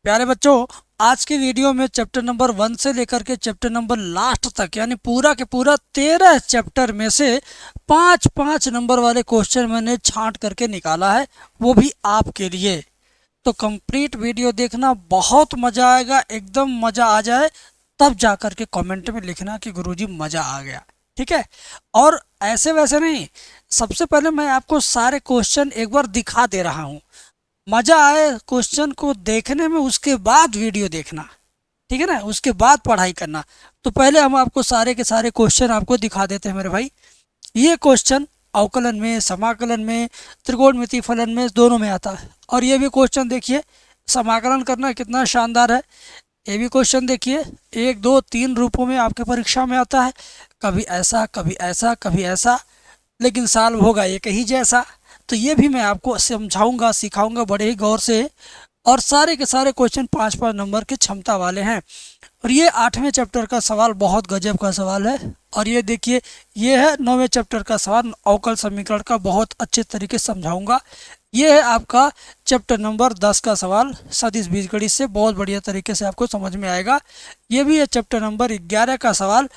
प्यारे बच्चों, आज की वीडियो में चैप्टर नंबर 1 से लेकर के चैप्टर नंबर लास्ट तक यानी पूरा के पूरा 13 चैप्टर में से 5-5 नंबर वाले क्वेश्चन मैंने छांट करके निकाला है, वो भी आपके लिए। तो कंप्लीट वीडियो देखना, बहुत मज़ा आएगा, एकदम मज़ा आ जाए तब जा कर के कमेंट में लिखना कि गुरुजी मज़ा आ गया। ठीक है। और ऐसे वैसे नहीं, सबसे पहले मैं आपको सारे क्वेश्चन एक बार दिखा दे रहा हूँ। मज़ा आए क्वेश्चन को देखने में, उसके बाद वीडियो देखना। ठीक है ना, उसके बाद पढ़ाई करना। तो पहले हम आपको सारे के सारे क्वेश्चन आपको दिखा देते हैं मेरे भाई। ये क्वेश्चन अवकलन में, समाकलन में, त्रिकोणमिति फलन में, दोनों में आता है। और ये भी क्वेश्चन देखिए, समाकलन करना कितना शानदार है। ये भी क्वेश्चन देखिए, 1 2 3 रूपों में आपके परीक्षा में आता है। कभी ऐसा, कभी ऐसा, कभी ऐसा, लेकिन साल होगा एक ही जैसा। तो ये भी मैं आपको समझाऊंगा, सिखाऊंगा बड़े ही गौर से। और सारे के सारे क्वेश्चन 5-5 नंबर की क्षमता वाले हैं। और ये 8वें चैप्टर का सवाल बहुत गजब का सवाल है। और ये देखिए, ये है 9वें चैप्टर का सवाल, अवकल समीकरण का, बहुत अच्छे तरीके से समझाऊंगा। ये है आपका चैप्टर नंबर 10 का सवाल, सदिश बीजगणित से, बहुत बढ़िया तरीके से आपको समझ में आएगा। ये भी है चैप्टर नंबर 11 का सवाल,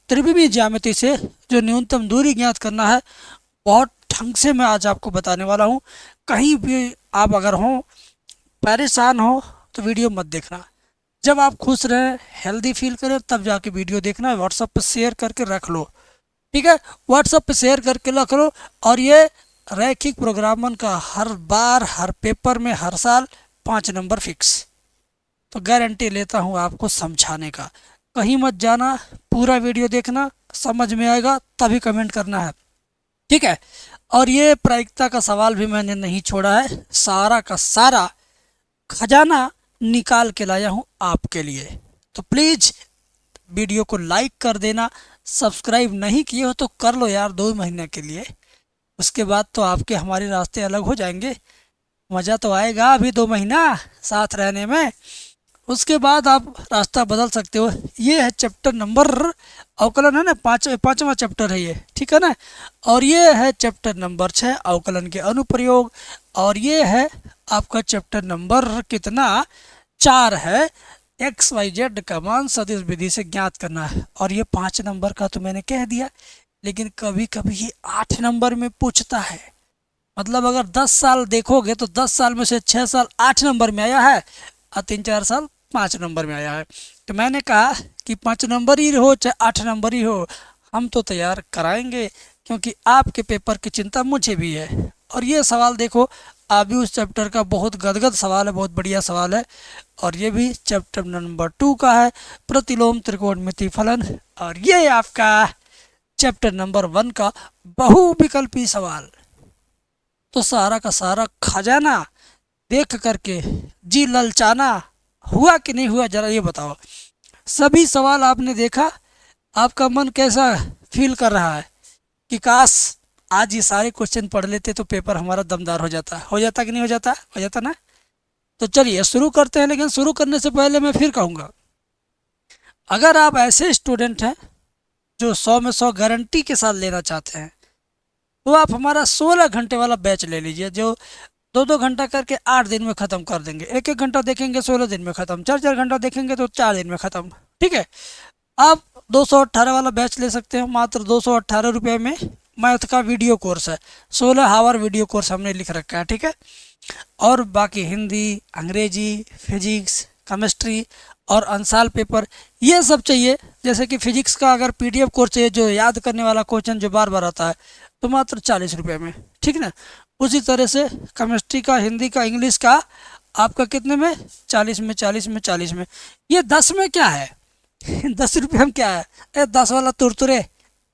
त्रिविमीय ज्यामिति से जो न्यूनतम दूरी ज्ञात करना है, बहुत ढंग से मैं आज आपको बताने वाला हूँ। कहीं भी आप अगर हो, परेशान हो, तो वीडियो मत देखना। जब आप खुश रहें, हेल्दी फील करें, तब जाके वीडियो देखना। व्हाट्सएप पर शेयर करके रख लो। ठीक है, व्हाट्सएप पे शेयर करके रख लो। और ये रैखिक प्रोग्रामन का हर बार, हर पेपर में, हर साल 5 नंबर फिक्स। तो गारंटी लेता हूँ आपको समझाने का। कहीं मत जाना, पूरा वीडियो देखना, समझ में आएगा तभी कमेंट करना है। ठीक है। और ये प्रायिकता का सवाल भी मैंने नहीं छोड़ा है, सारा का सारा खजाना निकाल के लाया हूँ आपके लिए। तो प्लीज़ वीडियो को लाइक कर देना। सब्सक्राइब नहीं किए हो तो कर लो यार, 2 महीने के लिए। उसके बाद तो आपके हमारे रास्ते अलग हो जाएंगे। मज़ा तो आएगा अभी 2 महीना साथ रहने में, उसके बाद आप रास्ता बदल सकते हो। ये है चैप्टर नंबर, अवकलन है ना, पाँचवा चैप्टर है ये। ठीक है ना। और ये है चैप्टर नंबर 6, अवकलन के अनुप्रयोग। और ये है आपका चैप्टर नंबर कितना, 4 है, एक्स वाई जेड का मान सदिश विधि से ज्ञात करना है। और ये 5 नंबर का तो मैंने कह दिया, लेकिन कभी कभी ये 8 नंबर में पूछता है। मतलब अगर 10 साल देखोगे तो 10 साल में से 6 साल 8 नंबर में आया है और 3-4 साल 5 नंबर में आया है। तो मैंने कहा कि 5 नंबर ही हो चाहे 8 नंबर ही हो, हम तो तैयार कराएंगे, क्योंकि आपके पेपर की चिंता मुझे भी है। और ये सवाल देखो, अभी उस चैप्टर का बहुत गदगद सवाल है, बहुत बढ़िया सवाल है। और ये भी चैप्टर नंबर 2 का है, प्रतिलोम त्रिकोणमिति फलन। और ये आपका चैप्टर नंबर 1 का बहुविकल्पी सवाल। तो सारा का सारा खजाना देख करके जी ललचाना हुआ कि नहीं हुआ, जरा ये बताओ। सभी सवाल आपने देखा, आपका मन कैसा फील कर रहा है कि काश आज ये सारे क्वेश्चन पढ़ लेते तो पेपर हमारा दमदार हो जाता कि नहीं हो जाता, हो जाता ना। तो चलिए शुरू करते हैं। लेकिन शुरू करने से पहले मैं फिर कहूँगा, अगर आप ऐसे स्टूडेंट हैं जो 100 में 100 गारंटी के साथ लेना चाहते हैं, तो आप हमारा 16 घंटे वाला बैच ले लीजिए, जो 2-2 घंटा करके 8 दिन में ख़त्म कर देंगे। 1-1 घंटा देखेंगे 16 दिन में ख़त्म, 4-4 घंटा देखेंगे तो 4 दिन में ख़त्म। ठीक है। आप 218 वाला बैच ले सकते हैं, मात्र 218 रुपये में। मैथ का वीडियो कोर्स है, 16 आवर वीडियो कोर्स हमने लिख रखा है। ठीक है। और बाकी हिंदी, अंग्रेजी, फिजिक्स, केमिस्ट्री और अंसाल पेपर, ये सब चाहिए। जैसे कि फिजिक्स का अगर पीडीएफ कोर्स चाहिए, जो याद करने वाला क्वेश्चन जो बार बार आता है, तो मात्र 40 रुपये में। ठीक ना। उसी तरह से केमिस्ट्री का, हिंदी का, इंग्लिश का आपका कितने में, 40 में, 40 में, 40 में। ये 10 में क्या है 10 रुपये में क्या है, 10 वाला तुरतुरे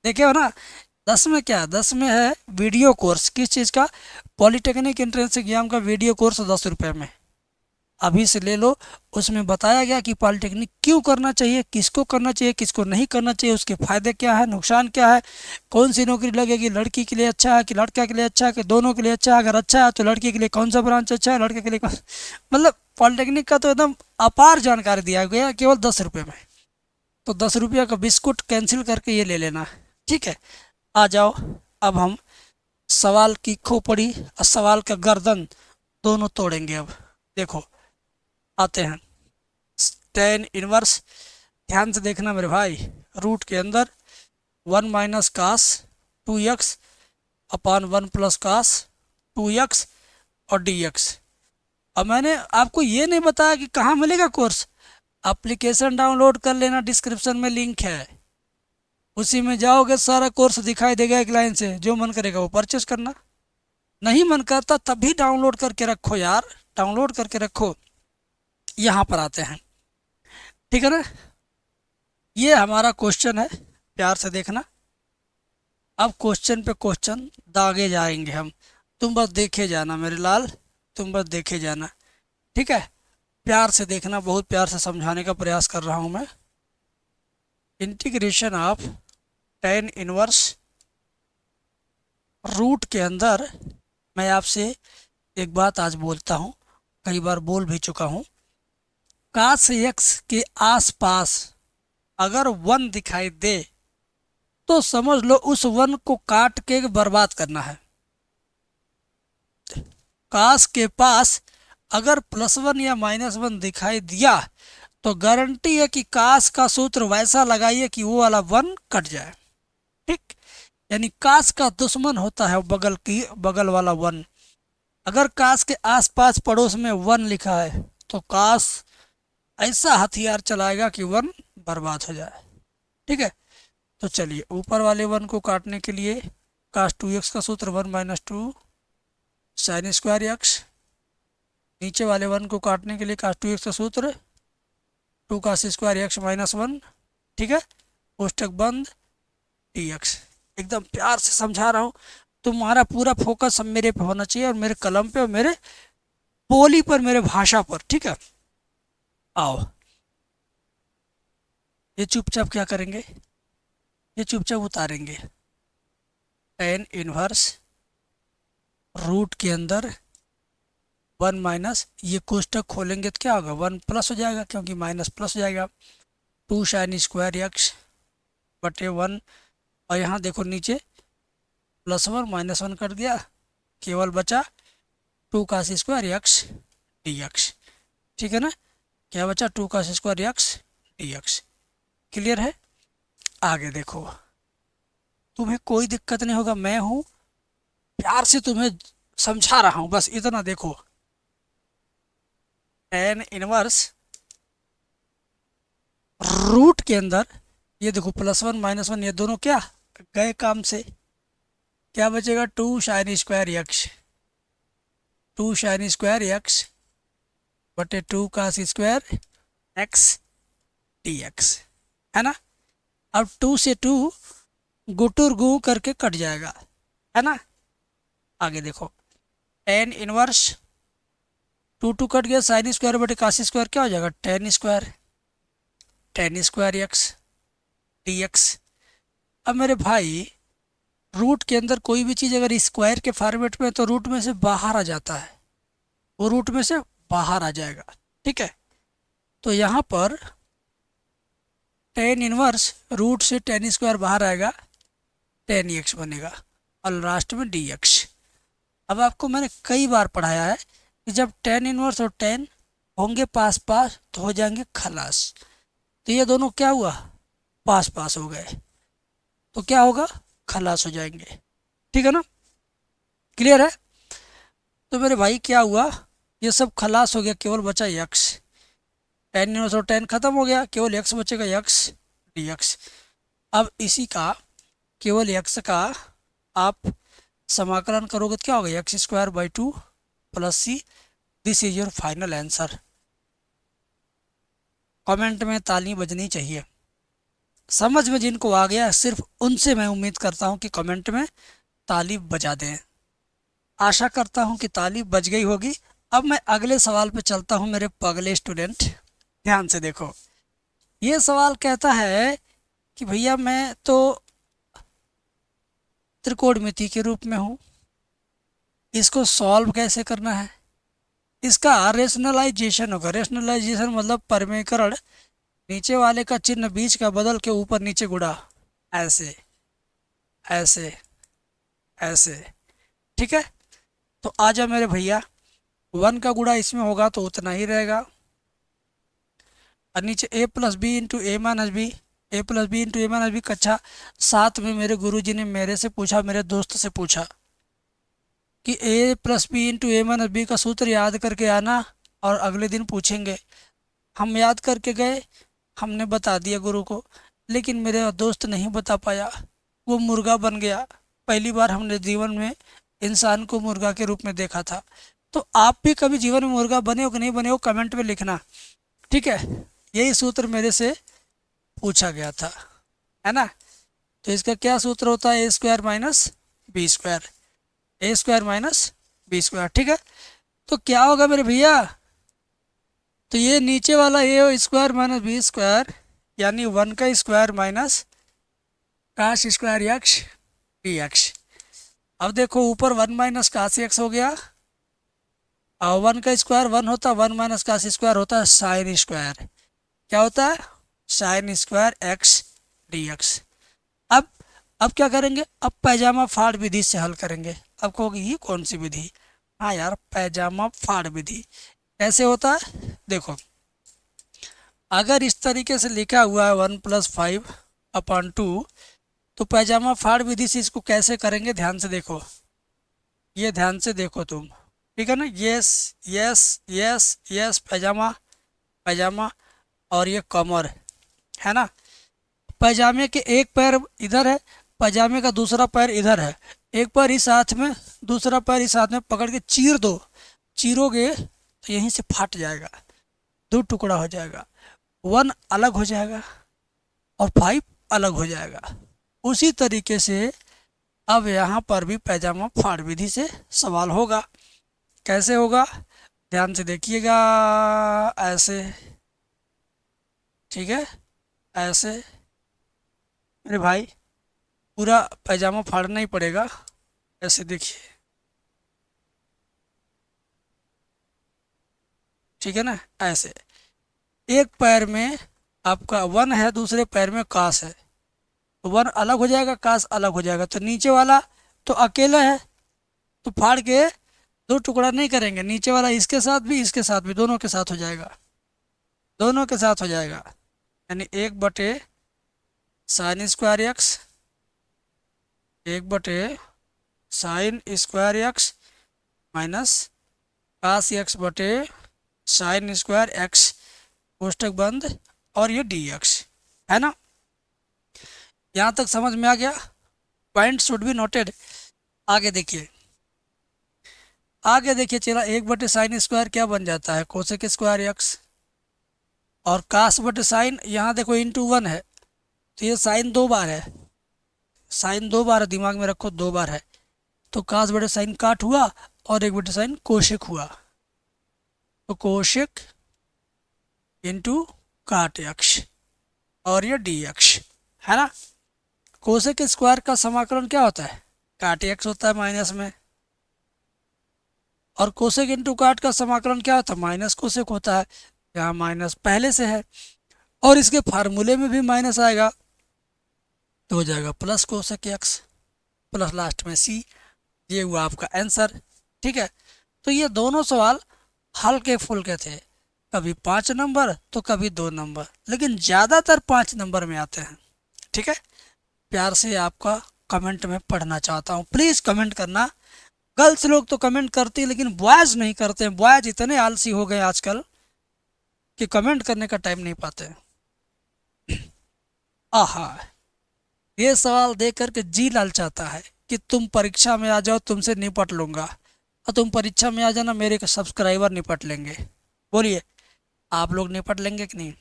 देखे हो ना। 10 में क्या है, 10 में है वीडियो कोर्स। किस चीज़ का, पॉलिटेक्निक एंट्रेंस एग्जाम का वीडियो कोर्स 10 रुपये में। अभी से ले लो। उसमें बताया गया कि पॉलिटेक्निक क्यों करना चाहिए, किसको करना चाहिए, किसको नहीं करना चाहिए, उसके फ़ायदे क्या है, नुकसान क्या है, कौन सी नौकरी लगेगी, लड़की के लिए अच्छा है कि लड़का के लिए अच्छा है कि दोनों के लिए अच्छा है। अगर अच्छा है तो लड़की के लिए कौन सा ब्रांच अच्छा है, लड़के के लिए कौन। मतलब पॉलिटेक्निक का तो एकदम अपार जानकारी दिया गया केवल 10 रुपये में। तो 10 रुपये का बिस्कुट कैंसिल करके ये ले लेना। ठीक है। आ जाओ, अब हम सवाल की खोपड़ी और सवाल का गर्दन दोनों तोड़ेंगे। अब देखो, आते हैं टेन इनवर्स। ध्यान से देखना मेरे भाई, रूट के अंदर 1 - cos 2x upon 1 + cos 2x और dx। अब मैंने आपको ये नहीं बताया कि कहाँ मिलेगा कोर्स। एप्लीकेशन डाउनलोड कर लेना, डिस्क्रिप्शन में लिंक है, उसी में जाओगे सारा कोर्स दिखाई देगा एक लाइन से, जो मन करेगा वो परचेस करना। नहीं मन करता तभी डाउनलोड करके रखो यार, डाउनलोड करके रखो। यहाँ पर आते हैं, ठीक है ना। ये हमारा क्वेश्चन है, प्यार से देखना। अब क्वेश्चन पे क्वेश्चन दागे जाएंगे हम, तुम बस देखे जाना मेरे लाल, तुम बस देखे जाना, ठीक है। प्यार से देखना, बहुत प्यार से समझाने का प्रयास कर रहा हूँ मैं। Integration of tan inverse root के अंदर, मैं आपसे एक बात आज बोलता हूँ, कई बार बोल भी चुका हूँ। cos x के आसपास अगर 1 दिखाई दे तो समझ लो उस 1 को काट के बर्बाद करना है। cos के पास अगर +1 या -1 दिखाई दिया तो गारंटी है कि cos का सूत्र वैसा लगाइए कि वो वाला 1 कट जाए, ठीक। यानी cos का दुश्मन होता है बगल वाला 1। अगर cos के आसपास पड़ोस में 1 लिखा है तो cos ऐसा हथियार चलाएगा कि 1 बर्बाद हो जाए, ठीक है। तो चलिए ऊपर वाले 1 को काटने के लिए cos 2x का सूत्र 1 - 2 sin² x, नीचे वाले 1 को काटने के लिए cos 2x का सूत्र 2 cos² x - 1, ठीक है। कोष्टक बंद dx। एकदम प्यार से समझा रहा हूँ, तुम्हारा पूरा फोकस अब मेरे पे होना चाहिए और मेरे कलम पे और मेरे बोली पर, मेरे भाषा पर, ठीक है। आओ, ये चुपचाप क्या करेंगे, ये चुपचाप उतारेंगे। टेन इनवर्स रूट के अंदर 1 - ये कोष्टक खोलेंगे तो क्या होगा, 1 प्लस हो जाएगा क्योंकि माइनस प्लस हो जाएगा। 2 sin² x बटे 1, और यहाँ देखो नीचे +1 -1 कर दिया, केवल बचा 2 cos² x dx, ठीक है ना। क्या बचा, 2 cos² x dx। क्लियर है। आगे देखो, तुम्हें कोई दिक्कत नहीं होगा, मैं हूँ, प्यार से तुम्हें समझा रहा हूँ, बस इतना देखो। टेन इनवर्स रूट के अंदर ये देखो +1 -1 ये दोनों क्या गए काम से, क्या बचेगा, 2 sin² x, 2 sin² x बटे 2 cos² x dx, है ना। अब 2 से 2 गुटुर गु करके कट जाएगा, है ना। आगे देखो, टेन इनवर्स 2 कट गया, sin² बटे cos² क्या हो जाएगा, tan² x dx। अब मेरे भाई रूट के अंदर कोई भी चीज़ अगर स्क्वायर के फॉर्मेट में तो रूट में से बाहर आ जाता है, वो रूट में से बाहर आ जाएगा, ठीक है। तो यहाँ पर टेन इनवर्स रूट से tan² बाहर आएगा, tan x बनेगा और लास्ट में dx। अब आपको मैंने कई बार पढ़ाया है कि जब टेन इनवर्स और tan होंगे पास पास तो हो जाएंगे खलास। तो ये दोनों क्या हुआ, पास पास हो गए तो क्या होगा, खलास हो जाएंगे, ठीक है ना। क्लियर है। तो मेरे भाई क्या हुआ, ये सब खलास हो गया, केवल बचा x। टेन इनवर्स और tan खत्म हो गया, केवल x बचेगा, x dx। अब इसी का केवल x का आप समाकलन करोगे तो क्या होगा, x²/2 + c। This is your final answer. Comment में ताली बजनी चाहिए, समझ में जिनको आ गया सिर्फ उनसे मैं उम्मीद करता हूं कि कमेंट में ताली बजा दें। आशा करता हूं कि ताली बज गई होगी। अब मैं अगले सवाल पे चलता हूं मेरे पगले स्टूडेंट, ध्यान से देखो। ये सवाल कहता है कि भैया मैं तो त्रिकोणमिति के रूप में हूँ, इसको सॉल्व कैसे करना है, इसका रेशनलाइजेशन होगा। रेशनलाइजेशन मतलब परमीकरण, नीचे वाले का चिन्ह बीच का बदल के ऊपर नीचे गुणा, ऐसे ऐसे ऐसे, ठीक है। तो आ जा मेरे भैया, 1 का गुणा इसमें होगा तो उतना ही रहेगा, और नीचे ए प्लस बी इंटू ए माइनस बी, ए प्लस बी इंटू ए माइनस बी। कक्षा 7 में मेरे गुरुजी ने मेरे से पूछा, मेरे दोस्त से पूछा कि a plus B into A minus B का सूत्र याद करके आना और अगले दिन पूछेंगे। हम याद करके गए, हमने बता दिया गुरु को, लेकिन मेरे दोस्त नहीं बता पाया, वो मुर्गा बन गया। पहली बार हमने जीवन में इंसान को मुर्गा के रूप में देखा था। तो आप भी कभी जीवन में मुर्गा बने हो कि नहीं बने हो, कमेंट में लिखना, ठीक है। यही सूत्र मेरे से पूछा गया था, है ना। तो इसका क्या सूत्र होता है, ए स्क्वायर माइनस बी स्क्वायर, ए स्क्वायर माइनस बी स्क्वायर, ठीक है। तो क्या होगा मेरे भैया, तो ये नीचे वाला ए स्क्वायर माइनस बी स्क्वायर यानी 1 का स्क्वायर माइनस काश स्क्वायर एक्स डी एक्स। अब देखो ऊपर 1 माइनस काश एक्स हो गया, और 1 का स्क्वायर 1 होता है, 1 माइनस काश स्क्वायर होता है साइन स्क्वायर। क्या होता है, sign square x D x. अब अब क्या करेंगे, अब पैजामा फाड़ विधि से हल करेंगे। अब कहोगे ये कौन सी विधि, हाँ यार पैजामा फाड़ विधि। कैसे होता है देखो, अगर इस तरीके से लिखा हुआ है 1+5/2, तो पैजामा फाड़ विधि से इसको कैसे करेंगे, ध्यान से देखो, ये ध्यान से देखो तुम, ठीक है ना। यस यस यस यस, पैजामा पैजामा, और ये कमर है ना। पैजामे के एक पैर इधर है, पैजामे का दूसरा पैर इधर है, एक पैर इस हाथ में, दूसरा पैर इस हाथ में पकड़ के चीर दो, चीरोगे तो यहीं से फट जाएगा, 2 टुकड़ा हो जाएगा, 1 अलग हो जाएगा और 5 अलग हो जाएगा। उसी तरीके से अब यहाँ पर भी पैजामा फाड़ विधि से सवाल होगा। कैसे होगा, ध्यान से देखिएगा, ऐसे, ठीक है, ऐसे मेरे भाई पूरा पैजामा फाड़ना ही पड़ेगा। ऐसे देखिए, ठीक है ना, ऐसे एक पैर में आपका 1 है, दूसरे पैर में काश है, तो 1 अलग हो जाएगा, काश अलग हो जाएगा। तो नीचे वाला तो अकेला है, तो फाड़ के 2 टुकड़ा नहीं करेंगे, नीचे वाला इसके साथ भी इसके साथ भी, दोनों के साथ हो जाएगा, दोनों के साथ हो जाएगा। यानी 1/sin²x, 1/sin² minus cos x/sin²x, कोष्टक बंद, और ये dx, है ना। यहाँ तक समझ में आ गया, पॉइंट शुड बी नोटेड। आगे देखिए, आगे देखिए, चला 1/sin² क्या बन जाता है, cos²x, और cos/sin यहाँ देखो इंटू 1 है, तो ये साइन 2 बार है, साइन 2 बार है, दिमाग में रखो 2 बार है। तो cos/sin काट हुआ और 1/sin कोशेक हुआ, तो कोशेक इंटू काट x, और ये dx, है ना। कोशेक स्क्वायर का समाकलन क्या होता है, काट x होता है माइनस में, और कोशेक इंटू काट का समाकलन क्या होता है, माइनस कोशेक होता है। यहाँ माइनस पहले से है और इसके फार्मूले में भी माइनस आएगा, तो हो जाएगा plus cosec x plus last में c। ये हुआ आपका आंसर, ठीक है। तो ये दोनों सवाल हल्के फुल्के थे, कभी 5 नंबर तो कभी 2 नंबर, लेकिन ज़्यादातर 5 नंबर में आते हैं, ठीक है। प्यार से आपका कमेंट में पढ़ना चाहता हूँ, प्लीज़ कमेंट करना। गर्ल्स लोग तो कमेंट करती है, लेकिन बॉयज़ नहीं करते हैं। बॉयज़ इतने आलसी हो गए आजकल कि कमेंट करने का टाइम नहीं पाते हैं। आहा, ये सवाल देख करके जी ललचाता है कि तुम परीक्षा में आ जाओ, तुमसे निपट लूँगा, और तुम परीक्षा में आ जाना, मेरे सब्सक्राइबर निपट लेंगे। बोलिए, आप लोग निपट लेंगे कि नहीं,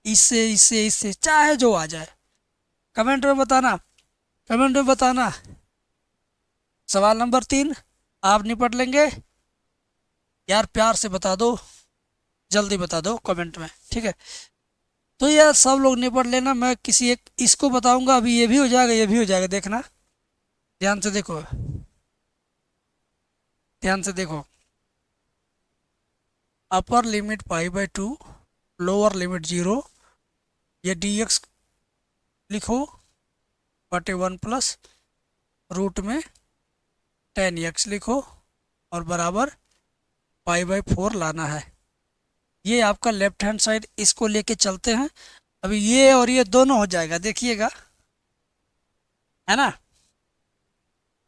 इससे इससे इससे, चाहे जो आ जाए। कमेंट में बताना, कमेंट में बताना। सवाल नंबर 3 आप निपट लेंगे यार, प्यार से बता दो, जल्दी बता दो कमेंट में, ठीक है। तो यार सब लोग निपट लेना, मैं किसी एक इसको बताऊंगा, अभी ये भी हो जाएगा, ये भी हो जाएगा, देखना ध्यान से देखो, ध्यान से देखो। अपर लिमिट π/2, लोअर लिमिट 0, ये dx लिखो बटे 1 प्लस रूट में tan x लिखो, और बराबर π/4 लाना है। ये आपका लेफ्ट हैंड साइड, इसको लेके चलते हैं। अभी ये और ये दोनों हो जाएगा, देखिएगा, है ना।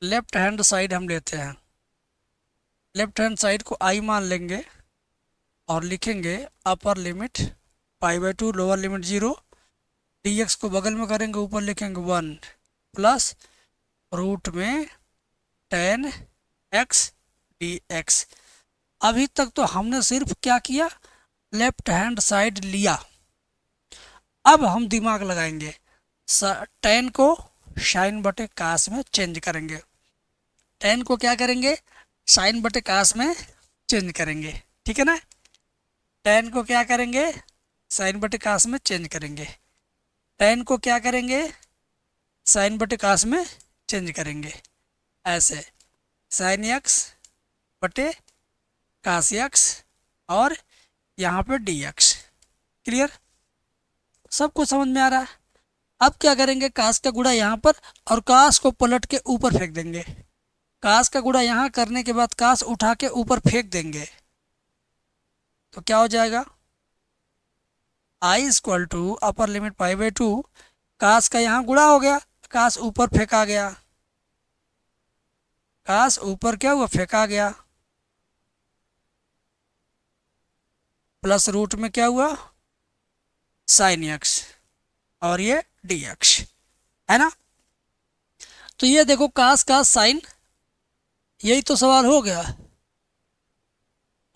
लेफ्ट हैंड साइड हम लेते हैं, लेफ्ट हैंड साइड को आई मान लेंगे और लिखेंगे अपर लिमिट पाई/2 लोअर लिमिट 0, dx को बगल में करेंगे, ऊपर लिखेंगे 1 प्लस रूट में टेन एक्स dx। अभी तक तो हमने सिर्फ क्या किया, लेफ्ट हैंड साइड लिया। अब हम दिमाग लगाएंगे, टेन को साइन बटे कास में चेंज करेंगे, टेन को क्या करेंगे, साइन बटे कास में चेंज करेंगे, ठीक है ना। टेन को क्या करेंगे, साइन बटे कास में चेंज करेंगे, टेन को क्या करेंगे, साइन बटे कास में चेंज करेंगे, ऐसे साइन एक्स बटे कास एक्स और यहाँ पे डी एक्स। क्लियर, सब कुछ समझ में आ रहा है। अब क्या करेंगे, कास का गुणा यहाँ पर और कास को पलट के ऊपर फेंक देंगे, कास का गुणा यहाँ करने के बाद कास उठा के ऊपर फेंक देंगे, तो क्या हो जाएगा, I equal to upper limit पाई/2, कास का यहाँ गुणा हो गया, कास ऊपर फेंका गया, कास ऊपर क्या हुआ, फेंका गया, प्लस रूट में क्या हुआ, साइन एक्स और ये डी एक्स, है ना। तो ये देखो कास का साइन, यही तो सवाल हो गया,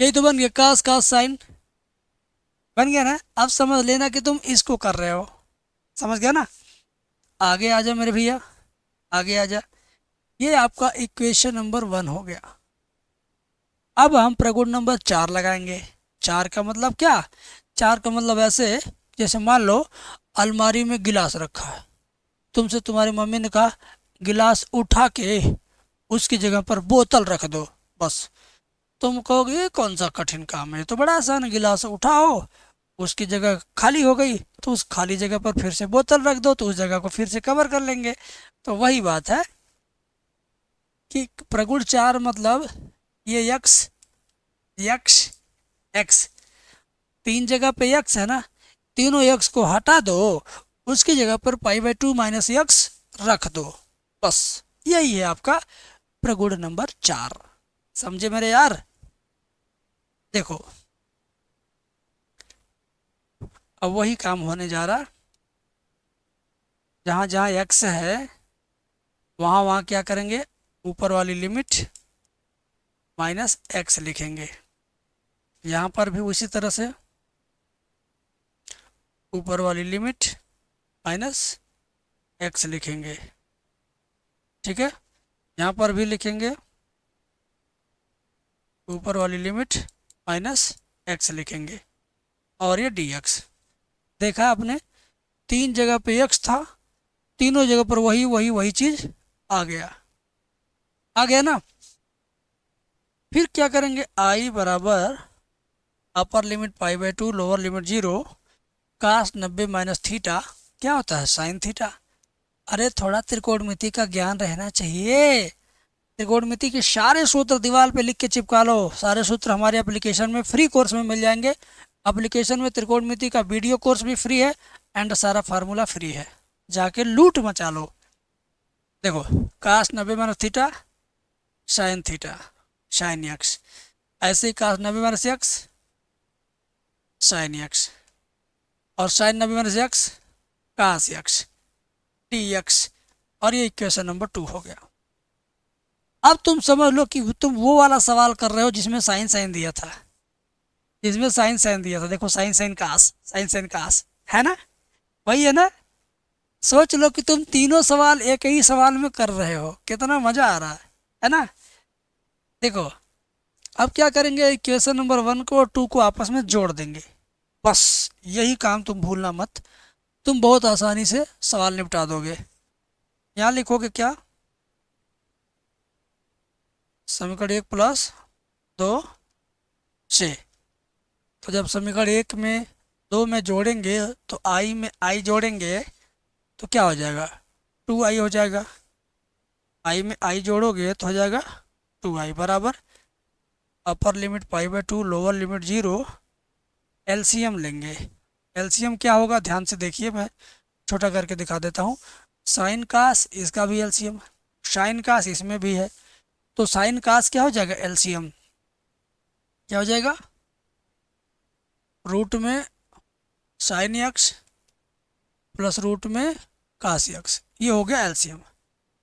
यही तो बन गया, कास का साइन बन गया ना। अब समझ लेना कि तुम इसको कर रहे हो, समझ गया ना। आगे आ जा मेरे भैया, आगे आ जा। ये आपका इक्वेशन नंबर 1 हो गया। अब हम प्रगुण नंबर 4 लगाएंगे। 4 का मतलब क्या, 4 का मतलब ऐसे, जैसे मान लो अलमारी में गिलास रखा है, तुमसे तुम्हारी मम्मी ने कहा गिलास उठा के उसकी जगह पर बोतल रख दो, बस तुम कहोगे ये कौन सा कठिन काम है, तो बड़ा आसान है, गिलास उठाओ, उसकी जगह खाली हो गई तो उस खाली जगह पर फिर से बोतल रख दो, तो उस जगह को फिर से कवर कर लेंगे। तो वही बात है कि प्रगुण 4 मतलब ये यक्स यक्स एक्स, तीन जगह पे यक्स है ना, तीनों यक्स को हटा दो, उसकी जगह पर पाई/2 माइनस यक्स रख दो, बस यही है आपका प्रगुण नंबर 4। समझे मेरे यार। देखो अब वही काम होने जा रहा, जहाँ जहाँ एक्स है वहाँ वहाँ क्या करेंगे, ऊपर वाली लिमिट माइनस एक्स लिखेंगे, यहाँ पर भी उसी तरह से ऊपर वाली लिमिट माइनस एक्स लिखेंगे, ठीक है। यहाँ पर भी लिखेंगे ऊपर वाली लिमिट माइनस एक्स लिखेंगे और ये डी एक्स। देखा आपने, तीन जगह पे एक्स था, तीनों जगह पर वही वही वही चीज आ गया, आ गया ना। फिर क्या करेंगे, आई बराबर अपर लिमिट पाई/2 लोअर लिमिट 0 कास 90 माइनस थीटा, क्या होता है, साइन थीटा। अरे थोड़ा त्रिकोणमिति का ज्ञान रहना चाहिए, त्रिकोणमिति के सारे सूत्र दीवार पे लिख के चिपका लो, सारे सूत्र हमारे एप्लीकेशन में फ्री कोर्स में मिल जाएंगे। एप्लीकेशन में त्रिकोणमिति का वीडियो कोर्स भी फ्री है एंड सारा फार्मूला फ्री है, जाके लूट मचा लो। देखो कास 90 minus theta sine theta sine x, ऐसे ही कास 90 माइनस एक्स साइन एक्स और साइन 90 माइनस एक्स कास एक्स डी एक्स, और ये इक्वेशन नंबर 2 हो गया। अब तुम समझ लो कि तुम वो वाला सवाल कर रहे हो जिसमें साइन साइन दिया था, जिसमें साइन साइन दिया था, देखो साइन साइन कास, साइन साइन कास, है ना, वही है ना। सोच लो कि तुम तीनों सवाल एक ही सवाल में कर रहे हो, कितना मजा आ रहा है ना। देखो अब क्या करेंगे, इक्वेशन नंबर 1 को और 2 को आपस में जोड़ देंगे, बस यही काम तुम भूलना मत, तुम बहुत आसानी से सवाल निपटा दोगे। यहाँ लिखोगे क्या, समीकरण 1 प्लस 2 से, तो जब समीकरण 1 में 2 में जोड़ेंगे तो आई में आई जोड़ेंगे तो क्या हो जाएगा, 2i हो जाएगा, आई में आई जोड़ोगे तो हो जाएगा 2i बराबर अपर लिमिट पाई/2 लोअर लिमिट 0 एलसीएम लेंगे। एलसीएम क्या होगा, ध्यान से देखिए, मैं छोटा करके दिखा देता हूँ। साइन कास इसका भी एलसीएम, साइन कास इसमें भी है, तो साइन कास क्या हो जाएगा, एलसीएम क्या हो जाएगा, रूट में साइन एक्स प्लस रूट में कास एक्स, ये हो गया एलसीएम।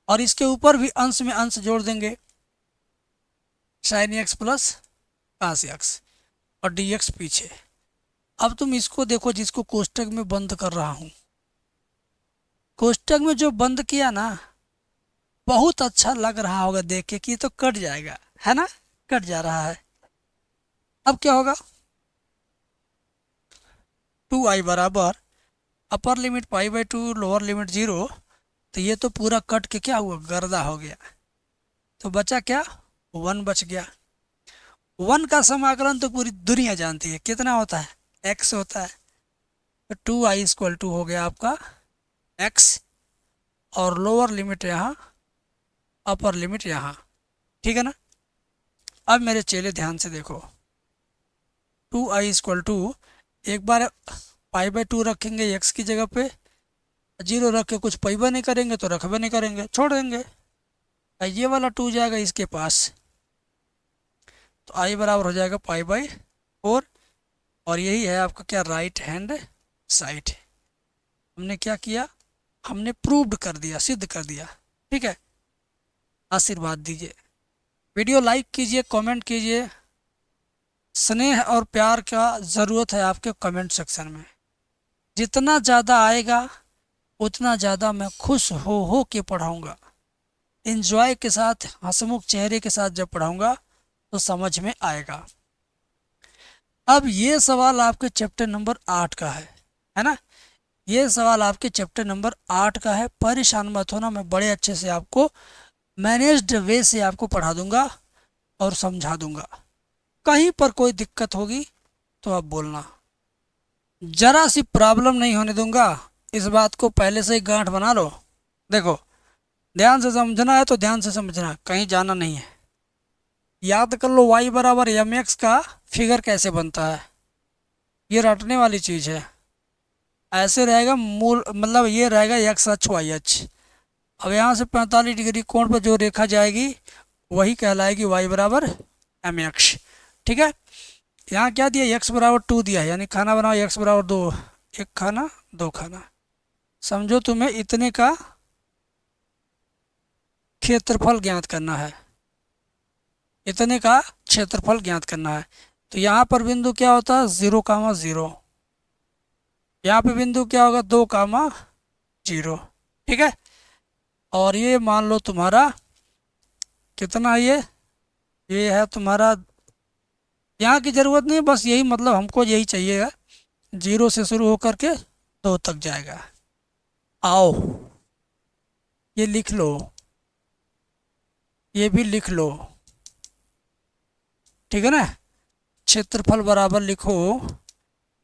और इसके ऊपर भी अंश में अंश जोड़ देंगे, sine x plus cos x और डी एक्स पीछे। अब तुम इसको देखो, जिसको कोष्टक में बंद कर रहा हूँ, कोष्टक में जो बंद किया ना, बहुत अच्छा लग रहा होगा देख के कि ये तो कट जाएगा, है ना, कट जा रहा है। अब क्या होगा, 2i बराबर अपर लिमिट पाई/2 लोअर लिमिट 0, तो ये तो पूरा कट के क्या हुआ, गर्दा हो गया। तो बचा क्या, 1 बच गया। 1 का समाकलन तो पूरी दुनिया जानती है, कितना होता है, x होता है। तो 2i इक्वल टू हो गया आपका x, और लोअर लिमिट यहाँ, अपर लिमिट यहाँ, ठीक है ना। अब मेरे चेले ध्यान से देखो, 2i इक्वल टू, एक बार पाई/2 रखेंगे x की जगह पे, 0 रख के कुछ पैबा नहीं करेंगे तो रखबे नहीं करेंगे, छोड़ देंगे। ये वाला 2 जाएगा इसके पास, तो i बराबर हो जाएगा पाई/4, और यही है आपका क्या, राइट हैंड साइड। हमने क्या किया, हमने प्रूव्ड कर दिया, सिद्ध कर दिया, ठीक है। आशीर्वाद दीजिए, वीडियो लाइक कीजिए, कमेंट कीजिए। स्नेह और प्यार का ज़रूरत है आपके कमेंट सेक्शन में। जितना ज़्यादा आएगा उतना ज़्यादा मैं खुश हो के पढ़ाऊँगा, एंजॉय के साथ, हंसमुख चेहरे के साथ जब पढ़ाऊँगा तो समझ में आएगा। अब ये सवाल आपके चैप्टर नंबर 8 का है ना, ये सवाल आपके चैप्टर नंबर 8 का है। परेशान मत होना, मैं बड़े अच्छे से आपको मैनेज्ड वे से आपको पढ़ा दूंगा और समझा दूंगा। कहीं पर कोई दिक्कत होगी तो आप बोलना, जरा सी प्रॉब्लम नहीं होने दूंगा। इस बात को पहले से ही गांठ बना लो। देखो, ध्यान से समझना है तो ध्यान से समझना, कहीं जाना नहीं है। याद कर लो y बराबर एम एक्स का फिगर कैसे बनता है, ये रटने वाली चीज़ है। ऐसे रहेगा मूल, मतलब ये रहेगा एक्स अक्ष वाई अक्ष। अब यहाँ से 45 डिग्री कोण पर जो रेखा जाएगी वही कहलाएगी y बराबर एम एक्स, ठीक है। यहाँ क्या दिया, x बराबर 2 दिया है, यानी खाना बनाओ x बराबर 2, एक खाना दो खाना। समझो तुम्हें इतने का क्षेत्रफल ज्ञात करना है, इतने का क्षेत्रफल ज्ञात करना है। तो यहाँ पर बिंदु क्या होता है, 0,0। यहाँ पे बिंदु क्या होगा, 2,0, ठीक है। और ये मान लो तुम्हारा कितना है, ये है तुम्हारा, यहाँ की ज़रूरत नहीं, बस यही मतलब हमको यही चाहिएगा, 0 से शुरू होकर के 2 तक जाएगा। आओ ये लिख लो, ये भी लिख लो, ठीक है ना। क्षेत्रफल बराबर लिखो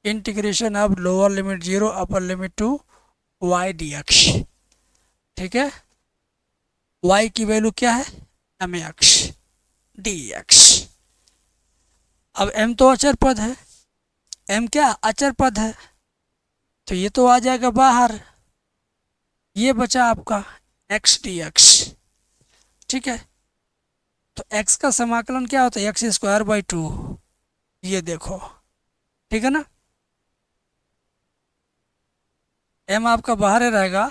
integration of lower limit 0 upper limit to y dx, ठीक है। y की वैल्यू क्या है, एम एक्स dx। अब m तो अचर पद है, m क्या अचर पद है, तो ये तो आ जाएगा बाहर। ये बचा आपका x dx, ठीक है। तो x का समाकलन क्या होता है, x²/2, ये देखो, ठीक है ना। m आपका बाहर ही रहेगा,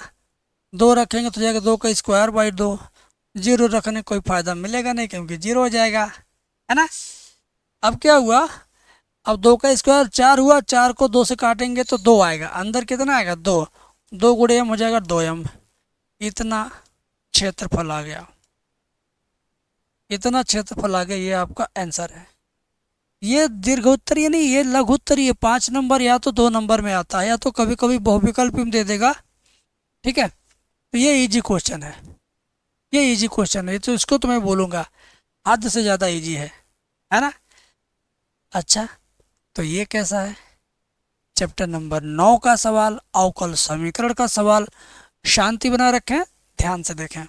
2 रखेंगे तो जाएगा 2² 0 रखने कोई फ़ायदा मिलेगा नहीं, क्योंकि 0 हो जाएगा, है ना। अब क्या हुआ, अब 2² 4 हुआ, 4 को 2 से काटेंगे तो 2 आएगा, अंदर कितना आएगा, 2, 2 गुणे m हो जाएगा 2m। इतना क्षेत्रफल आ गया, इतना क्षेत्रफल आ गया, ये आपका आंसर है। ये दीर्घोत्तरीय नहीं, ये लघुत्तरीय 5 नंबर या तो 2 नंबर में आता है, या तो कभी कभी बहुविकल्प में दे देगा, ठीक है। तो ये इजी क्वेश्चन है, ये इजी क्वेश्चन है, तो इसको तो मैं बोलूँगा हद से ज़्यादा इजी है ना। अच्छा, तो ये कैसा है, चैप्टर नंबर 9 का सवाल, अवकल समीकरण का सवाल। शांति बनाए रखें, ध्यान से देखें।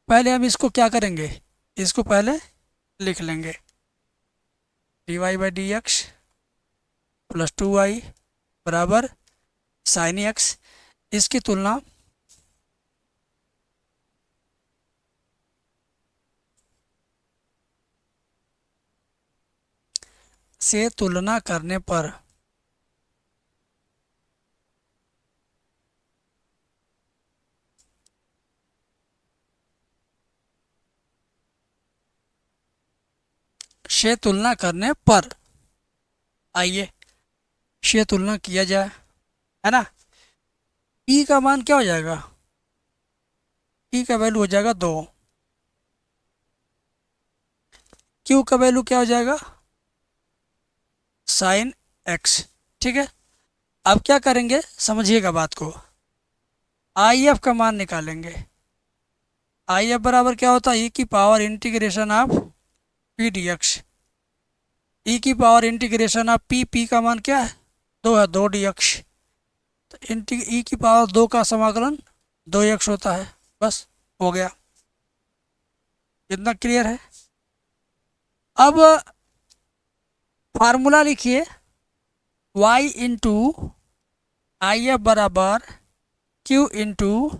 पहले हम इसको क्या करेंगे, इसको पहले लिख लेंगे, dy/dx प्लस 2y बराबर साइन एक्स। इसकी तुलना से तुलना करने पर से तुलना करने पर आइए से तुलना किया जाए, है ना। p का मान क्या हो जाएगा, p का वैल्यू हो जाएगा 2, q का वैल्यू क्या हो जाएगा साइन x। ठीक है, अब क्या करेंगे समझिएगा बात को, IF का मान निकालेंगे। IF बराबर क्या होता है, e की power integration of p dx, e की पावर इंटीग्रेशन ऑफ p का मान क्या है 2 है, 2 dx, तो e की पावर 2 का समाकलन 2x होता है। बस हो गया, इतना क्लियर है। अब फार्मूला लिखिए, y इंटू आई एफ बराबर q इंटू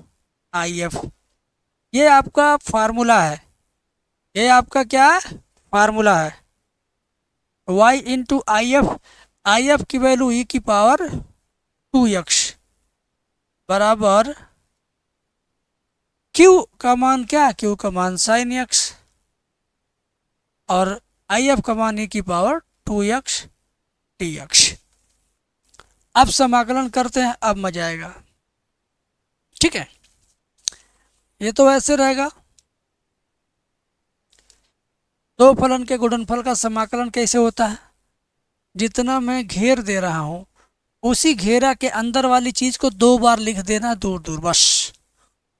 आई एफ। ये आपका फार्मूला है, ये आपका क्या है फार्मूला है। y इंटू आई एफ की वैल्यू e की पावर 2x बराबर q का मान क्या है, q का मान साइन x, और आई एफ का मान e की पावर 2x dx। अब समाकलन करते हैं, अब मजा आएगा। ठीक है, ये तो ऐसे रहेगा, दो फलन के गुणनफल का समाकलन कैसे होता है, जितना मैं घेर दे रहा हूँ उसी घेरा के अंदर वाली चीज को 2 बार लिख देना, दूर दूर, बस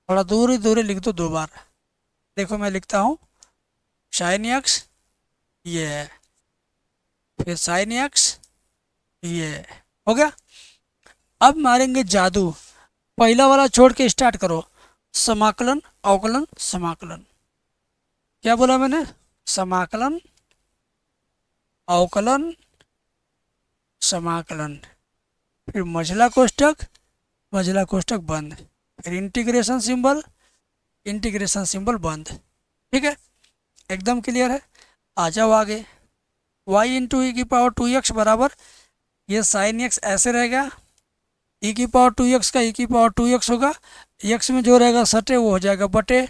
थोड़ा दूर ही दूर लिख दो 2 बार। देखो मैं लिखता हूँ साइन एक्स, ये है, फिर साइन एक्स, ये हो गया। अब मारेंगे जादू, पहला वाला छोड़ के स्टार्ट करो, समाकलन अवकलन समाकलन। क्या बोला मैंने, समाकलन अवकलन समाकलन, फिर मझला कोष्ठक बंद, फिर इंटीग्रेशन सिंबल बंद। ठीक है, एकदम क्लियर है। आ जाओ आगे, y इंटू ई की पावर 2x बराबर, ये साइन x ऐसे रहेगा, e की पावर 2x का e की पावर 2x होगा, x में जो रहेगा सटे वो हो जाएगा बटे,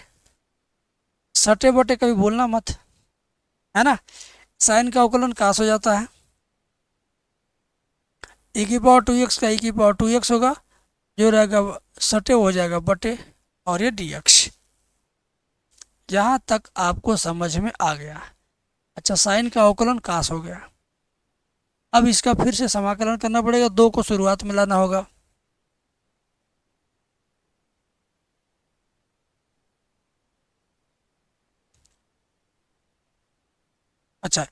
सटे बटे कभी भूलना मत, है ना। साइन का अवकलन कास हो जाता है, e की पावर 2x का e की पावर 2x होगा, जो रहेगा सटे हो जाएगा बटे, और ये dx। यहाँ तक आपको समझ में आ गया। अच्छा, साइन का अवकलन कास हो गया, अब इसका फिर से समाकलन करना पड़ेगा, 2 को शुरुआत में लाना होगा। अच्छा,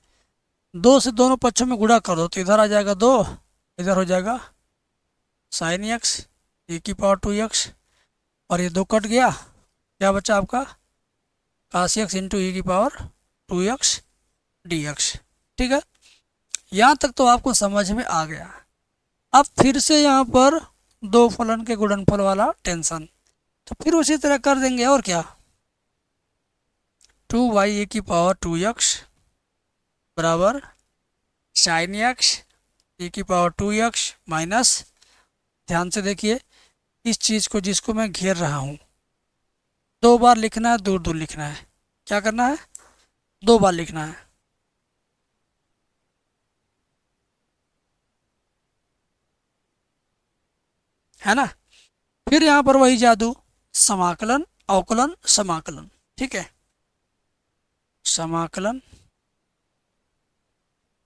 2 से दोनों पक्षों में गुणा कर दो तो इधर आ जाएगा 2, इधर हो जाएगा साइन एक्स e की पावर 2x, और ये 2 कट गया, क्या बचा आपका कास एक्स इंटू ई की पावर 2x dx। ठीक है, यहाँ तक तो आपको समझ में आ गया। अब फिर से यहाँ पर 2 फलन के गुणनफल वाला टेंशन, तो फिर उसी तरह कर देंगे, और क्या 2y e की पावर 2x बराबर साइन एक्स e की पावर 2x माइनस, ध्यान से देखिए इस चीज़ को जिसको मैं घेर रहा हूँ 2 बार लिखना है, दूर दूर लिखना है। क्या करना है, 2 बार लिखना है ना। फिर यहाँ पर वही जादू, समाकलन अवकलन समाकलन। ठीक है, समाकलन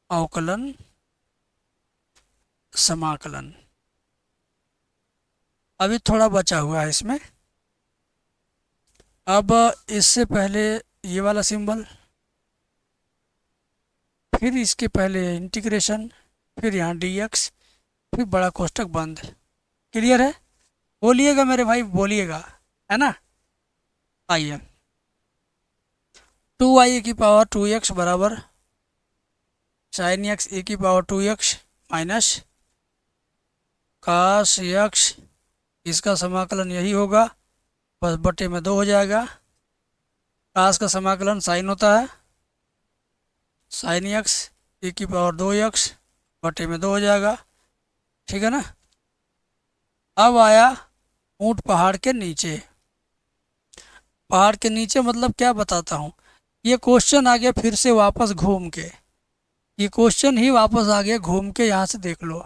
अवकलन समाकलन, अभी थोड़ा बचा हुआ है इसमें। अब इससे पहले ये वाला सिंबल, फिर इसके पहले इंटीग्रेशन, फिर यहाँ dx, फिर बड़ा कोष्ठक बंद। क्लियर है, बोलिएगा मेरे भाई, बोलिएगा, है ना। आइए, 2y की पावर 2x बराबर साइन एक्स e की पावर 2x माइनस काश यक्स, इसका समाकलन यही होगा, बस बटे में 2 हो जाएगा। काश का समाकलन साइन होता है, साइन यक्स e की पावर 2 यक्स बटे में 2 हो जाएगा। ठीक है ना। अब आया ऊंट पहाड़ के नीचे। पहाड़ के नीचे मतलब क्या बताता हूँ, ये क्वेश्चन आ गया फिर से वापस घूम के, ये क्वेश्चन ही वापस आ गया घूम के, यहाँ से देख लो,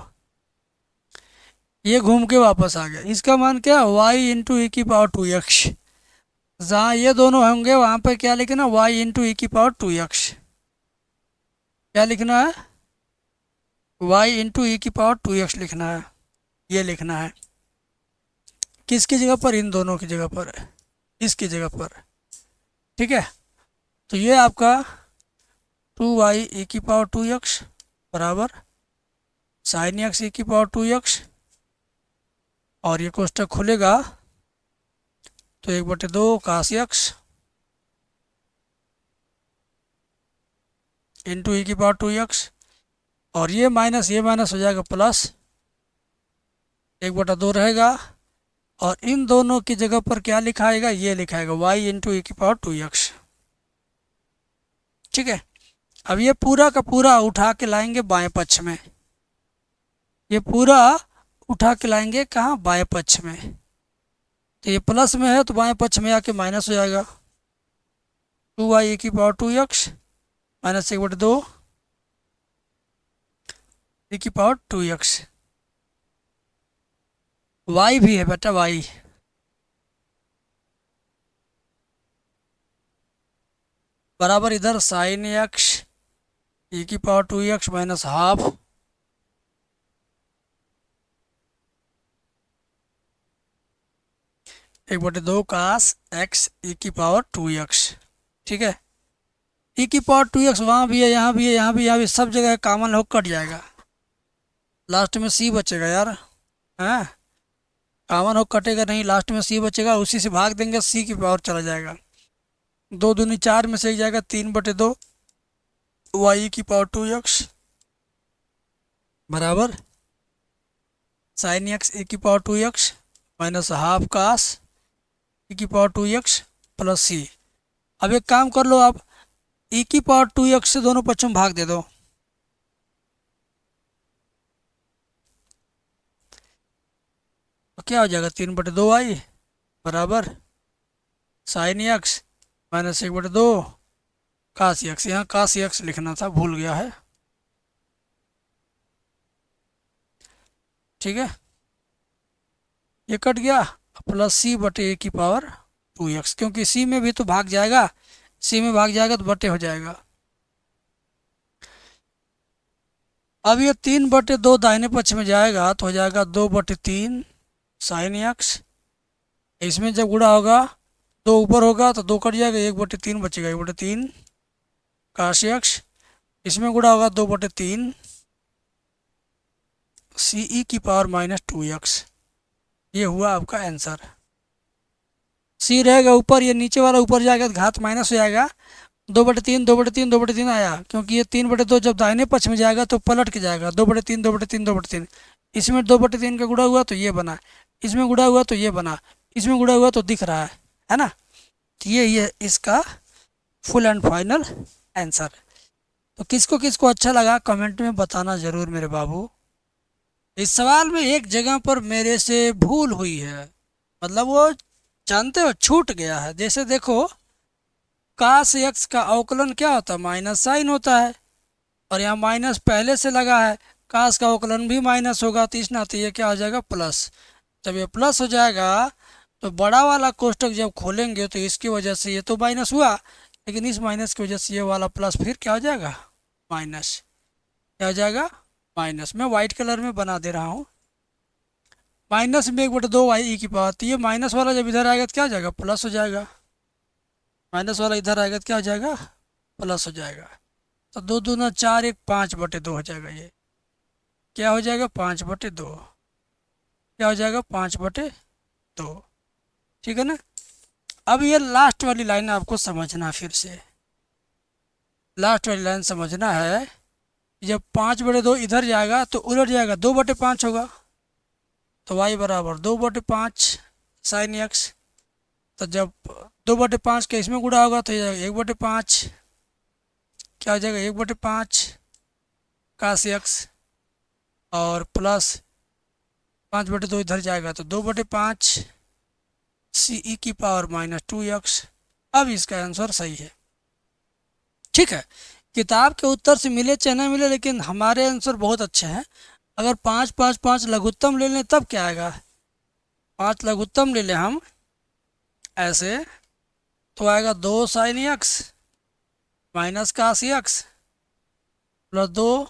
ये घूम के वापस आ गया। इसका मान क्या, y इंटू ई की पावर 2 यक्स। जहाँ ये दोनों होंगे वहाँ पे क्या लिखना, y इंटू ई की पावर 2 यक्स। क्या लिखना है, y इंटू ई की पावर 2 यक्स लिखना है, ये लिखना है। किसकी जगह पर, इन दोनों की जगह पर, इसकी जगह पर। ठीक है। तो ये आपका 2y ई की पावर 2 यक्स बराबर साइन यक्स ई की पावर 2 यक्स, और ये कोष्टक खुलेगा तो 1/2 कास यक्स इंटू ई की पावर 2 यक्स, और ये माइनस हो जाएगा प्लस 1/2 रहेगा, और इन दोनों की जगह पर क्या लिखाएगा, ये लिखाएगा y इंटू ई की पावर 2 यक्स। ठीक है। अब ये पूरा का पूरा उठा के लाएंगे बाएं पक्ष में, ये पूरा उठा के लाएंगे कहाँ, बाएं पक्ष में। तो ये प्लस में है तो बाएं पक्ष में आके माइनस हो जाएगा, 2y ई की पावर 2 यक्स माइनस 1/2 ई की पावर 2 यक्स। y भी है बेटा, y बराबर इधर साइन यक्स ई की पावर 2 यक्स माइनस हाफ एक बटे 2 कास एक्स ई की पावर 2 यक्स। ठीक है। ई की पावर 2 यक्स वहाँ भी है, यहाँ भी है, यहाँ भी, यहाँ भी, सब जगह कॉमन हो कट जाएगा, लास्ट में सी बचेगा यार। हैं, कॉमन हो कटेगा नहीं, लास्ट में सी बचेगा, उसी से भाग देंगे, सी की पावर चला जाएगा, 2 दूनी 4 में से एक जाएगा, 3/2 y की पावर 2 यक्स बराबर साइन यक्स ए की पावर 2 यक्स माइनस हाफ कास ई की पावर 2 यक्स प्लस सी। अब एक काम कर लो आप, ई की पावर 2 यक्स से दोनों पक्षों में भाग दे दो, तो क्या हो जाएगा, 3/2y बराबर साइन यक्स माइनस 1/2 कास यक्स। यहाँ कास यक्स लिखना था, भूल गया है। ठीक है, ये कट गया, प्लस सी बटे ए की पावर 2 यक्स, क्योंकि सी में भी तो भाग जाएगा, सी में भाग जाएगा तो बटे हो जाएगा। अब ये 3/2 दाहिने पक्ष में जाएगा तो हो जाएगा 2/3 साइन यक्स, इसमें जब गुणा होगा 2 ऊपर होगा तो 2 कट जाएगा, 1/3 बचेगा, 1/3 काश यक्स, इसमें गुणा होगा 2/3 सी ई की पावर माइनस 2 यक्स। ये हुआ आपका आंसर। सी रहेगा ऊपर, ये नीचे वाला ऊपर जाएगा तो घात माइनस हो जाएगा, 2/3 2/3 2/3 आया, क्योंकि ये 3/2 जब दाहिने पक्ष में जाएगा तो पलट के जाएगा, 2/3 2/3 2/3, इसमें 2/3 का गुणा हुआ तो ये बना, इसमें गुणा हुआ तो ये बना, इसमें गुणा हुआ तो दिख रहा है ना। तो ये इसका फुल एंड फाइनल आंसर। तो किसको किसको अच्छा लगा कमेंट में बताना ज़रूर मेरे बाबू। इस सवाल में एक जगह पर मेरे से भूल हुई है, मतलब वो जानते हो छूट गया है। जैसे देखो, काश यक्स का अवकलन क्या होता है, माइनस साइन होता है, और यहाँ माइनस पहले से लगा है, काश का अवकलन भी माइनस होगा, तो इस नाते ये क्या हो जाएगा, प्लस। जब ये प्लस हो जाएगा तो बड़ा वाला कोष्टक जब खोलेंगे तो इसकी वजह से ये तो माइनस हुआ, लेकिन इस माइनस की वजह से ये वाला प्लस फिर क्या हो जाएगा, माइनस। क्या हो जाएगा, माइनस। मैं वाइट कलर में बना दे रहा हूँ, माइनस में 1/2 y ई की पावर, तो ये माइनस वाला जब इधर आएगा तो क्या हो जाएगा, प्लस हो जाएगा, माइनस वाला इधर आएगा तो क्या हो जाएगा, प्लस हो जाएगा। तो 2 दूना 4 1 5/2 हो जाएगा, ये क्या हो जाएगा, 5/2, क्या हो जाएगा, 5/2। ठीक है ना। अब ये लास्ट वाली लाइन आपको समझना, फिर से लास्ट वाली लाइन समझना है जब 5/2 इधर जाएगा तो उलट जाएगा, 2/5 होगा, तो y बराबर 2/5 साइन एक्स। तो जब 2/5 का इसमें गुणा होगा तो ये जाएगा 1/5, क्या हो जाएगा 1/5 काश एक्स, और प्लस 5/2 इधर जाएगा तो 2/5 CE⁻²x। अब इसका आंसर सही है। ठीक है, किताब के उत्तर से मिले चाहे ना मिले, लेकिन हमारे आंसर बहुत अच्छे हैं। अगर 5 5 5 लघुत्तम ले लें तब क्या आएगा, 5 लघुत्तम ले लें हम ऐसे, तो आएगा 2 साइन एक्स माइनस काश एक्स प्लस 2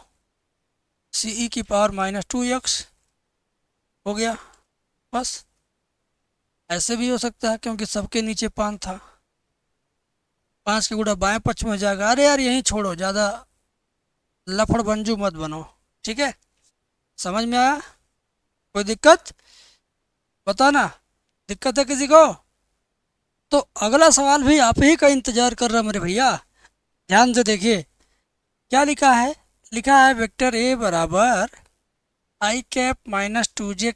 CE⁻²x हो गया। बस ऐसे भी हो सकता है, क्योंकि सबके नीचे 5 था, 5 के गुणा बाएं पक्ष में जाएगा। अरे यार यहीं छोड़ो, ज़्यादा लफड़ बंजू मत बनो। ठीक है, समझ में आया? कोई दिक्कत बताना, दिक्कत है किसी को? तो अगला सवाल भी आप ही का इंतजार कर रहा मेरे भैया, ध्यान से देखिए क्या लिखा है। लिखा है वेक्टर ए बराबर i⁻−2j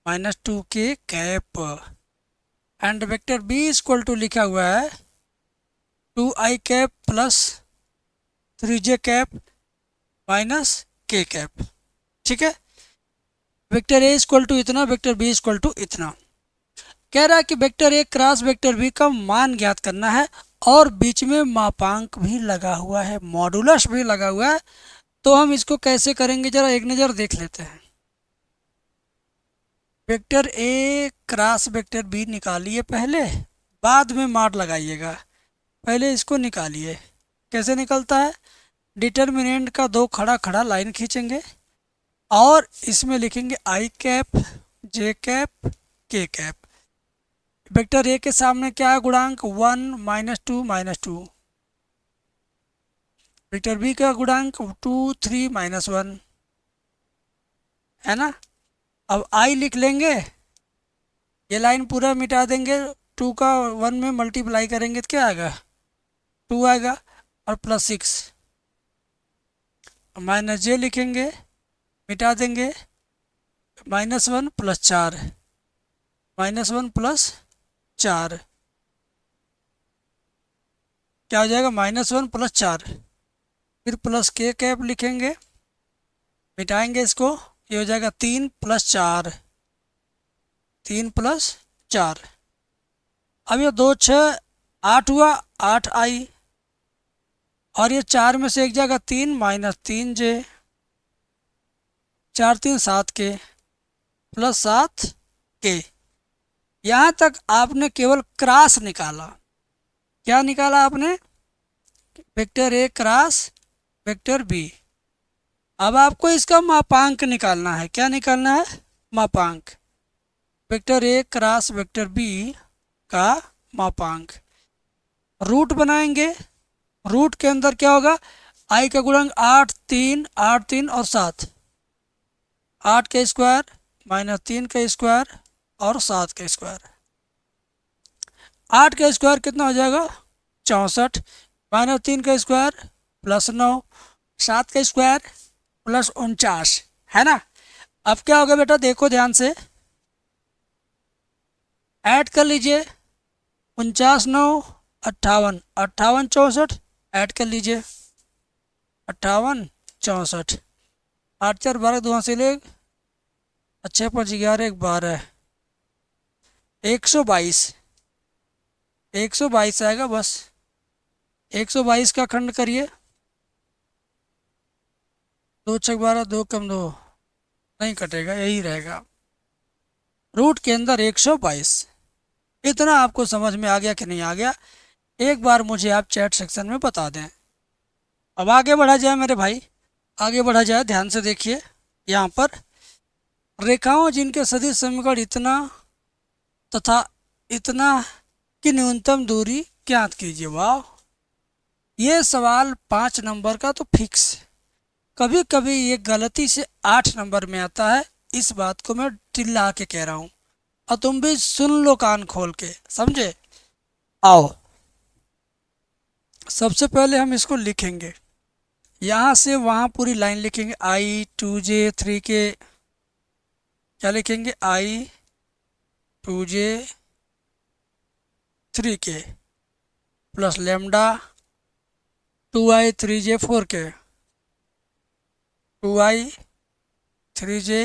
-2k and vector B equal to लिखा हुआ है 2i प्लस 3j -k। ठीक है, वेक्टर ए इक्वल टू इतना, वेक्टर बी इक्वल टू इतना। कह रहा है कि vector A cross vector B का मान ज्ञात करना है, और बीच में मापांक भी लगा हुआ है, मॉडुलस भी लगा हुआ है। तो हम इसको कैसे करेंगे, जरा एक नज़र देख लेते हैं। Vector A cross vector B निकालिए पहले, बाद में माड लगाइएगा। पहले इसको निकालिए। कैसे निकलता है, डिटर्मिनेंट का 2 खड़ा खड़ा लाइन खींचेंगे और इसमें लिखेंगे i⁻, j⁻, k। Vector A के सामने क्या है गुणांक, 1 -2 -2। वेक्टर बी का गुणांक 2 3 -1 है ना। अब आई लिख लेंगे, ये लाइन पूरा मिटा देंगे, 2 का 1 में मल्टीप्लाई करेंगे तो क्या आएगा, 2 आएगा, और प्लस 6 माइनस जे लिखेंगे, मिटा देंगे, -1 + 4, -1 + 4 क्या हो जाएगा, -1 + 4। फिर प्लस k लिखेंगे, मिटाएंगे इसको, ये हो जाएगा 3 + 4, 3 + 4। अब ये 2 6 8 हुआ, 8i, और ये 4 में से एक जगह 3 -3j, 4 3 7k प्लस 7k। यहाँ तक आपने केवल क्रॉस निकाला। क्या निकाला आपने, vector A cross vector B. अब आपको इसका मापांक निकालना है। क्या निकालना है, मापांक। Vector A cross vector B का मापांक। रूट बनाएंगे, रूट के अंदर क्या होगा, आई का गुणांक 8 3 8 3 और 7, 8 का स्क्वायर -3 का स्क्वायर और 7 का स्क्वायर। 8 का स्क्वायर कितना हो जाएगा, 64, -3 का स्क्वायर +9, 7 का स्क्वायर +49, है ना। अब क्या होगा बेटा, देखो ध्यान से, ऐड कर लीजिए, 49 9 58, 58 64, ऐड कर लीजिए 58 64, 8 4 12 2 से ले, अच्छे 5 11 1 12, 122, 122 आएगा बस। 122 का खंड करिए, 2 6 12 2 कम 2 नहीं कटेगा, यही रहेगा। रूट के अंदर 122। इतना आपको समझ में आ गया कि नहीं आ गया, एक बार मुझे आप चैट सेक्शन में बता दें। अब आगे बढ़ा जाए मेरे भाई, आगे बढ़ा जाए, ध्यान से देखिए। यहाँ पर रेखाओं जिनके सदिश समीकरण इतना तथा इतना की न्यूनतम दूरी ज्ञात कीजिए। वाह, ये सवाल 5 नंबर का तो फिक्स। कभी कभी ये गलती से 8 नंबर में आता है, इस बात को मैं चिल्ला के कह रहा हूँ, और तुम भी सुन लो कान खोल के, समझे। आओ, सबसे पहले हम इसको लिखेंगे। यहाँ से वहाँ पूरी लाइन लिखेंगे आई 2j 3k, क्या लिखेंगे आई 2j 3k plus lambda 2i 3j 4k, 2i 3j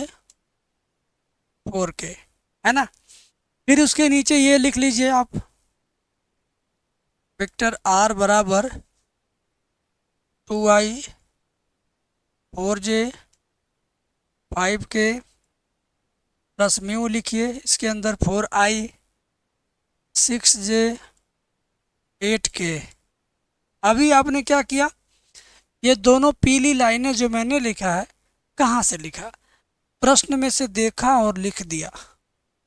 4k, है ना। फिर उसके नीचे ये लिख लीजिए आप, वेक्टर r बराबर 2i 4j 5k plus mu लिखिए, इसके अंदर 4i 6j 8k। अभी आपने क्या किया, ये दोनों पीली लाइनें जो मैंने लिखा है, कहाँ से लिखा, प्रश्न में से देखा और लिख दिया,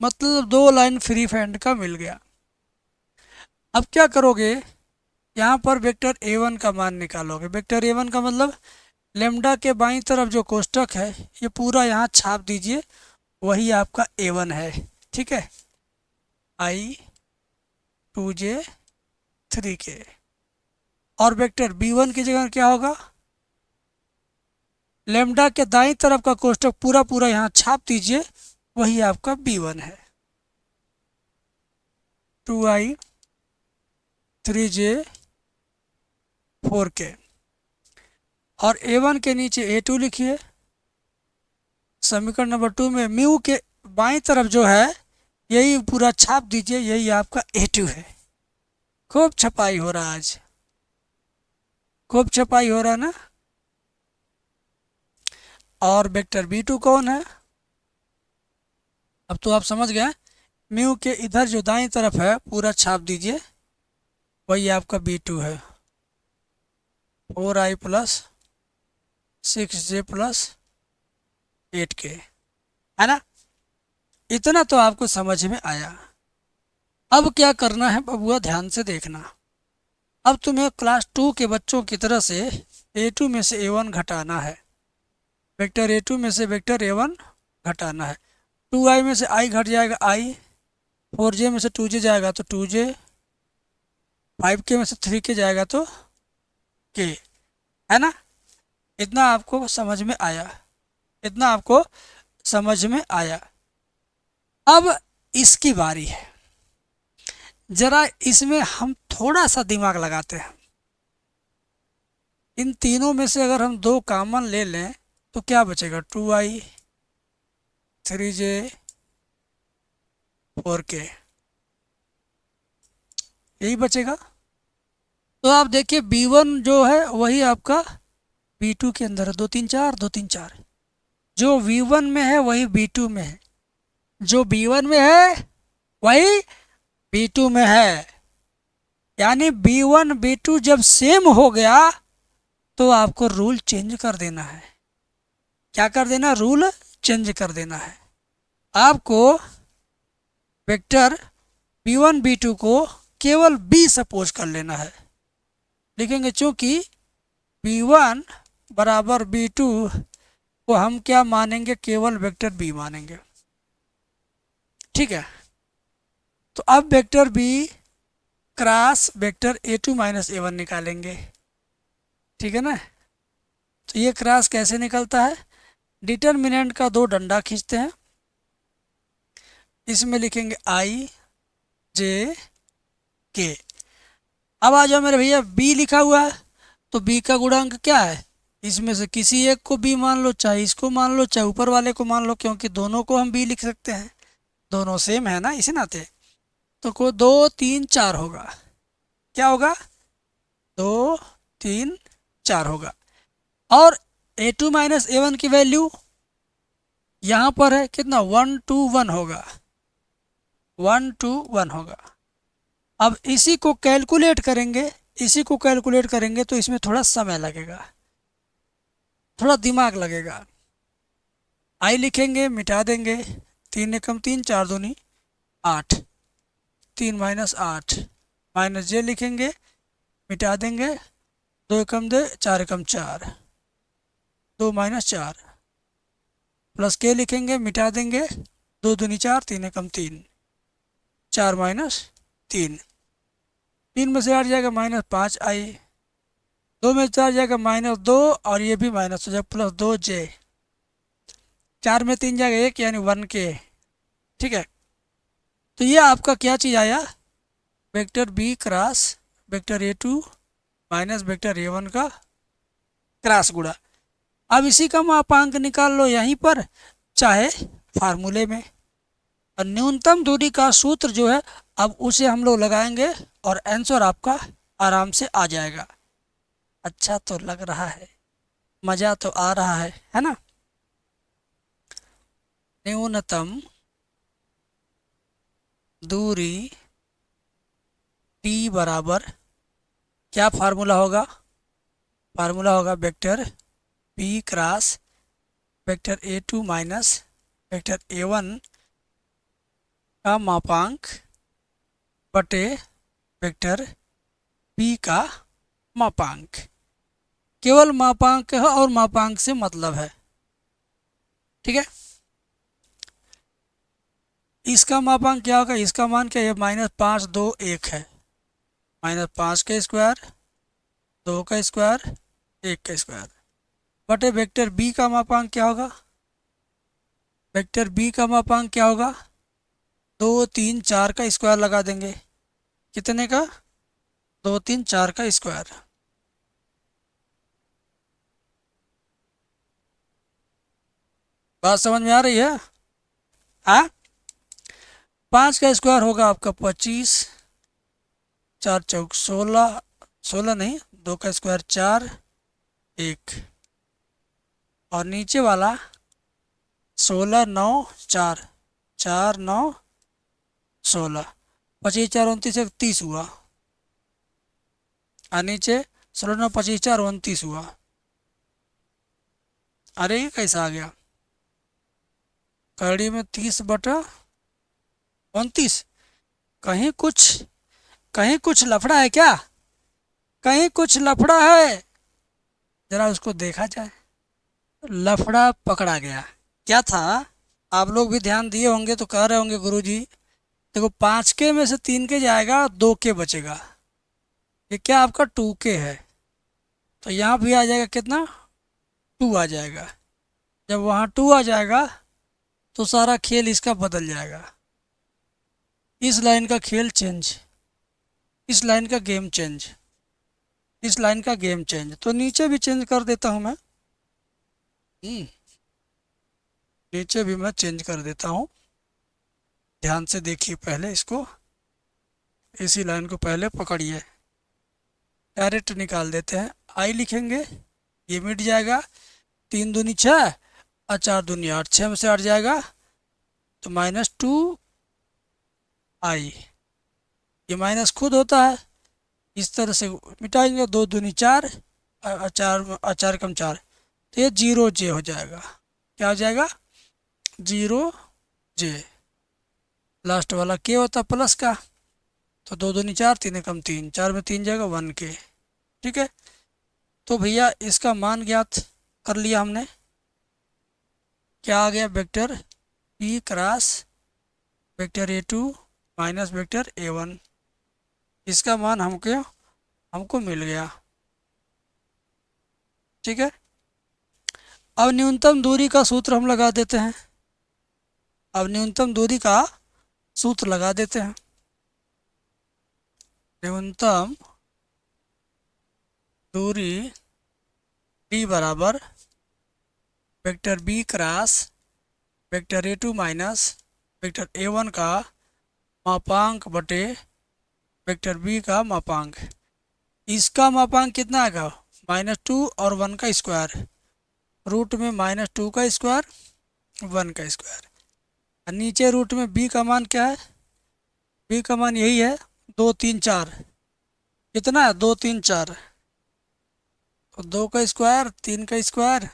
मतलब 2 लाइन फ्री हैंड का मिल गया। अब क्या करोगे, यहाँ पर वेक्टर a1 का मान निकालोगे। वेक्टर a1 का मतलब लेमडा के बाईं तरफ जो कोष्टक है ये पूरा यहाँ छाप दीजिए, वही आपका a1 है, ठीक है। आई 2j 3k और वेक्टर b1 की जगह क्या होगा, लेमडा के दाईं तरफ का कोष्टक पूरा पूरा यहाँ छाप दीजिए, वही आपका b1 है। 2i 3j 4k और a1 के नीचे a2 लिखिए। समीकरण नंबर 2 में म्यू के बाईं तरफ जो है यही पूरा छाप दीजिए, यही आपका a2 है। खूब छपाई हो रहा है आज, खूब छपाई हो रहा है ना। और वेक्टर b2 कौन है, अब तो आप समझ गए, म्यू के इधर जो दाईं तरफ है पूरा छाप दीजिए, वही आपका b2 है। 4i plus 6j plus 8k, है ना। इतना तो आपको समझ में आया। अब क्या करना है बबुआ, ध्यान से देखना। अब तुम्हें क्लास 2 के बच्चों की तरह से a2 में से a1 घटाना है, वेक्टर a2 में से वेक्टर a1 घटाना है। 2i में से i घट जाएगा i, 4j में से 2j जाएगा तो 2j, 5k में से 3k जाएगा तो k, है ना। इतना आपको समझ में आया, इतना आपको समझ में आया। अब इसकी बारी है, जरा इसमें हम थोड़ा सा दिमाग लगाते हैं। इन तीनों में से अगर हम 2 कॉमन ले लें तो क्या बचेगा, 2i 3j 4k, यही बचेगा। तो आप देखिए b1 जो है वही आपका b2 के अंदर है, 2 3 4 2 3 4, जो v1 में है वही b2 में है, जो b1 में है वही b2 में है। यानी b1 b2 जब सेम हो गया तो आपको रूल चेंज कर देना है। क्या कर देना, रूल चेंज कर देना है। आपको वेक्टर b1 b2 को केवल b सपोज कर लेना है, लिखेंगे चूंकि b1 बराबर b2 को हम क्या मानेंगे, केवल वेक्टर b मानेंगे, ठीक है। तो अब vector b cross vector a2 minus a1 निकालेंगे, ठीक है ना। तो ये क्रॉस कैसे निकलता है, डिटर्मिनेंट का 2 डंडा खींचते हैं, इसमें लिखेंगे i j k। अब आ जाओ मेरे भैया, b लिखा हुआ है तो b का गुणांक क्या है, इसमें से किसी एक को b मान लो, चाहे इसको मान लो चाहे ऊपर वाले को मान लो, क्योंकि दोनों को हम b लिख सकते हैं, दोनों सेम है ना इसी नाते। तो को 2 3 4 होगा, क्या होगा, 2 3 4 होगा। और a2 माइनस a1 की वैल्यू यहाँ पर है कितना, 1 2 1 होगा, 1 2 1 होगा। अब इसी को कैलकुलेट करेंगे, इसी को कैलकुलेट करेंगे तो इसमें थोड़ा समय लगेगा, थोड़ा दिमाग लगेगा। आई लिखेंगे, मिटा देंगे, 3 एकम 3 4 दूनी 8, 3 माइनस 8 माइनस जे लिखेंगे, मिटा देंगे, 2 एकम 2 4 एकम 4, 2 माइनस 4 प्लस के लिखेंगे, मिटा देंगे, 2 दूनी 4 3 एकम 3, 4 माइनस 3, 3 में से 8 जाएगा -5i, दो में चार जाएगा -2 और ये भी माइनस हो जाएगा +2j। 4 में 3 जाएगा 1 यानी 1k। ठीक है, तो ये आपका क्या चीज़ आया, vector B cross vector A2 minus vector A1 का क्रॉस गुणा। अब इसी का मापांक निकाल लो यहीं पर चाहे फार्मूले में। और न्यूनतम दूरी का सूत्र जो है अब उसे हम लोग लगाएंगे और आंसर आपका आराम से आ जाएगा। अच्छा तो लग रहा है, मज़ा तो आ रहा है ना। न्यूनतम दूरी t बराबर क्या फार्मूला होगा, फार्मूला होगा vector p cross vector A2 minus vector A1 का मापांक बटे वेक्टर p का मापांक। केवल मापांक है और मापांक से मतलब है। ठीक है, इसका मापांक क्या होगा, इसका मान क्या है, -5 2 1 है। -5 का स्क्वायर, 2 का स्क्वायर, 1 का स्क्वायर बटे वेक्टर बी का मापांक क्या होगा, वेक्टर बी का मापांक क्या होगा, 2 3 4 का स्क्वायर लगा देंगे। कितने का, 2 3 4 का स्क्वायर। बात समझ में आ रही है? हाँ, 5 का स्क्वायर होगा आपका 25, 4 चौक 16, 16 नहीं, 2 का स्क्वायर 4, 1 और नीचे वाला 16 9 4, 4 9 16, 25 4 29 31 हुआ। और नीचे 16 9 25 4 29 हुआ। अरे ये कैसा आ गया, कड़ी में 30/29। कहीं कुछ लफड़ा है क्या, कहीं कुछ लफड़ा है, जरा उसको देखा जाए। लफड़ा पकड़ा गया। क्या था, आप लोग भी ध्यान दिए होंगे तो कह रहे होंगे गुरुजी देखो 5 के में से 3 के जाएगा, 2 के बचेगा, ये क्या आपका 2 के है, तो यहाँ भी आ जाएगा कितना, 2 आ जाएगा। जब वहाँ 2 आ जाएगा तो सारा खेल इसका बदल जाएगा। इस लाइन का खेल चेंज, इस लाइन का गेम चेंज, इस लाइन का गेम चेंज। तो नीचे भी चेंज कर देता हूँ मैं, नीचे भी मैं चेंज कर देता हूँ। ध्यान से देखिए पहले इसको, इसी लाइन को पहले पकड़िए, डायरेक्ट निकाल देते हैं। आई लिखेंगे, ये मिट जाएगा, 3 दूनी 6 और 4 दूनी 8, 6 में से 8 जाएगा तो -2i। ये माइनस खुद होता है, इस तरह से मिटाएंगे, 2 दूनी 4 और 4 कम 4, तो ये 0j हो जाएगा। क्या हो जाएगा, 0j। लास्ट वाला k होता प्लस का, तो 2 दूनी 4 3 कम 3, 4 में 3 जाएगा 1k। ठीक है, तो भैया इसका मान ज्ञात कर लिया हमने। क्या आ गया, vector p cross vector A2 minus vector A1, इसका मान हमको मिल गया। ठीक है, अब न्यूनतम दूरी का सूत्र हम लगा देते हैं। अब न्यूनतम दूरी का सूत्र लगा देते हैं। न्यूनतम दूरी d बराबर vector b cross vector A2 minus vector A1 का मापांक बटे वेक्टर b का मापांक। इसका मापांक कितना आएगा, -2 और 1 का स्क्वायर, रूट में -2 का स्क्वायर 1 का स्क्वायर। और नीचे रूट में b का मान क्या है, b का मान यही है 2 3 4। कितना है, 2 3 4, तो 2 का स्क्वायर 3 का स्क्वायर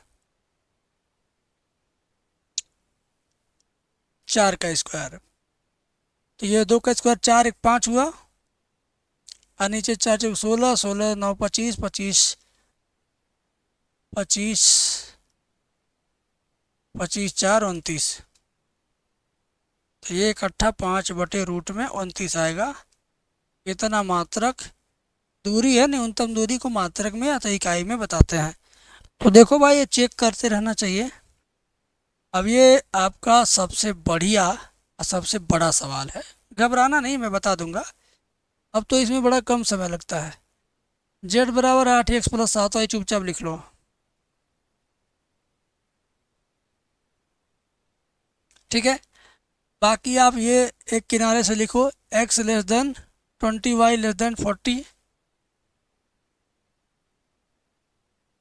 4 का स्क्वायर, तो ये 2 का स्क्वायर 4 1 5 हुआ। और नीचे 4 चौक 16, 16 9 25, 25 25 25 4 29, तो ये इकट्ठा 5 बटे रूट में 29 आएगा। इतना मात्रक दूरी है, न्यूनतम दूरी को मात्रक में या तो इकाई में बताते हैं। तो देखो भाई, ये चेक करते रहना चाहिए। अब ये आपका सबसे बढ़िया और सबसे बड़ा सवाल है, घबराना नहीं, मैं बता दूंगा। अब तो इसमें बड़ा कम समय लगता है। जेड बराबर 8x+7y चुपचाप लिख लो। ठीक है, बाकी आप ये एक किनारे से लिखो, x<20, y<40,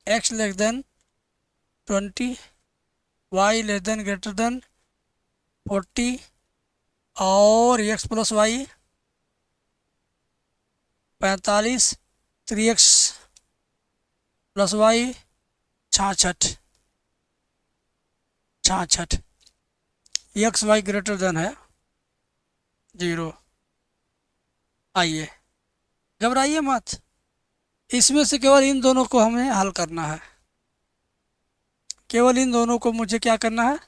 x<20, y<40, और x+y 45, 3x+y 66, 66, x y है 0। आइए, घबराइए मत, इसमें से केवल इन दोनों को हमें हल करना है। केवल इन दोनों को मुझे क्या करना है,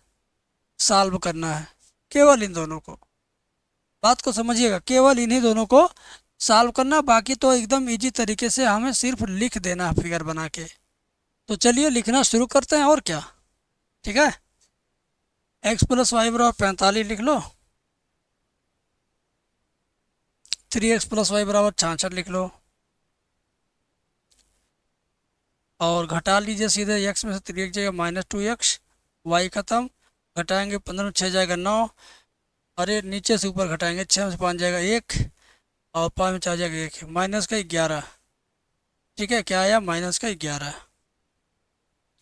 सॉल्व करना है। केवल इन दोनों को, बात को समझिएगा, केवल इन्हीं दोनों को सॉल्व करना, बाकी तो एकदम इजी तरीके से हमें सिर्फ लिख देना है फिगर बना के। तो चलिए लिखना शुरू करते हैं, और क्या। ठीक है, x+y बराबर 45 लिख लो, 3x+y बराबर 66 लिख लो, और घटा लीजिए सीधे, x में से 3 जाएगा -2x, y खत्म, घटाएंगे 15 6 जाएगा 9, अरे नीचे से ऊपर घटाएंगे, 6 में से 5 जाएगा 1, और 5 में 4 जाएगा 1, -11। ठीक है, क्या आया, -11।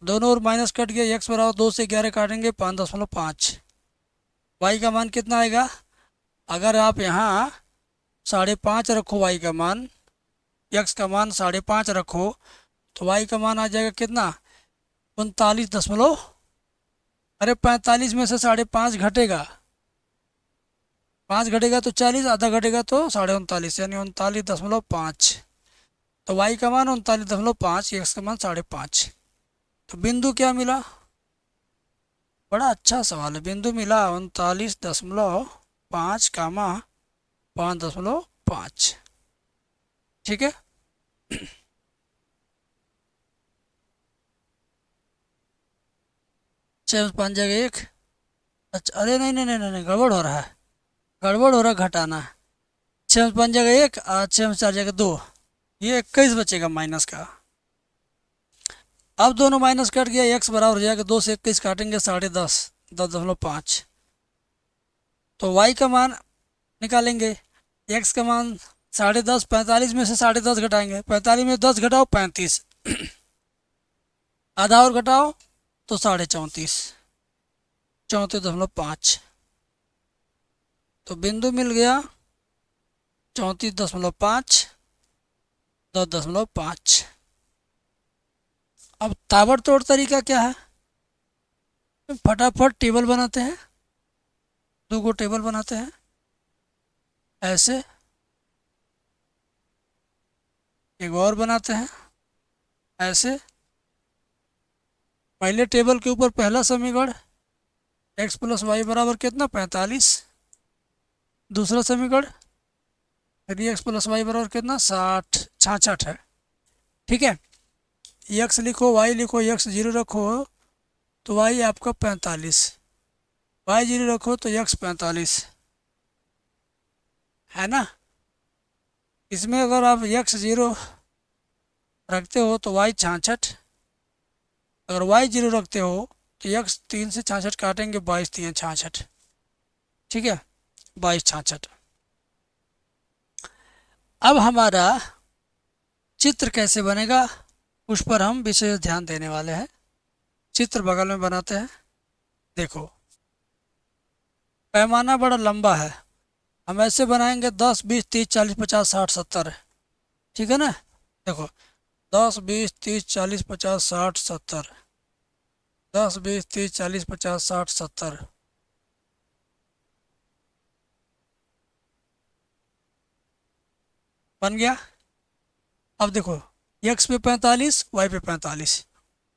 दोनों ओर माइनस कट गया, x बराबर 2 से 11 काटेंगे 5.5, y का मान कितना आएगा, अगर आप यहाँ 5.5 रखो y का मान, x का मान 5.5 रखो, तो y का मान आ जाएगा कितना, 39 अरे 45 में से 5.5 घटेगा, 5 घटेगा तो 40, आधा घटेगा तो 39.5, यानी 39.5। तो y का मान 39.5, x का मान 5.5। तो बिंदु क्या मिला, बड़ा अच्छा सवाल है, बिंदु मिला 39.5, 5.5। ठीक है, 6 में 5 जगह 1, अच्छा अरे नहीं नहीं नहीं नहीं नहीं, गड़बड़ हो रहा है, गड़बड़ हो रहा है, घटाना है। 6 में 5 जगह 1 और 6 में 4 जगह 2, ये 21 बचेगा माइनस का। अब दोनों माइनस कट गया, x बराबर हो जाएगा 2 से 21 काटेंगे 10.5, 10.5। तो y का मान निकालेंगे, x का मान 10.5, 45 में से 10.5 घटाएंगे, 45 में 10 घटाओ 35, आधा और घटाओ तो 34.5, 34.5। तो बिंदु मिल गया 34.5, 10.5। अब ताबड़तोड़ तरीका क्या है, फटाफट टेबल बनाते हैं, 2 गो टेबल बनाते हैं ऐसे, एक और बनाते हैं ऐसे। पहले टेबल के ऊपर पहला समीकरण x+y बराबर कितना, 45। दूसरा समीकरण 3x+y बराबर कितना, 66 है। ठीक है, x लिखो, y लिखो, x 0 रखो तो y आपका 45, y 0 रखो तो x 45 है ना। इसमें अगर आप x 0 रखते हो तो y 66, अगर y 0 रखते हो तो x 3 से 66 काटेंगे, 22 3 66। ठीक है, 22 66। अब हमारा चित्र कैसे बनेगा, उस पर हम विशेष ध्यान देने वाले हैं। चित्र बगल में बनाते हैं। देखो, पैमाना बड़ा लंबा है, हम ऐसे बनाएंगे 10 20 30 40 50 60 70। ठीक है ना, देखो 10 20 30 40 50 60 70, 10 20 30 40 50 60 70। बन गया। अब देखो, x पे 45, y पे 45,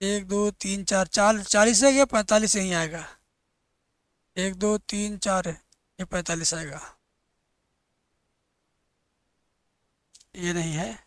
1 2 3 4 4 40 है गया, 45 यहीं आएगा, 1 2 3 4 ये 45 आएगा, ये नहीं है,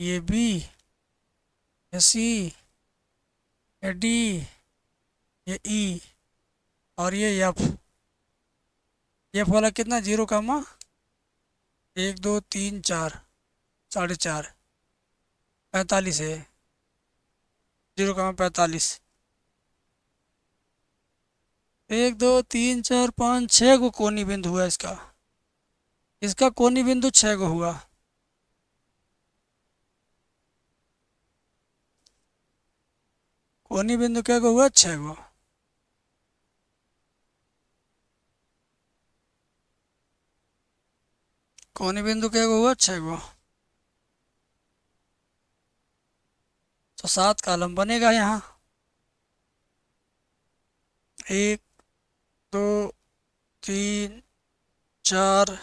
ये बी, ये सी, ये डी, ये ई, और ये एफ। एफ वाला कितना, 0, 1 2 3 4, 4.5, 45 है। 0, 45। 1 2 3 4 5 6 गो कोनी बिंदु हुआ इसका। इसका कोनी बिंदु 6 गो हुआ। कोनी बिंदु क्या गो हुआ, 6 गो। कोनी बिंदु क्या गो हुआ, 6 गो। तो 7 कॉलम बनेगा यहाँ। 1 2 3 4,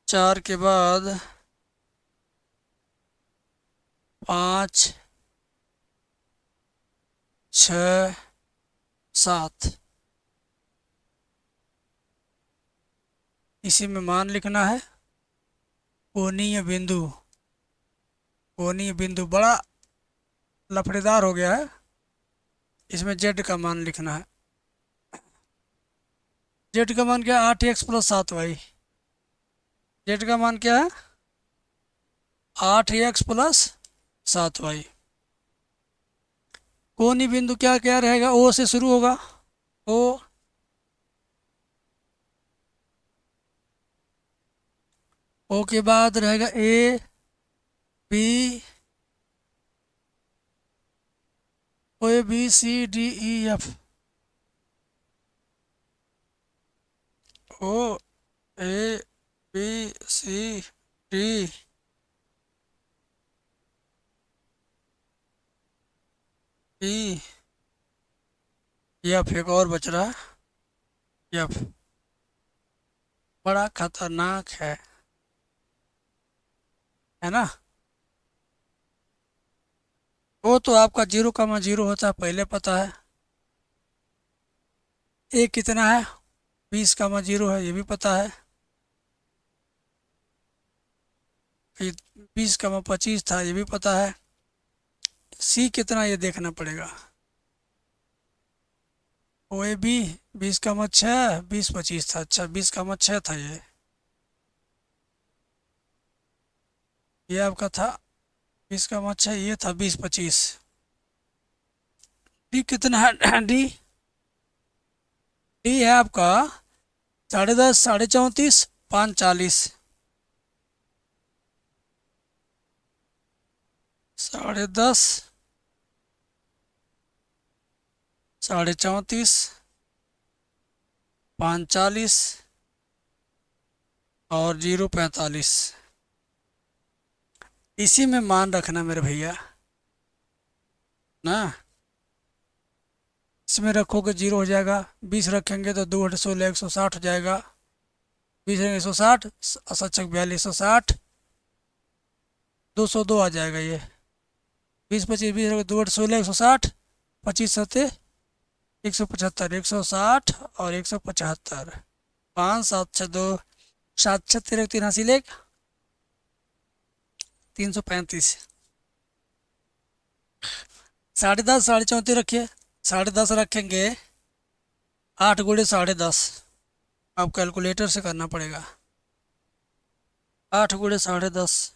4 के बाद 5 6 7। इसी में मान लिखना है। कोणीय बिंदु, कोणीय बिंदु बड़ा लफड़ेदार हो गया है। इसमें जेड का मान लिखना है। जेड का मान क्या है, 8x + 7y। जेड का मान क्या है, 8x + 7y। कोनी बिंदु क्या क्या रहेगा, ओ से शुरू होगा। ओ, ओ के बाद रहेगा A B, O A B C D E F. O A B C D E F. एक और बच रहा है, एफ। बड़ा खतरनाक है ना। वो तो आपका 0, 0 होता है, पहले पता है। ए कितना है, 20, 0 है, ये भी पता है। ये 20, 25 था, ये भी पता है। सी कितना, ये देखना पड़ेगा। ओ ए बी 20, 20, 25 था। अच्छा, 20, 6 था ये आपका था 20, 6, ये था 20, 25। डी कितना है, डी, डी है आपका 10.5, 34.5, 5.40। 10.5, 34.5, 5.40 और 0.45। इसी में मान रखना मेरे भैया ना। इसमें रखोगे 0 हो जाएगा। 20 रखेंगे तो 2 × 16 160 हो जाएगा। 20 रहेंगे 160, 42 160, 202 आ जाएगा ये। 20 25 20 रहेगा, 2 × 16 160, 25 सत्ते 175, 160 और 175। 5 7 6 2 7 6 13 3 हासिल 1, 335। 10.5 34 रखिए। 10.5 रखेंगे, 8 × 10.5। अब कैलकुलेटर से करना पड़ेगा। 8 × 10.5,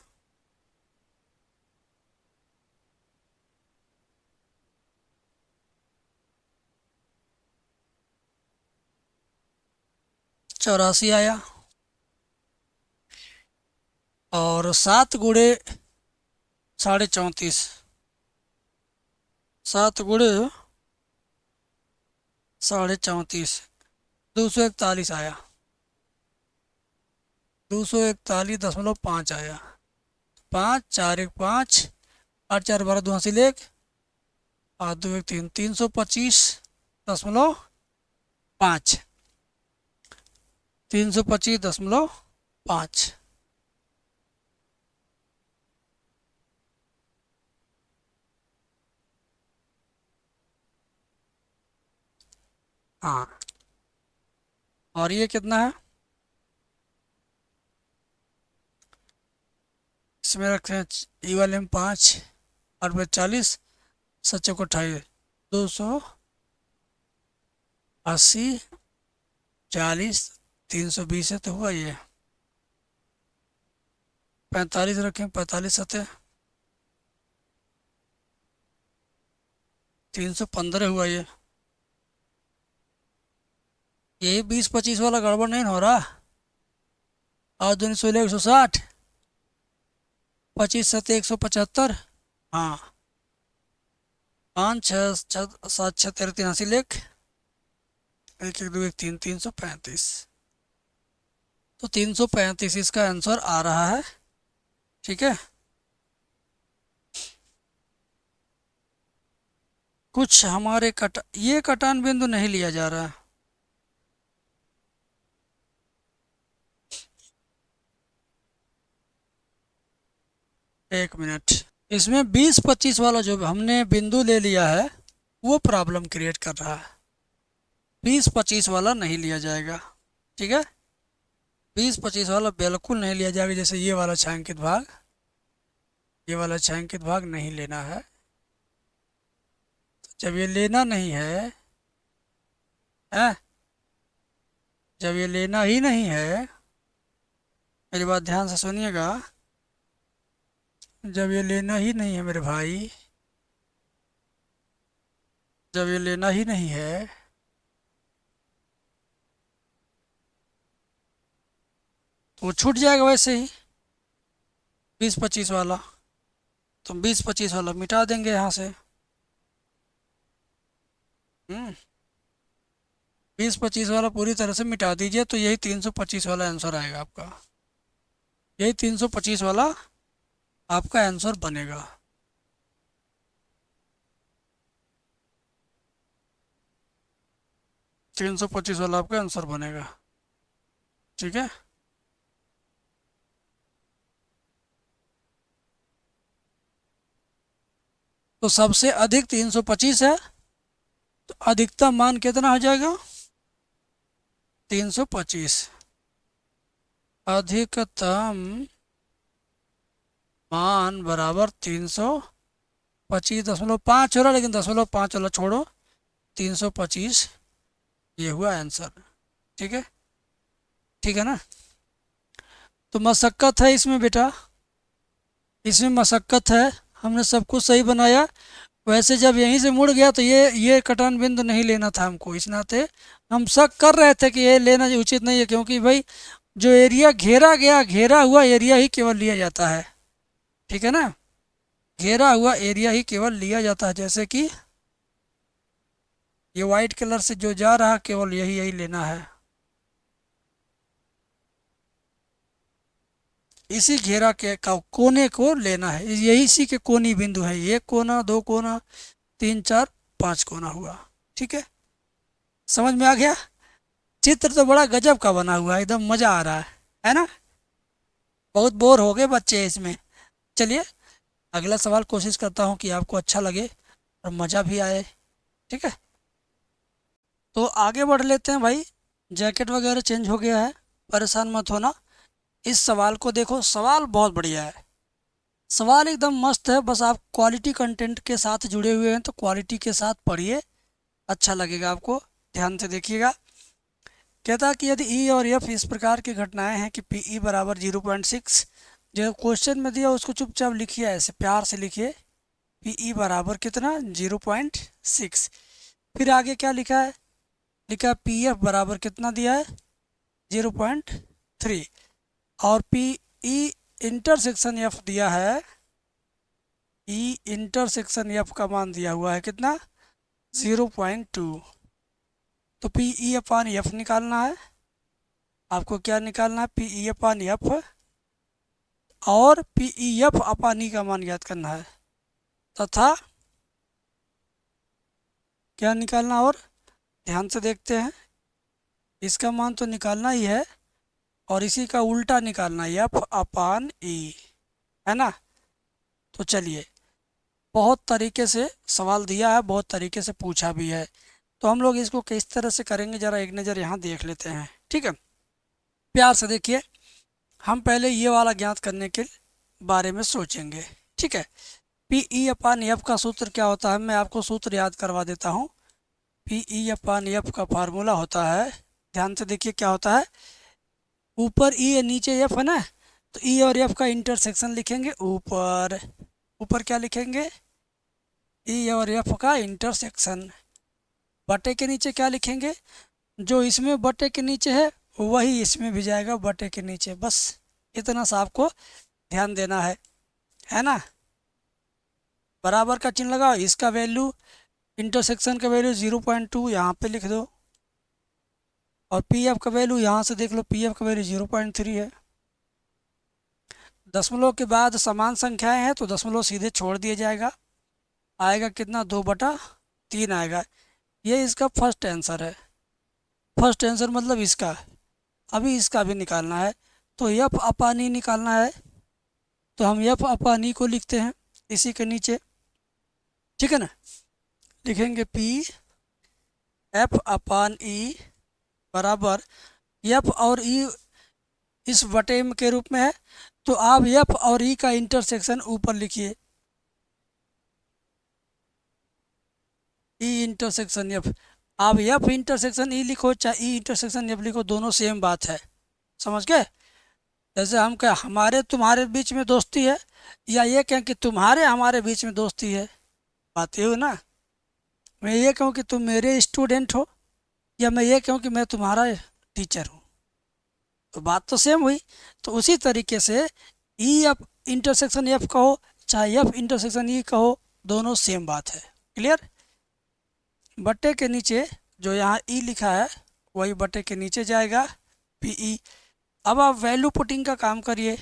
84 आया। और 7 × 34, 7 × 34, 241 आया। 241.5 आया। 5 4 1 5, 8 4 12 2 हासिल 1, 8 2 1 3, 325.5। 325.5। हाँ, और ये कितना है, इसमें रखते हैं ई वाले में 5, 8 × 40, 7 × 28, 280, 40, 320 है तो हुआ ये। 45 रखें, 45 × 7 315 हुआ ये। यही 20-25 वाला गड़बड़ नहीं हो रहा। और 2 16 160, 25 × 7 175। हाँ, 5 6 7 6 13 83 लिख, 1 1 2 1 3 335। तो 335 इसका आंसर आ रहा है। ठीक है, कुछ हमारे ये कटान बिंदु नहीं लिया जा रहा है। एक मिनट, इसमें 20-25 वाला जो हमने बिंदु ले लिया है वो प्रॉब्लम क्रिएट कर रहा है। 20-25 वाला नहीं लिया जाएगा। ठीक है, 20-25 वाला बिल्कुल नहीं लिया जाएगा। जैसे ये वाला छायांकित भाग, ये वाला छायांकित भाग नहीं लेना है। जब ये लेना नहीं है, जब ये लेना ही नहीं है, मेरी बात ध्यान से सुनिएगा, जब ये लेना ही नहीं है मेरे भाई, जब ये लेना ही नहीं है तो वो छूट जाएगा वैसे ही 20-25 वाला। तो 20-25 वाला मिटा देंगे यहाँ से। 20-25 वाला पूरी तरह से मिटा दीजिए तो यही 325 वाला आंसर आएगा आपका। यही 325 वाला आपका आंसर बनेगा। तीन सौ पच्चीस वाला आपका आंसर बनेगा। ठीक है, तो सबसे अधिक 325 है, तो अधिकतम मान कितना हो जाएगा? 325। अधिकतम मान बराबर 325.5 हो रहा, लेकिन 0.5 वाला छोड़ो, 325 ये हुआ आंसर। ठीक है, ठीक है ना। तो मशक्क़त है इसमें बेटा, इसमें मशक्क़त है। हमने सब कुछ सही बनाया, वैसे जब यहीं से मुड़ गया तो ये कटान बिंदु नहीं लेना था हमको। इस नाते हम शक कर रहे थे कि ये लेना उचित नहीं है, क्योंकि भाई जो एरिया घेरा गया, घेरा हुआ एरिया ही केवल लिया जाता है। ठीक है ना, घेरा हुआ एरिया ही केवल लिया जाता है। जैसे कि ये वाइट कलर से जो जा रहा केवल यही यही लेना है, इसी घेरा के कोने को लेना है। यही इसी के कोनी बिंदु है, 1 कोना, 2 कोना, 3 4 5 कोना हुआ। ठीक है, समझ में आ गया। चित्र तो बड़ा गजब का बना हुआ है, एकदम मज़ा आ रहा है ना। बहुत बोर हो गए बच्चे इसमें। चलिए अगला सवाल कोशिश करता हूँ कि आपको अच्छा लगे और मज़ा भी आए। ठीक है, तो आगे बढ़ लेते हैं भाई। जैकेट वगैरह चेंज हो गया है, परेशान मत होना। इस सवाल को देखो, सवाल बहुत बढ़िया है, सवाल एकदम मस्त है। बस आप क्वालिटी कंटेंट के साथ जुड़े हुए हैं तो क्वालिटी के साथ पढ़िए, अच्छा लगेगा आपको। ध्यान से देखिएगा। कहता है कि यदि ई और एफ इस प्रकार की घटनाएं हैं कि पी ई बराबर 0.6, जो क्वेश्चन में दिया उसको चुपचाप लिखिए, ऐसे प्यार से लिखिए, पी ई बराबर कितना? 0.6। फिर आगे क्या लिखा है? लिखा है पी एफ बराबर कितना दिया है? 0.3। और पी ई इंटरसेक्शन एफ दिया है, ई इंटरसेक्शन एफ का मान दिया हुआ है कितना? 0.2। तो पी ई अपान एफ निकालना है आपको। क्या निकालना है? पी ई अपान एफ, और पी ई एफ अपान ई का मान ज्ञात करना है, तथा क्या निकालना? और ध्यान से देखते हैं, इसका मान तो निकालना ही है और इसी का उल्टा निकालना है, एफ अपान ई, है ना। तो चलिए, बहुत तरीके से सवाल दिया है, बहुत तरीके से पूछा भी है, तो हम लोग इसको किस तरह से करेंगे ज़रा एक नज़र यहाँ देख लेते हैं। ठीक है, प्यार से देखिए। हम पहले ये वाला ज्ञात करने के बारे में सोचेंगे। ठीक है, पी ई अपान एफ का सूत्र क्या होता है, मैं आपको सूत्र याद करवा देता हूँ। पी ई अपान एफ का फार्मूला होता है, ध्यान से देखिए क्या होता है, ऊपर ई है नीचे एफ है ना, तो ई और एफ का इंटरसेक्शन लिखेंगे ऊपर, ऊपर क्या लिखेंगे, ई और एफ का इंटरसेक्शन, बटे के नीचे क्या लिखेंगे, जो इसमें बटे के नीचे है वही इसमें भी जाएगा बटे के नीचे, बस इतना सा आपको ध्यान देना है ना। बराबर का चिन्ह लगाओ, इसका वैल्यू इंटरसेक्शन का वैल्यू 0.2 यहाँ पे लिख दो, और पी एफ का वैल्यू यहाँ से देख लो, पी एफ का वैल्यू 0.3 है। दशमलव के बाद समान संख्याएं हैं तो दशमलव सीधे छोड़ दिया जाएगा, आएगा कितना, 2/3 आएगा। ये इसका फर्स्ट आंसर है, फर्स्ट आंसर मतलब इसका। अभी इसका भी निकालना है, तो एफ अपानी निकालना है, तो हम एफ अपानी को लिखते हैं इसी के नीचे, ठीक है ना। लिखेंगे पी एफ अपान ई बराबर, एफ और ई इस बटे के रूप में है, तो आप एफ और ई का इंटरसेक्शन ऊपर लिखिए, ई इंटरसेक्शन एफ, आप एफ इंटरसेक्शन ई लिखो चाहे ई इंटरसेक्शन एफ लिखो, दोनों सेम बात है, समझ गए। जैसे हम क्या हमारे तुम्हारे बीच में दोस्ती है, या ये कहें कि तुम्हारे हमारे बीच में दोस्ती है, बात ये हो ना। मैं ये कहूँ कि तुम मेरे स्टूडेंट हो, या मैं ये कहूँ कि मैं तुम्हारा टीचर हूँ, तो बात तो सेम हुई। तो उसी तरीके से ई एफ इंटरसेक्शन एफ कहो चाहे एफ इंटरसेक्शन ई कहो, दोनों सेम बात है, क्लियर। बट्टे के नीचे जो यहाँ ई लिखा है वही बट्टे के नीचे जाएगा पी ई। अब आप वैल्यू पुटिंग का काम करिए,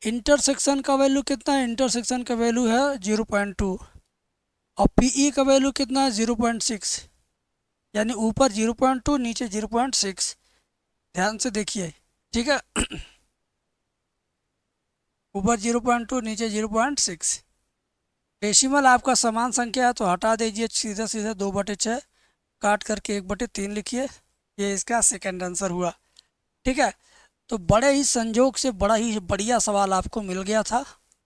इंटरसेक्शन का वैल्यू कितना है, इंटरसेक्शन का वैल्यू है 0.2, और पी ई का वैल्यू कितना है 0.6, यानी ऊपर 0.2 नीचे 0.6, ध्यान से देखिए, ठीक है। ऊपर 0.2 नीचे 0.6, डेसिमल आपका समान संख्या है तो हटा दीजिए, सीधा सीधा 2/6 काट करके 1/3 लिखिए, ये इसका सेकंड आंसर हुआ, ठीक है। तो बड़े ही संजोग से बड़ा ही बढ़िया सवाल आपको मिल गया था,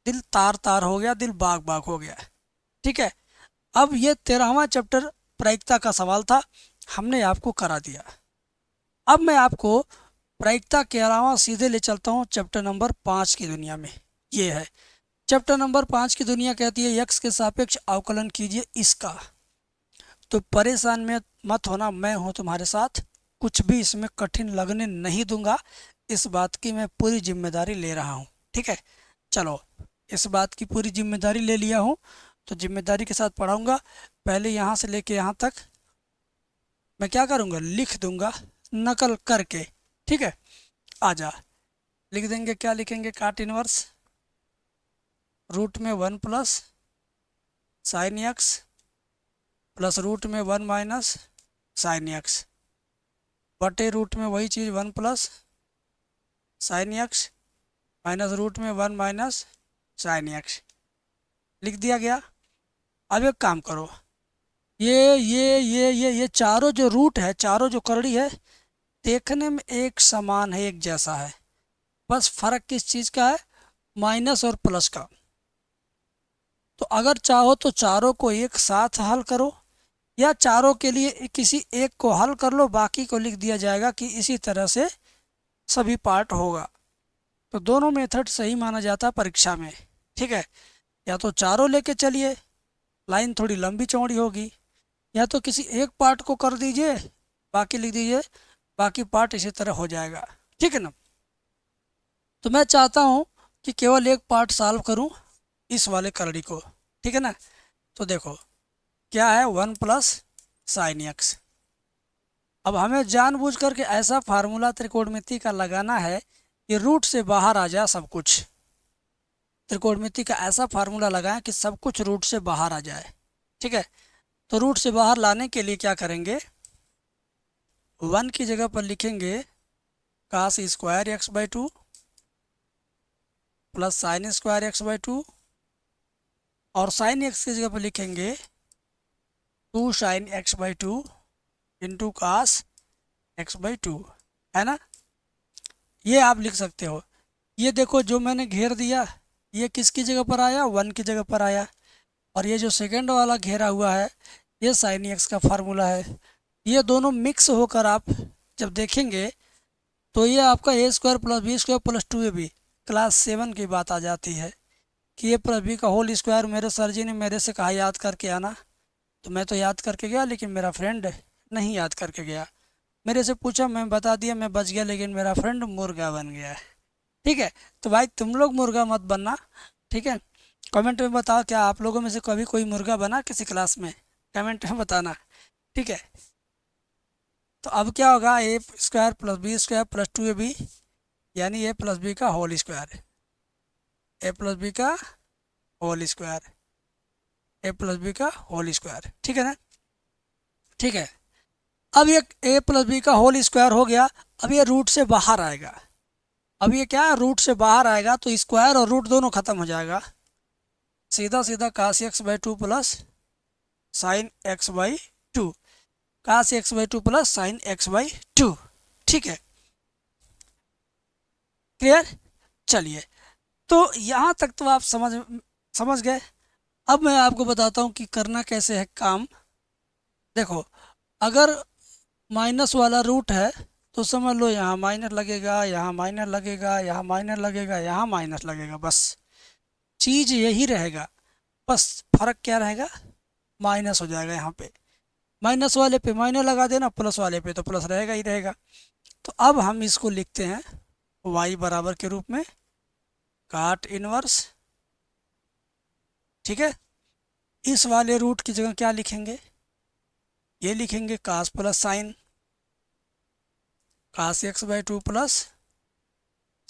दिल तार तार हो गया, दिल बाग बाग हो गया, ठीक है। अब ये 13वां चैप्टर प्रायिकता का सवाल था, हमने आपको करा दिया। अब मैं आपको प्रायिकता के अलावा सीधे ले चलता हूँ चैप्टर नंबर 5 की दुनिया में। ये है चैप्टर नंबर 5 की दुनिया, कहती है यक्स के सापेक्ष अवकलन कीजिए इसका। तो परेशान में मत होना, मैं हूँ तुम्हारे साथ, कुछ भी इसमें कठिन लगने नहीं दूंगा, इस बात की मैं पूरी जिम्मेदारी ले रहा हूँ, ठीक है। चलो, इस बात की पूरी जिम्मेदारी ले लिया हूँ तो जिम्मेदारी के साथ पढ़ाऊँगा। पहले यहाँ से लेके यहाँ तक मैं क्या करूँगा, लिख दूँगा नकल करके, ठीक है। आजा लिख देंगे, क्या लिखेंगे, काट इनवर्स रूट में 1 plus sine x plus root में 1 माइनस साइन एक्स बटे रूट में वही चीज़ 1 plus sine x minus root में 1 माइनस साइन एक्स, लिख दिया गया। अब एक काम करो, ये चारों जो रूट है, चारों जो करड़ी है, देखने में एक समान है, एक जैसा है, बस फर्क किस चीज़ का है, माइनस और प्लस का। तो अगर चाहो तो चारों को एक साथ हल करो, या चारों के लिए किसी एक को हल कर लो, बाकी को लिख दिया जाएगा कि इसी तरह से सभी पार्ट होगा। तो दोनों मेथड सही माना जाता है परीक्षा में, ठीक है। या तो चारों लेके चलिए, लाइन थोड़ी लंबी चौड़ी होगी, या तो किसी एक पार्ट को कर दीजिए, बाकी लिख दीजिए, बाकी पार्ट इसी तरह हो जाएगा, ठीक है ना। तो मैं चाहता हूँ कि केवल एक पार्ट सॉल्व करूँ इस वाले करड़ी को, ठीक है ना। तो देखो क्या है, 1 प्लस साइन एक्स। अब हमें जानबूझ करके ऐसा फार्मूला त्रिकोणमिति का लगाना है कि रूट से बाहर आ जाए सब कुछ, त्रिकोणमिति का ऐसा फार्मूला लगाएं कि सब कुछ रूट से बाहर आ जाए, ठीक है। तो रूट से बाहर लाने के लिए क्या करेंगे, 1 की जगह पर लिखेंगे cos square x by 2 plus sine square x by 2, और साइन एक्स की जगह पर लिखेंगे 2 sine x by 2 into cos x by 2, है ना। ये आप लिख सकते हो। ये देखो जो मैंने घेर दिया ये किसकी जगह पर आया, 1 की जगह पर आया। और ये जो सेकेंड वाला घेरा हुआ है ये साइन एक्स का फार्मूला है। ये दोनों मिक्स होकर आप जब देखेंगे तो ये आपका a square plus b square plus 2ab class 7 की बात आ जाती है कि ए प्लस बी का होल स्क्वायर। मेरे सर जी ने मेरे से कहा याद करके आना, तो मैं तो याद करके गया, लेकिन मेरा फ्रेंड नहीं याद करके गया। मेरे से पूछा, मैं बता दिया, मैं बच गया, लेकिन मेरा फ्रेंड मुर्गा बन गया है। ठीक है, तो भाई तुम लोग मुर्गा मत बनना। ठीक है, कमेंट में बताओ क्या आप लोगों में से कभी कोई मुर्गा बना किसी क्लास में, कमेंट में बताना। ठीक है, तो अब क्या होगा, a square plus b square plus 2ab यानी ए प्लस बी का whole square, a plus b का whole square, a plus b का होल स्क्वायर। ठीक है ना, ठीक है। अब ये ए प्लस बी का होल स्क्वायर हो गया। अब ये रूट से बाहर आएगा। अब ये क्या है, रूट से बाहर आएगा तो स्क्वायर और रूट दोनों खत्म हो जाएगा। सीधा सीधा काश x by 2 plus sine x by 2, काश x by 2 plus sine x by 2। ठीक है, क्लियर। चलिए, तो यहाँ तक तो आप समझ गए। अब मैं आपको बताता हूँ कि करना कैसे है काम। देखो, अगर माइनस वाला रूट है तो समझ लो यहाँ माइनस लगेगा, यहाँ माइनस लगेगा, यहाँ माइनस लगेगा, यहाँ माइनस लगेगा, बस चीज़ यही रहेगा। बस फर्क क्या रहेगा, माइनस हो जाएगा। यहाँ पे माइनस वाले पे माइनस लगा देना, प्लस वाले पे तो प्लस रहेगा ही रहेगा। तो अब हम इसको लिखते हैं y बराबर के रूप में काट इनवर्स। ठीक है, इस वाले रूट की जगह क्या लिखेंगे, ये लिखेंगे cos plus sine, cos x by 2 plus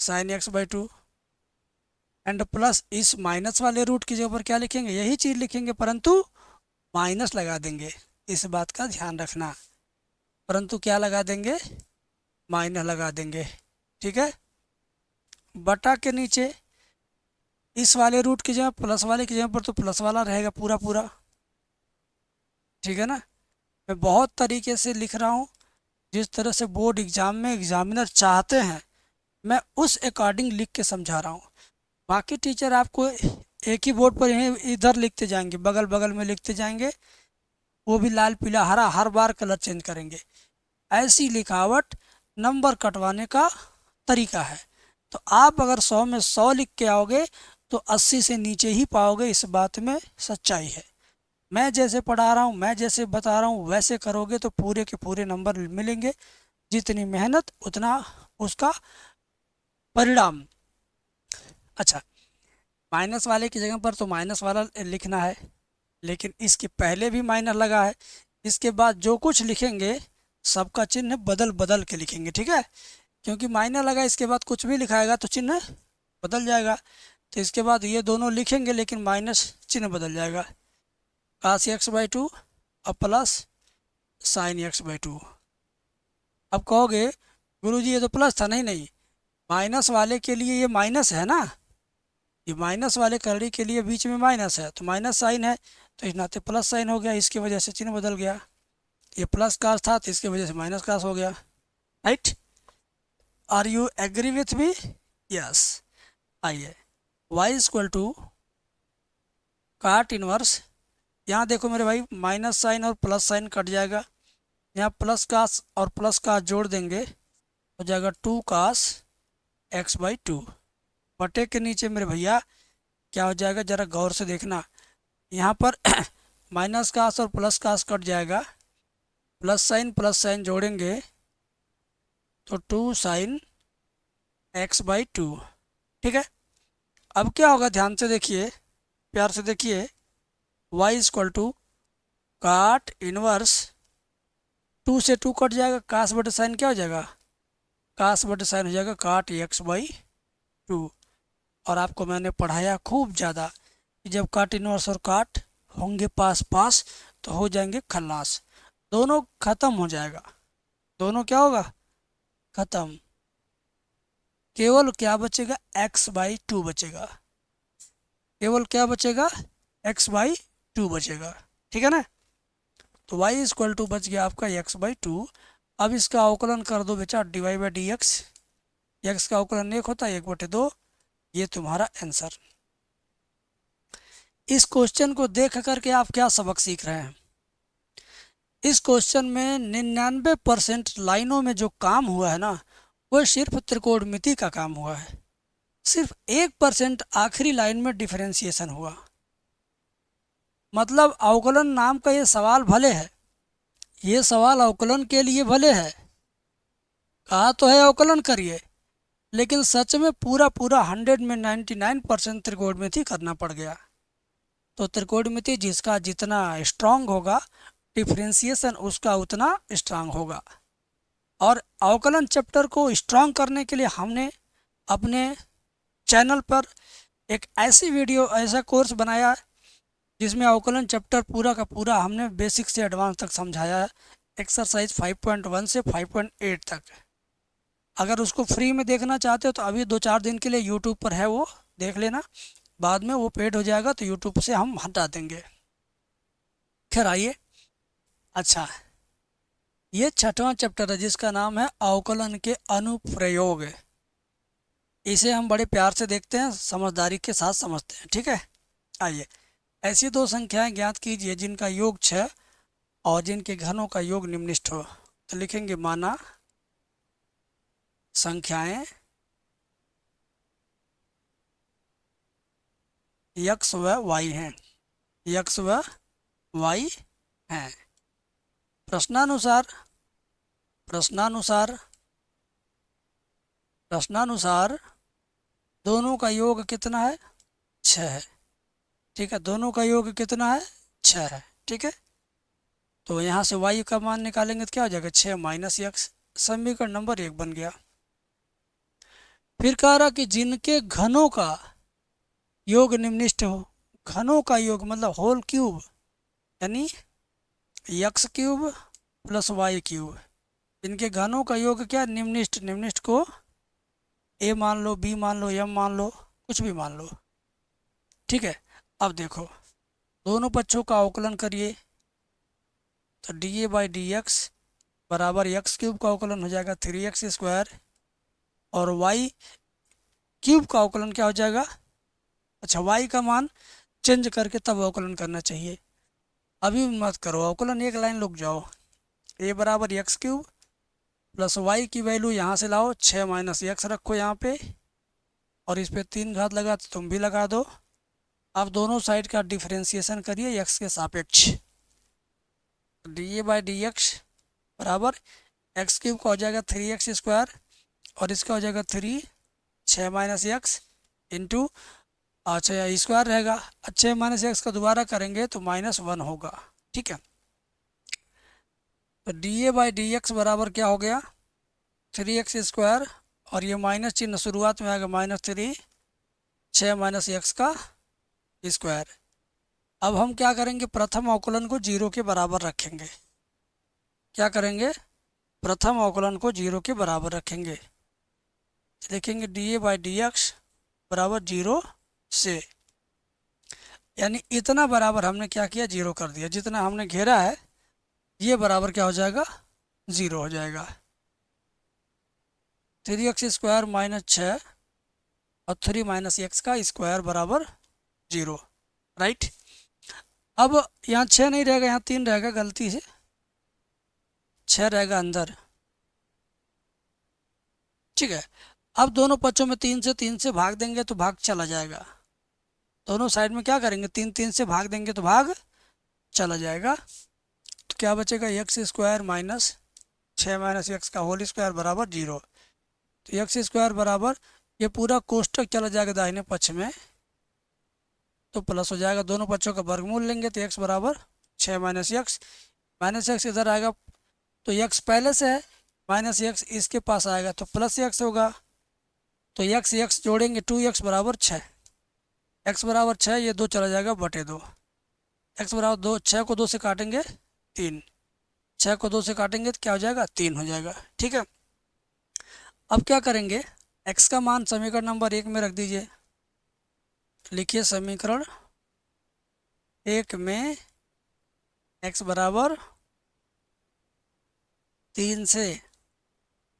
sine x by 2 and plus इस माइनस वाले रूट की जगह पर क्या लिखेंगे, यही चीज़ लिखेंगे, परंतु माइनस लगा देंगे। इस बात का ध्यान रखना, परंतु क्या लगा देंगे, माइनस लगा देंगे। ठीक है, बटा के नीचे इस वाले रूट की जगह प्लस वाले की जगह पर तो प्लस वाला रहेगा पूरा पूरा। ठीक है ना, मैं बहुत तरीके से लिख रहा हूँ, जिस तरह से बोर्ड एग्जाम में एग्जामिनर चाहते हैं मैं उस अकॉर्डिंग लिख के समझा रहा हूँ। बाकी टीचर आपको एक ही बोर्ड पर यहीं इधर लिखते जाएंगे, बगल बगल में लिखते जाएंगे, वो भी लाल पीला हरा, हर बार कलर चेंज करेंगे। ऐसी लिखावट नंबर कटवाने का तरीका है। तो आप अगर 100 में 100 लिख के आओगे तो 80 से नीचे ही पाओगे, इस बात में सच्चाई है। मैं जैसे पढ़ा रहा हूँ, मैं जैसे बता रहा हूँ वैसे करोगे तो पूरे के पूरे नंबर मिलेंगे। जितनी मेहनत उतना उसका परिणाम। अच्छा, माइनस वाले की जगह पर तो माइनस वाला लिखना है, लेकिन इसके पहले भी माइनस लगा है। इसके बाद जो कुछ लिखेंगे सबका चिन्ह बदल बदल के लिखेंगे। ठीक है, क्योंकि माइनस लगा इसके बाद कुछ भी लिखाएगा तो चिन्ह बदल जाएगा। तो इसके बाद ये दोनों लिखेंगे लेकिन माइनस चिन्ह बदल जाएगा, कास एक्स बाई 2 और प्लस साइन एक्स बाई 2। अब कहोगे गुरुजी ये तो प्लस था। नहीं नहीं, माइनस वाले के लिए ये माइनस है ना, ये माइनस वाले कड़ी के लिए बीच में माइनस है तो माइनस साइन है, तो इस नाते प्लस साइन हो गया, इसकी वजह से चिन्ह बदल गया। ये प्लस कास था तो इसकी वजह से माइनस कास हो गया। Right, are you agree with me? Yes. आइए, y equal to cot inverse, यहाँ देखो मेरे भाई माइनस साइन और प्लस साइन कट जाएगा, यहाँ प्लस कास और प्लस कास जोड़ देंगे हो जाएगा 2 कास एक्स बाई 2 बटे के नीचे मेरे भैया क्या हो जाएगा, ज़रा गौर से देखना। यहाँ पर माइनस कास और प्लस कास कट जाएगा, प्लस साइन जोड़ेंगे तो 2 साइन एक्स बाई 2। ठीक है, अब क्या होगा, ध्यान से देखिए, प्यार से देखिए, y equal to cot inverse 2 से 2 कट जाएगा, कास बटे साइन क्या हो जाएगा, कास बटे साइन हो जाएगा काट एक्स बाई 2। और आपको मैंने पढ़ाया खूब ज़्यादा कि जब काट इनवर्स और काट होंगे पास पास तो हो जाएंगे खल्लास, दोनों खत्म हो जाएगा, दोनों क्या होगा, खत्म। केवल क्या बचेगा, x बाई 2 बचेगा, केवल क्या बचेगा, x बाई 2 बचेगा। ठीक है ना, तो y इक्वल टू बच गया आपका x बाई 2। अब इसका अवकलन कर दो बेटा, dy by D x, x का अवकलन 1 होता है 1/2, ये तुम्हारा आंसर। इस क्वेश्चन को देख करके आप क्या सबक सीख रहे हैं? इस क्वेश्चन में 99% लाइनों में जो काम हुआ है ना, वो सिर्फ त्रिकोणमिति का काम हुआ है। सिर्फ 1% आखिरी लाइन में डिफरेंशिएशन हुआ। मतलब अवकलन नाम का ये सवाल भले है, ये सवाल अवकलन के लिए भले है, कहा तो है अवकलन करिए, लेकिन सच में पूरा पूरा 100 में 99% त्रिकोणमिति करना पड़ गया। तो त्रिकोणमिति जिसका जितना स्ट्रांग होगा, डिफरेंशिएशन उसका उतना स्ट्रांग होगा। और अवकलन चैप्टर को स्ट्रांग करने के लिए हमने अपने चैनल पर एक ऐसी वीडियो, ऐसा कोर्स बनाया जिसमें अवकलन चैप्टर पूरा का पूरा हमने बेसिक से एडवांस तक समझाया है, एक्सरसाइज 5.1 से 5.8 तक। अगर उसको फ्री में देखना चाहते हो तो अभी 2-4 दिन के लिए यूट्यूब पर है, वो देख लेना। बाद में वो पेड हो जाएगा तो यूट्यूब से हम हटा देंगे। खैर आइए, अच्छा, ये छठवां चैप्टर है जिसका नाम है अवकलन के अनुप्रयोग। इसे हम बड़े प्यार से देखते हैं, समझदारी के साथ समझते हैं, ठीक है। आइए, ऐसी दो संख्याएं ज्ञात कीजिए जिनका योग 6 और जिनके घनों का योग निम्नलिखित हो। तो लिखेंगे, माना संख्याएं x व y हैं, x व y हैं। प्रश्नानुसार प्रश्नानुसार प्रश्नानुसार दोनों का योग कितना है? 6 है, ठीक है। दोनों का योग कितना है? 6 है, ठीक है। तो यहाँ से y का मान निकालेंगे तो क्या हो जाएगा? 6 माइनस x। समीकरण नंबर 1 बन गया। फिर कह रहा कि जिनके घनों का योग निम्नलिखित हो। घनों का योग मतलब होल क्यूब, यानी x cube plus y cube. इनके घनों का योग क्या? निम्नलिखित। निम्नलिखित को a मान लो, b मान लो, m मान लो, कुछ भी मान लो, ठीक है। अब देखो, दोनों पक्षों का अवकलन करिए तो डी बाई डी एक्स बराबर एक्स क्यूब का अवकलन हो जाएगा 3x स्क्वायर, और y क्यूब का अवकलन क्या हो जाएगा? अच्छा, y का मान चेंज करके तब अवकलन करना चाहिए, अभी मत करो अवकलन, एक लाइन रुक जाओ। a बराबर एक्स क्यूब प्लस y की वैल्यू यहाँ से लाओ, 6 माइनस एक्स रखो यहाँ पे, और इस पे 3 घात लगा तो तुम भी लगा दो। अब दोनों साइड का डिफरेंशिएशन करिए x के सापेक्ष। डी बाई डी एक्स बराबर एक्स क्यूब का हो जाएगा 3x स्क्वायर, और इसका हो जाएगा 3, 6 माइनस एक्स इंटू, अच्छा स्क्वायर रहेगा, 6 माइनस एक्स का दोबारा करेंगे तो -1 होगा, ठीक है। तो डी बाई डी एक्स बराबर क्या हो गया? 3x स्क्वायर, और ये माइनस चिन्ह शुरुआत में आएगा -3, 6 माइनस एक्स का स्क्वायर। अब हम क्या करेंगे? प्रथम अवकलन को 0 के बराबर रखेंगे। क्या करेंगे? प्रथम अवकलन को 0 के बराबर रखेंगे। लिखेंगे डी बाई डी एक्स बराबर 0 से, यानी इतना बराबर हमने क्या किया? 0 कर दिया। जितना हमने घेरा है ये बराबर क्या हो जाएगा? 0 हो जाएगा। 3x स्क्वायर माइनस 6 और 3 माइनस एक्स का स्क्वायर बराबर 0, राइट। अब यहाँ 6 नहीं रहेगा, यहाँ 3 रहेगा, गलती से 6 रहेगा अंदर, ठीक है। अब दोनों पक्षों में 3 से भाग देंगे तो भाग चला जाएगा। दोनों साइड में क्या करेंगे? 3 से भाग देंगे तो भाग चला जाएगा। तो क्या बचेगा? X square minus 6 minus x का होल स्क्वायर बराबर 0। तो एक्स स्क्वायर बराबर, ये पूरा कोष्टक चला जाएगा दाहिने पक्ष में तो प्लस हो जाएगा। दोनों पक्षों का वर्गमूल लेंगे तो x बराबर 6 माइनस एक्स इधर आएगा तो x पहले से है, माइनस एक्स इसके पास आएगा तो प्लस एक्स होगा। तो x जोड़ेंगे 2x बराबर 6, x बराबर 6, ये 2 चला जाएगा बटे 2, x बराबर 2, 6 को 2 से काटेंगे 3, 6 को 2 से काटेंगे तो क्या हो जाएगा? 3 हो जाएगा, ठीक है। अब क्या करेंगे? x का मान समीकरण नंबर 1 में रख दीजिए। लिखिए समीकरण 1 में x बराबर 3 से,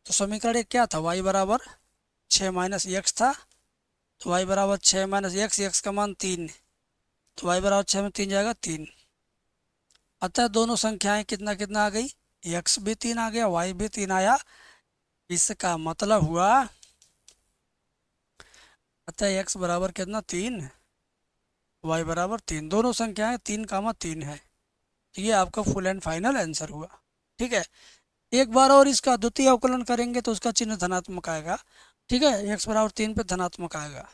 तो समीकरण 1 क्या था? y बराबर 6 माइनस एक्स था, तो y बराबर 6 माइनस एक्स, एक्स का मान 3, तो y बराबर 6 में 3 जाएगा 3। अतः दोनों संख्याएं कितना कितना आ गई, x भी 3 आ गया, y भी 3 आया। इसका मतलब हुआ अतः x बराबर कितना 3, y बराबर 3, दोनों संख्याएं 3,3 है। तो ये आपका फुल एंड फाइनल आंसर हुआ। ठीक है, एक बार और इसका द्वितीय अवकलन करेंगे तो उसका चिन्ह धनात्मक आएगा। ठीक है, x बराबर 3 पे धनात्मक आएगा।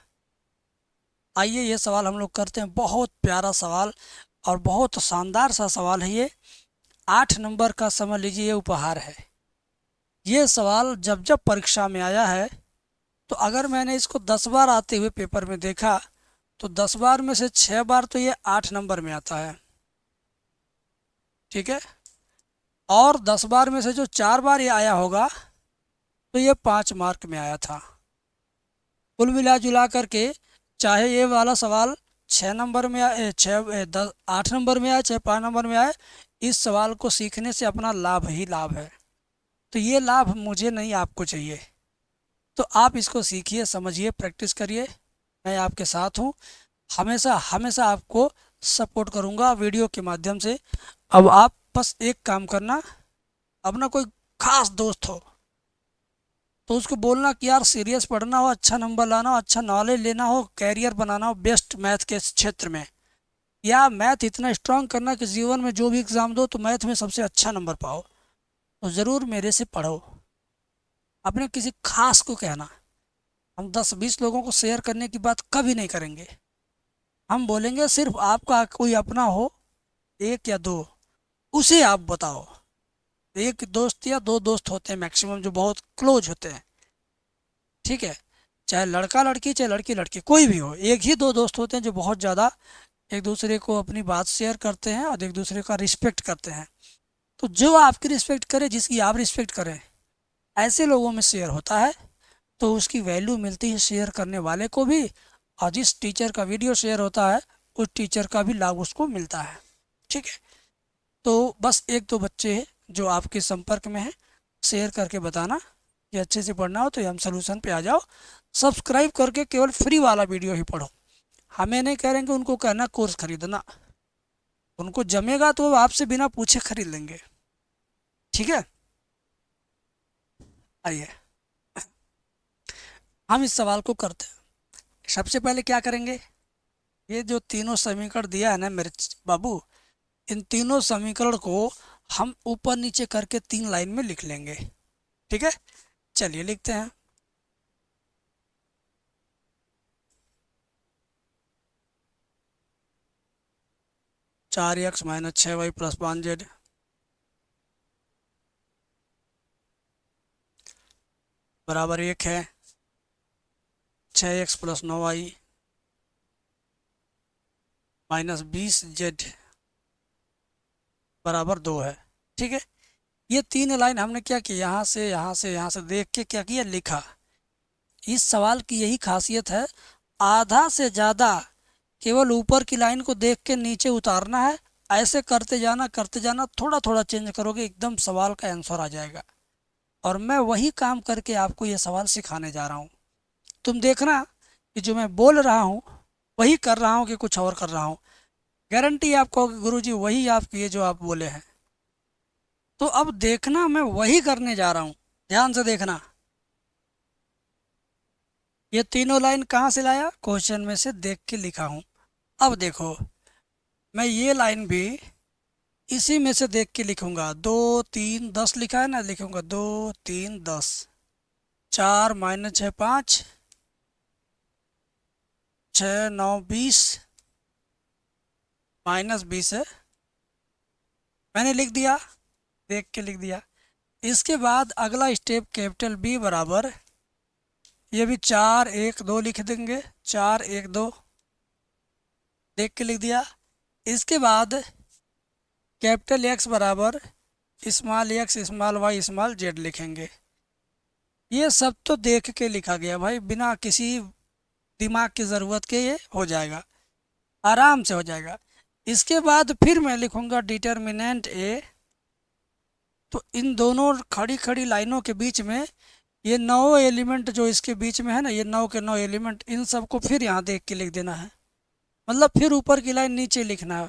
आइए ये सवाल हम लोग करते हैं, बहुत प्यारा सवाल और बहुत शानदार सा सवाल है ये। 8 नंबर का समझ लीजिए ये उपहार है। ये सवाल जब जब परीक्षा में आया है तो अगर मैंने इसको 10 बार आते हुए पेपर में देखा तो 10 बार में से 6 बार तो ये 8 नंबर में आता है। ठीक है, और 10 बार में से जो 4 बार ये आया होगा तो ये 5 मार्क में आया था। कुल मिला जुला करके चाहे ये वाला सवाल 6 नंबर में आए, 8 नंबर में आए, चाहे 5 नंबर में आए, इस सवाल को सीखने से अपना लाभ ही लाभ है। तो ये लाभ मुझे नहीं, आपको चाहिए। तो आप इसको सीखिए, समझिए, प्रैक्टिस करिए। मैं आपके साथ हूँ, हमेशा हमेशा आपको सपोर्ट करूँगा वीडियो के माध्यम से। अब आप बस एक काम करना, अपना कोई खास दोस्त हो तो उसको बोलना कि यार सीरियस पढ़ना हो, अच्छा नंबर लाना हो, अच्छा नॉलेज लेना हो, कैरियर बनाना हो बेस्ट मैथ के क्षेत्र में, या मैथ इतना स्ट्रांग करना कि जीवन में जो भी एग्ज़ाम दो तो मैथ में सबसे अच्छा नंबर पाओ, तो ज़रूर मेरे से पढ़ो। अपने किसी खास को कहना, हम 10-20 लोगों को शेयर करने की बात कभी नहीं करेंगे। हम बोलेंगे सिर्फ आपका कोई अपना हो, एक या दो, उसे आप बताओ। एक दोस्त या दो दोस्त होते हैं मैक्सिमम जो बहुत क्लोज होते हैं। ठीक है, चाहे लड़का लड़की, चाहे लड़की लड़की, कोई भी हो, एक ही दो दोस्त होते हैं जो बहुत ज़्यादा एक दूसरे को अपनी बात शेयर करते हैं और एक दूसरे का रिस्पेक्ट करते हैं। तो जो आपकी रिस्पेक्ट करे, जिसकी आप रिस्पेक्ट करें, ऐसे लोगों में शेयर होता है तो उसकी वैल्यू मिलती है शेयर करने वाले को भी, और जिस टीचर का वीडियो शेयर होता है उस टीचर का भी लाभ उसको मिलता है। ठीक है, तो बस एक दो बच्चे हैं जो आपके संपर्क में हैं, शेयर करके बताना कि अच्छे से पढ़ना हो तो हम सलूशन पे आ जाओ। सब्सक्राइब करके केवल फ्री वाला वीडियो ही पढ़ो। हमें नहीं कह रहे कि उनको कहना कोर्स खरीदना, उनको जमेगा तो वो आपसे बिना पूछे खरीद लेंगे। ठीक है, आइए हम इस सवाल को करते हैं। सबसे पहले क्या करेंगे, ये जो तीनों समीकरण दिया है ना मेरे बाबू, इन तीनों समीकरण को हम ऊपर नीचे करके 3 लाइन में लिख लेंगे। ठीक है, चलिए लिखते हैं। चार x minus 6y plus 5z बराबर 1 है। 6x plus 9y minus 20z बराबर 2 है। ठीक है, ये 3 लाइन हमने क्या किया, यहाँ से यहाँ से यहाँ से देख के क्या किया, लिखा। इस सवाल की यही खासियत है, आधा से ज़्यादा केवल ऊपर की लाइन को देख के नीचे उतारना है। ऐसे करते जाना, थोड़ा थोड़ा चेंज करोगे एकदम सवाल का आंसर आ जाएगा। और मैं वही काम करके आपको ये सवाल सिखाने जा रहा हूँ। तुम देखना कि जो मैं बोल रहा हूँ वही कर रहा हूँ कि कुछ और कर रहा हूँ। गारंटी आपको कि गुरुजी वही आप किए जो आप बोले हैं। तो अब देखना, मैं वही करने जा रहा हूँ, ध्यान से देखना। ये तीनों लाइन कहाँ से लाया, क्वेश्चन में से देख के लिखा हूँ। अब देखो, मैं ये लाइन भी इसी में से देख के लिखूंगा। 2 3 10 लिखा है ना, लिखूंगा 2 3 10। 4 माइनस 6 5, 6 9 20 माइनस 20 है, मैंने लिख दिया, देख के लिख दिया। इसके बाद अगला स्टेप कैपिटल बी बराबर, ये भी 4 1 2 लिख देंगे, 4 1 2 देख के लिख दिया। इसके बाद कैपिटल एक्स बराबर small x small y small z लिखेंगे। ये सब तो देख के लिखा गया भाई, बिना किसी दिमाग की ज़रूरत के ये हो जाएगा, आराम से हो जाएगा। इसके बाद फिर मैं लिखूंगा डिटर्मिनेंट ए। तो इन दोनों खड़ी खड़ी लाइनों के बीच में ये 9 एलिमेंट जो इसके बीच में है ना, ये 9 के 9 एलिमेंट, इन सबको फिर यहाँ देख के लिख देना है। मतलब फिर ऊपर की लाइन नीचे लिखना है।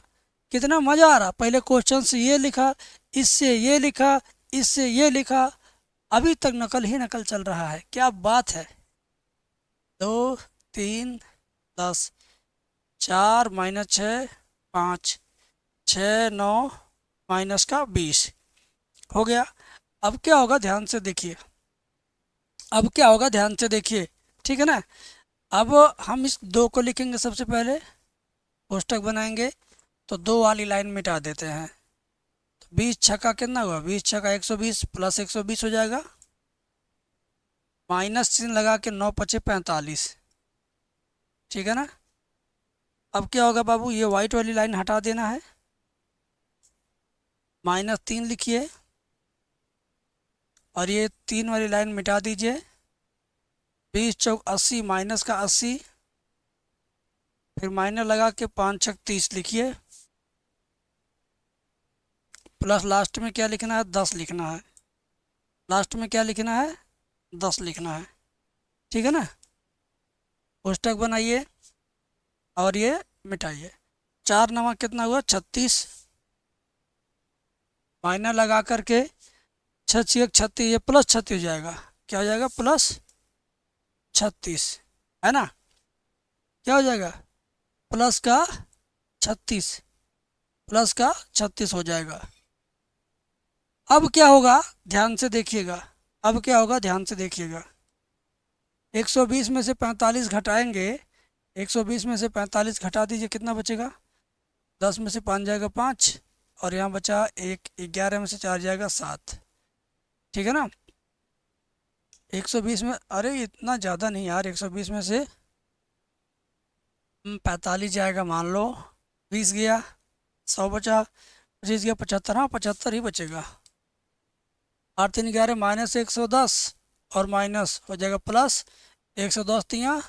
कितना मज़ा आ रहा, पहले क्वेश्चन से ये लिखा, इससे ये लिखा, इससे ये लिखा, अभी तक नकल ही नकल चल रहा है, क्या बात है। 2 3 10, 4 माइनस 6 5, 6 9 माइनस का 20 हो गया। अब क्या होगा ध्यान से देखिए, अब क्या होगा ध्यान से देखिए, ठीक है ना। अब हम इस 2 को लिखेंगे, सबसे पहले कोष्टक बनाएंगे, तो 2 वाली लाइन मिटा देते हैं। तो 20 छक्का कितना हुआ, 20 छक्का 120 प्लस 120 हो जाएगा, माइनस चिन्ह लगा के 9 पचे 45, ठीक है ना। अब क्या होगा बाबू, ये वाइट वाली लाइन हटा देना है, -3 लिखिए, और ये 3 वाली लाइन मिटा दीजिए। 20 चौक 80 माइनस का 80, फिर माइनस लगा के 5 छक 30 लिखिए, प्लस लास्ट में क्या लिखना है, 10 लिखना है। लास्ट में क्या लिखना है, 10 लिखना है, ठीक है ना। कोष्टक बनाइए और ये मिटाइए। 4 नवा कितना हुआ, 36, माइनस लगा करके 6 36, ये प्लस 36 हो जाएगा, क्या हो जाएगा, प्लस 36, है ना। क्या हो जाएगा, प्लस का 36, प्लस का 36 हो जाएगा। अब क्या होगा ध्यान से देखिएगा, अब क्या होगा ध्यान से देखिएगा। 120 में से 45 घटाएंगे, 120 में से 45 घटा दीजिए, कितना बचेगा, 10 में से 5 जाएगा 5, और यहाँ बचा 1, 11 में से 4 जाएगा 7, ठीक है ना। 120 में, अरे इतना ज़्यादा नहीं यार, 120 में से 45 जाएगा, मान लो 20 गया, 100 बचा, 25 गया 75, हाँ 75 ही बचेगा। 8 3 11 माइनस 110, और माइनस हो जाएगा प्लस 110 तियाँ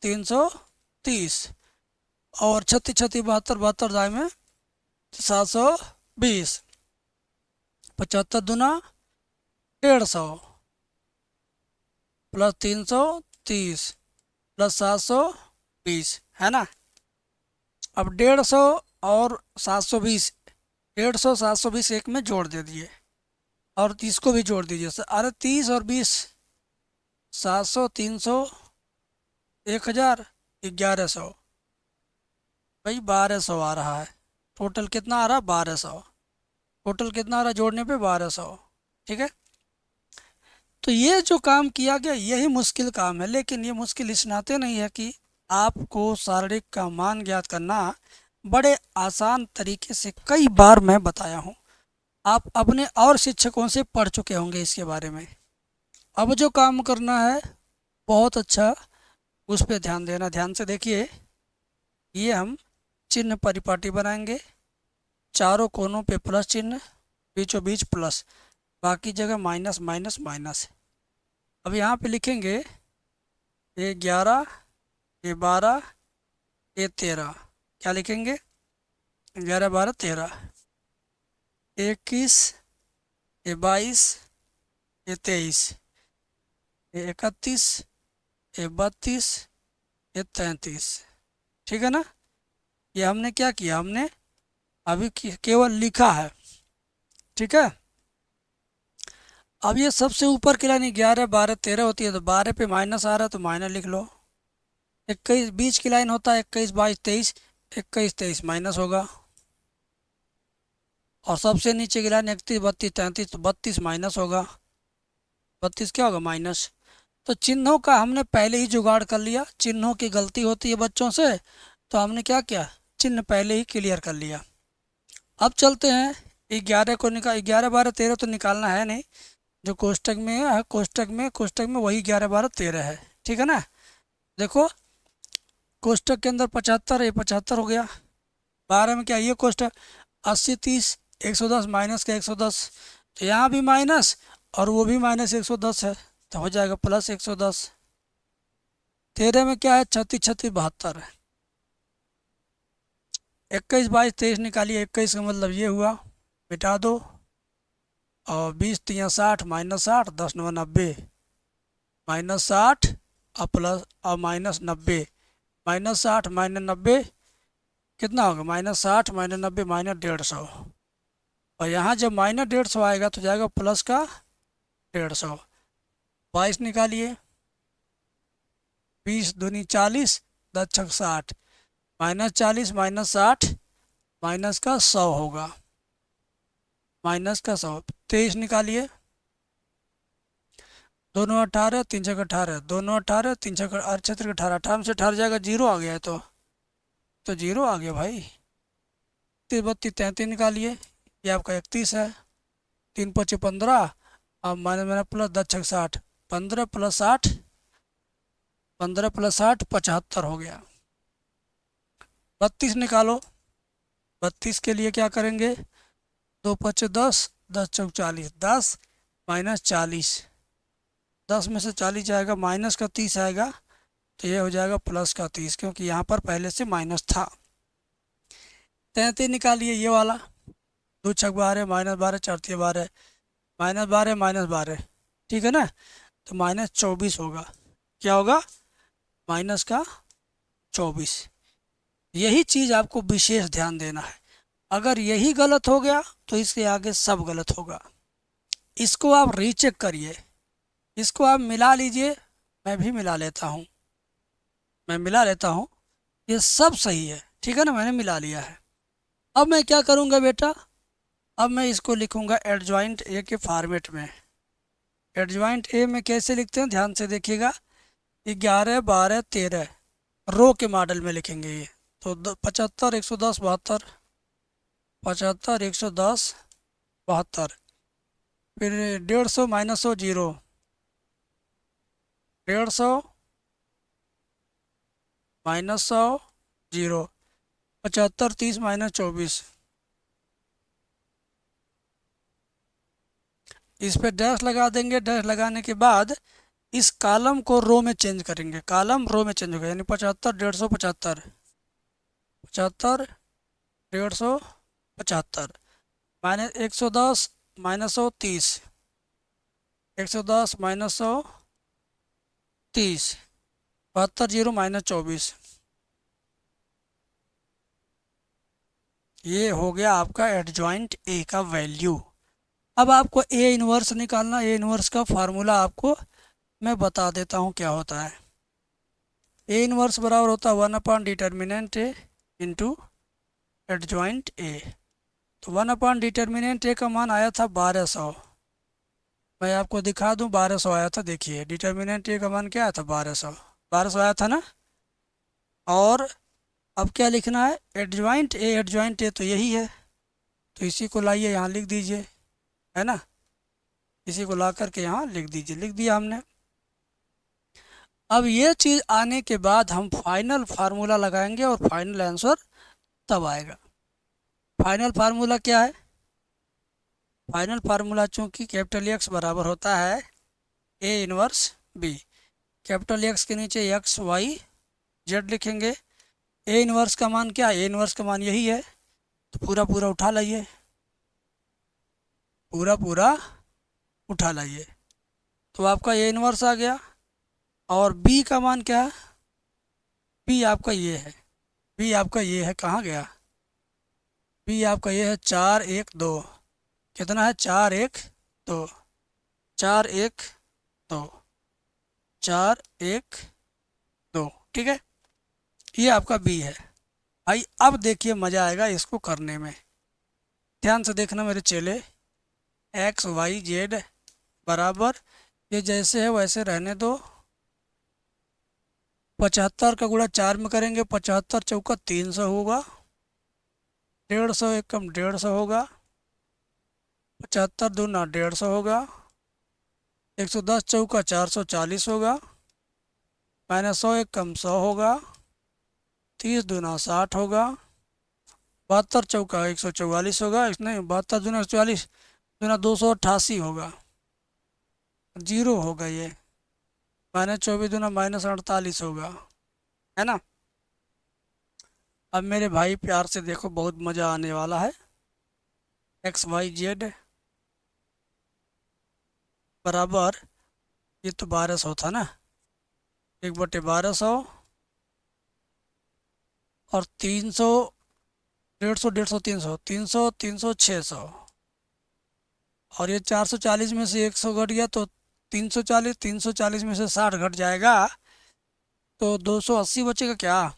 330, और 36 36 72 72 दाएँ में 720, 75 दूना 150, प्लस 330 प्लस 720, है ना। अब 150 और 720, 150 720 एक में जोड़ दे दिए, और इसको भी जोड़ दीजिए, अरे 30 और 20, 700 300 1000 1100, भाई 1200 आ रहा है। टोटल कितना आ रहा है, 1200, टोटल कितना आ रहा है जोड़ने पे, 1200, ठीक है। तो ये जो काम किया गया यही मुश्किल काम है, लेकिन ये मुश्किल इस नाते नहीं है कि आपको शारीरिक का मान ज्ञात करना बड़े आसान तरीके से कई बार मैं बताया हूँ, आप अपने और शिक्षकों से पढ़ चुके होंगे इसके बारे में। अब जो काम करना है बहुत अच्छा, उस पर ध्यान देना, ध्यान से देखिए। ये हम चिन्ह परिपाटी बनाएंगे, चारों कोनों पे प्लस चिन्ह, बीचों बीच प्लस, बाकी जगह माइनस माइनस माइनस। अब यहाँ पे लिखेंगे ये 11, ये 12, ये 13, क्या लिखेंगे, 11 12 13, 21, ये 22, ये 23, ये 31, ये 32, ये 33, ठीक है ना। ये हमने क्या किया, हमने अभी केवल लिखा है, ठीक है। अब ये सबसे ऊपर की लाइन 11 12 13 होती है, तो 12 पे माइनस आ रहा है तो माइनस लिख लो। 21 बीच की लाइन होता है 21 22 23, 21 23 माइनस होगा, और सबसे नीचे की लाइन 31 32 33, तो 32 माइनस होगा, 32 क्या होगा, माइनस। तो चिन्हों का हमने पहले ही जुगाड़ कर लिया, चिन्हों की गलती होती है बच्चों से, तो हमने क्या किया, चिन्ह पहले ही क्लियर कर लिया। अब चलते हैं 11 को निकाल, 11 12 13 तो निकालना है नहीं, जो कोष्टक में है, कोष्टक में वही 11 12 13 है, ठीक है ना। देखो कोष्टक के अंदर 75, ये 75 हो गया, 12 में क्या, ये कोष्टक 80 30 110 माइनस का 110, तो यहाँ भी माइनस और वो भी माइनस 110 है, तो हो जाएगा प्लस 110। 13 में क्या है, 36 36 72 है, 21 22 23 निकालिए, 21 का मतलब ये हुआ, मिटा दो, और 20 3 60 माइनस 60 10 9 90, -60 और प्लस और -90, -60 -90 कितना होगा -60 -90 -150। और यहाँ जब -150 आएगा तो जाएगा प्लस का 150। 22 निकालिए, 20 दूनी 40, 10 छक 60, -40 -60 माइनस का 100 होगा, माइनस का 100। 23 निकालिए, दोनों 18, 3 छक 18, दोनों 18, 3 छक 18, 18 में से 18 जाएगा, जीरो आ गया है तो जीरो आ गया भाई। 30 32 33 निकालिए, ये आपका 31 है। 3 5 15, अब माइनस मेरा प्लस 10 छक 60, 15 प्लस 60, 15 प्लस 60 75 हो गया। 32 निकालो, 32 के लिए क्या करेंगे, 2 5 10, 10 चौक 40, 10 माइनस 40, 10 में से 40 जाएगा, माइनस का 30 आएगा, तो ये हो जाएगा प्लस का 30, क्योंकि यहाँ पर पहले से माइनस था। 33 निकालिए, ये वाला, 2 छक 12, -12, 4 3 12, -12 -12, ठीक है ना, तो -24 होगा। क्या होगा, माइनस का 24। यही चीज़ आपको विशेष ध्यान देना है। अगर यही गलत हो गया तो इसके आगे सब गलत होगा। इसको आप रीचेक करिए, इसको आप मिला लीजिए, मैं भी मिला लेता हूँ, मैं मिला लेता हूँ, ये सब सही है, ठीक है ना, मैंने मिला लिया है। अब मैं क्या करूँगा बेटा, अब मैं इसको लिखूँगा एडजॉइंट ए के फॉर्मेट में। एडजॉइंट ए में कैसे लिखते हैं, ध्यान से देखिएगा, 11 12 13 रो के मॉडल में लिखेंगे ये, तो 75 110 72, 75 110 72, फिर 150 -100 0, 150 -100 0, 75 30 -24, इस पे डैश लगा देंगे। डैश लगाने के बाद इस कॉलम को रो में चेंज करेंगे, कॉलम रो में चेंज होगा, यानी 75 150 75, 75 150 75, -110 -100 30, 110 -100 30, 72 0 -24। ये हो गया आपका एडजॉइंट ए का वैल्यू। अब आपको ए इनवर्स निकालना, ए इनवर्स का फार्मूला आपको मैं बता देता हूँ क्या होता है। ए इनवर्स बराबर होता है 1 determinant A into adjoint A. तो 1 डिटर्मिनेंट ए का मान आया था 1200, मैं आपको दिखा दूं, 1200 आया था, देखिए डिटर्मिनेंट ए का मान क्या आया था, 1200, 1200 आया था ना। और अब क्या लिखना है, एडजॉइंट ए, एडजॉइंट ए तो यही है, तो इसी को लाइए यहाँ लिख दीजिए, है ना, इसी को ला करके यहाँ लिख दीजिए, लिख दिया हमने। अब ये चीज़ आने के बाद हम फाइनल फार्मूला लगाएंगे और फाइनल आंसर तब आएगा। फाइनल फार्मूला क्या है, फाइनल फार्मूला चूंकि कैपिटल एक्स बराबर होता है A inverse B, capital x के नीचे एक्स वाई जेड लिखेंगे। ए इनवर्स का मान क्या है, ए इनवर्स का मान यही है, तो पूरा पूरा उठा लाइए, पूरा पूरा उठा लाइए, तो आपका ए इनवर्स आ गया। और बी का मान क्या है, बी आपका ये है, बी आपका ये है, कहाँ गया, बी आपका ये है 4 1 2, कितना है 4 1 2, 4 1 2, 4 1 2, ठीक है, ये आपका बी है। भाई अब देखिए मज़ा आएगा इसको करने में, ध्यान से देखना मेरे चेले। एक्स वाई जेड बराबर ये जैसे है वैसे रहने दो, 75 का गुणा 4 में करेंगे, 75 चौका 300 होगा, 150 एक कम 150 होगा, 75 दूना 150 होगा, 110 चौका 440 होगा, -100 एक कम 100 होगा, 30 दूना 60 होगा, 72 चौका 144 होगा, नहीं 72 दूना 144 दूना 288 होगा, जीरो होगा ये, -24 दूना -48 होगा, है ना। अब मेरे भाई प्यार से देखो, बहुत मज़ा आने वाला है। एक्स वाई जेड बराबर ये तो 1200 था ना, 1/1200 और 300 150 150 300 300 300 600 और ये 440 में से 100 घट गया तो 340 340 में से 60 घट जाएगा तो 280 बचेगा क्या।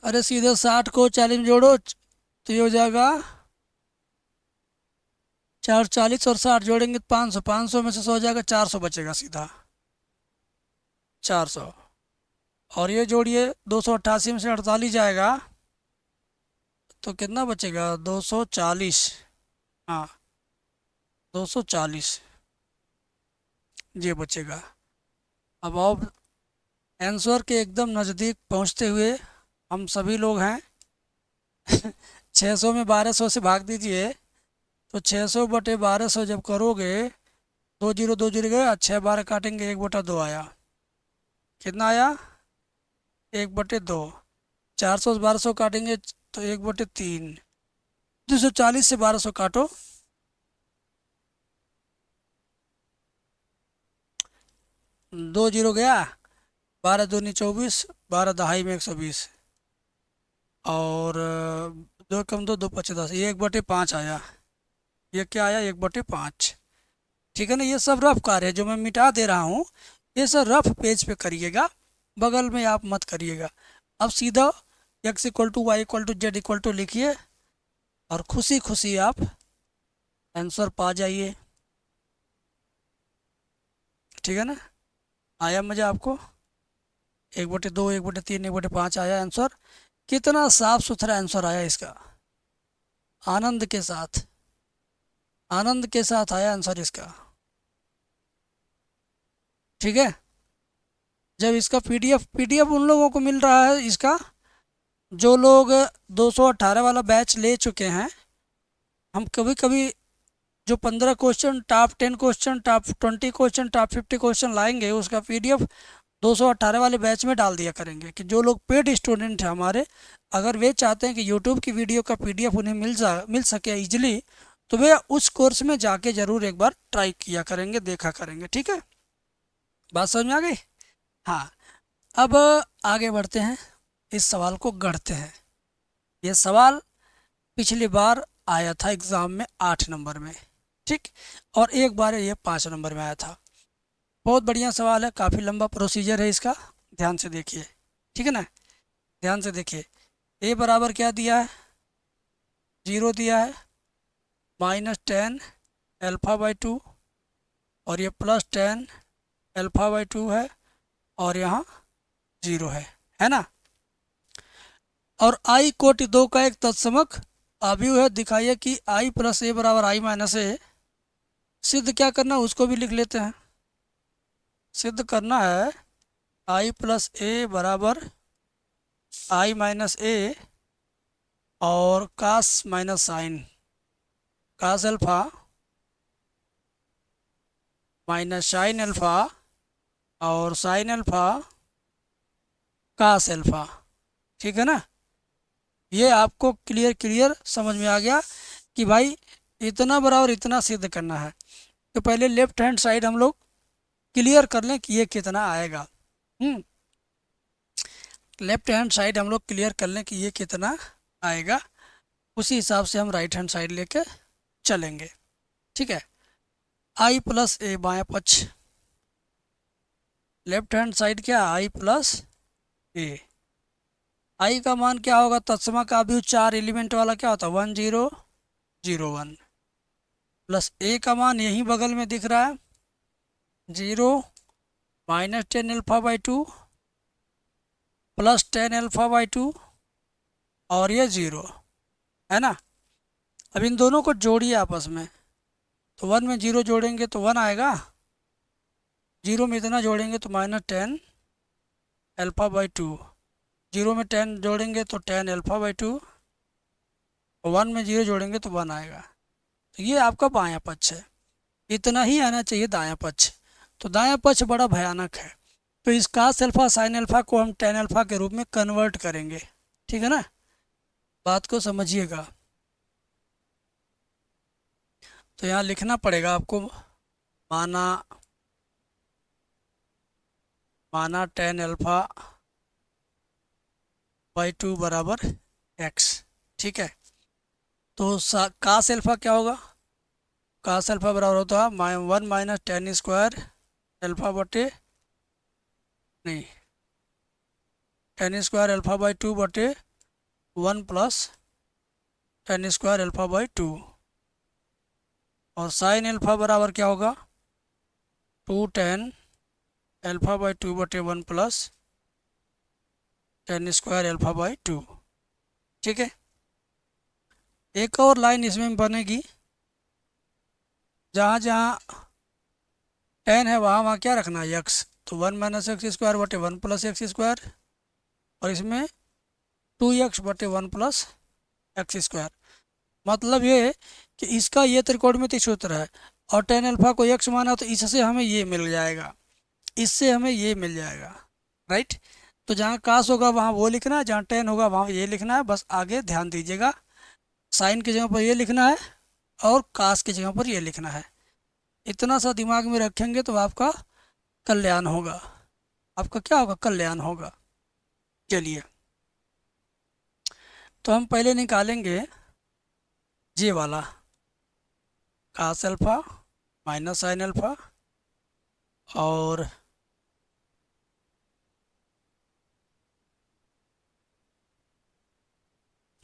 अरे सीधे 60 को 40 में जोड़ो तो ये हो जाएगा 440 और 60 जोड़ेंगे तो 500 500 में से 100 हो जाएगा 400 बचेगा सीधा 400। और ये जोड़िए 288 में से 48 जाएगा तो कितना बचेगा 240। हाँ 240 ये बचेगा। अब आंसर के एकदम नज़दीक पहुंचते हुए हम सभी लोग हैं 600 में 1200 से भाग दीजिए तो 600 बटे 1200 जब करोगे 2 जीरो गए 6 12 काटेंगे 1/2 आया। कितना आया 1/2। 400 से 1200 काटेंगे तो 1/3। 240 से 1200 काटो 2 जीरो गया 12 दूनी 24 12 दहाई में 120 और 2 कम 2 2 5 10 ये 1/5 आया। ये क्या आया 1/5। ठीक है ना। ये सब रफ कार्य है जो मैं मिटा दे रहा हूँ ये सब रफ पेज पे करिएगा बगल में आप मत करिएगा। अब सीधा x equal to y equal to z equal to लिखिए और खुशी खुशी आप आंसर पा जाइए। ठीक है ना। आया मज़ा आपको 1/2 1/3 1/5 आया आंसर। कितना साफ सुथरा आंसर आया इसका। आनंद के साथ आया आंसर इसका। ठीक है। जब इसका पीडीएफ उन लोगों को मिल रहा है इसका जो लोग 218 वाला बैच ले चुके हैं। हम कभी कभी जो 15 question top 10 question top 20 question top 50 question लाएंगे उसका पीडीएफ 218 वाले बैच में डाल दिया करेंगे कि जो लोग पेड स्टूडेंट हैं हमारे अगर वे चाहते हैं कि यूट्यूब की वीडियो का पीडीएफ उन्हें मिल सके ईजिली तो वे उस कोर्स में जाके ज़रूर एक बार ट्राई किया करेंगे देखा करेंगे। ठीक है बात समझ में आ गई। हाँ अब आगे बढ़ते हैं इस सवाल को गढ़ते हैं। ये सवाल पिछली बार आया था एग्ज़ाम में 8 नंबर में। ठीक और एक बार ये 5 नंबर में आया था। बहुत बढ़िया सवाल है काफ़ी लंबा प्रोसीजर है इसका ध्यान से देखिए। ठीक है ना। ध्यान से देखिए ए बराबर क्या दिया है 0 दिया है -10 α/2 और ये +10 α/2 है और यहाँ 0 है ना। और i कोटि 2 का एक तत्समक अवयव है दिखाइए कि i + a बराबर i - a। सिद्ध क्या करना है उसको भी लिख लेते हैं। सिद्ध करना है i + a बराबर i - a और cos - sin cos alpha minus sin alpha और sin अल्फा cos अल्फा। ठीक है ना। ये आपको क्लियर समझ में आ गया कि भाई इतना बराबर इतना सिद्ध करना है। तो पहले लेफ्ट हैंड साइड हम लोग क्लियर कर लें कि ये कितना आएगा। लेफ्ट हैंड साइड हम लोग क्लियर कर लें कि ये कितना आएगा उसी हिसाब से हम राइट हैंड साइड लेके चलेंगे। ठीक है i + a बायां पक्ष लेफ्ट हैंड साइड क्या i + a। i का मान क्या होगा तत्समक का अवयव 4 एलिमेंट वाला क्या होता है 1 0 0 1 प्लस a का मान यहीं बगल में दिख रहा है 0 -10 α/2 +10 α/2 और ये 0 है ना। अब इन दोनों को जोड़िए आपस में तो 1 में 0 जोड़ेंगे तो 1 आएगा 0 में इतना जोड़ेंगे तो -10 α/2 0 में 10 जोड़ेंगे तो 10 α/2 और 1 में 0 जोड़ेंगे तो 1 आएगा। तो ये आपका बायां पक्ष है। इतना ही आना चाहिए दायां पक्ष। तो दायां पक्ष बड़ा भयानक है तो इस cos अल्फा sin अल्फा को हम tan अल्फा के रूप में कन्वर्ट करेंगे। ठीक है ना। बात को समझिएगा। तो यहाँ लिखना पड़ेगा आपको माना tan अल्फा बाई टू बराबर एक्स। ठीक है, तो कास एल्फा क्या होगा? कास एल्फा बराबर होता है 1 माइनस टेन स्क्वायर एल्फा बटे, नहीं, ten square alpha by two बटे 1 plus ten square alpha by two. और साइन एल्फा बराबर क्या होगा? 2 tan एल्फा बाई टू बटे 1 plus ten square alpha by two. ठीक है, एक और लाइन इसमें बनेगी, जहाँ जहाँ टेन है वहाँ वहाँ क्या रखना है? एक्स। तो 1 माइनस एक्स स्क्वायर बटे 1 प्लस एक्स स्क्वायर, और इसमें 2x बटे 1 प्लस एक्स स्क्वायर। मतलब ये कि इसका ये त्रिकोणमिति सूत्र है, और टेन अल्फा को x माना तो इससे हमें ये मिल जाएगा, इससे हमें ये मिल जाएगा, राइट। तो जहाँ कास होगा वहाँ वो लिखना है, जहाँ टेन होगा वहाँ ये लिखना है। बस आगे ध्यान दीजिएगा, साइन की जगह पर ये लिखना है और कास की जगह पर ये लिखना है। इतना सा दिमाग में रखेंगे तो आपका कल्याण होगा। आपका क्या होगा? कल्याण होगा। चलिए, तो हम पहले निकालेंगे ये वाला cos alpha minus sine alpha, और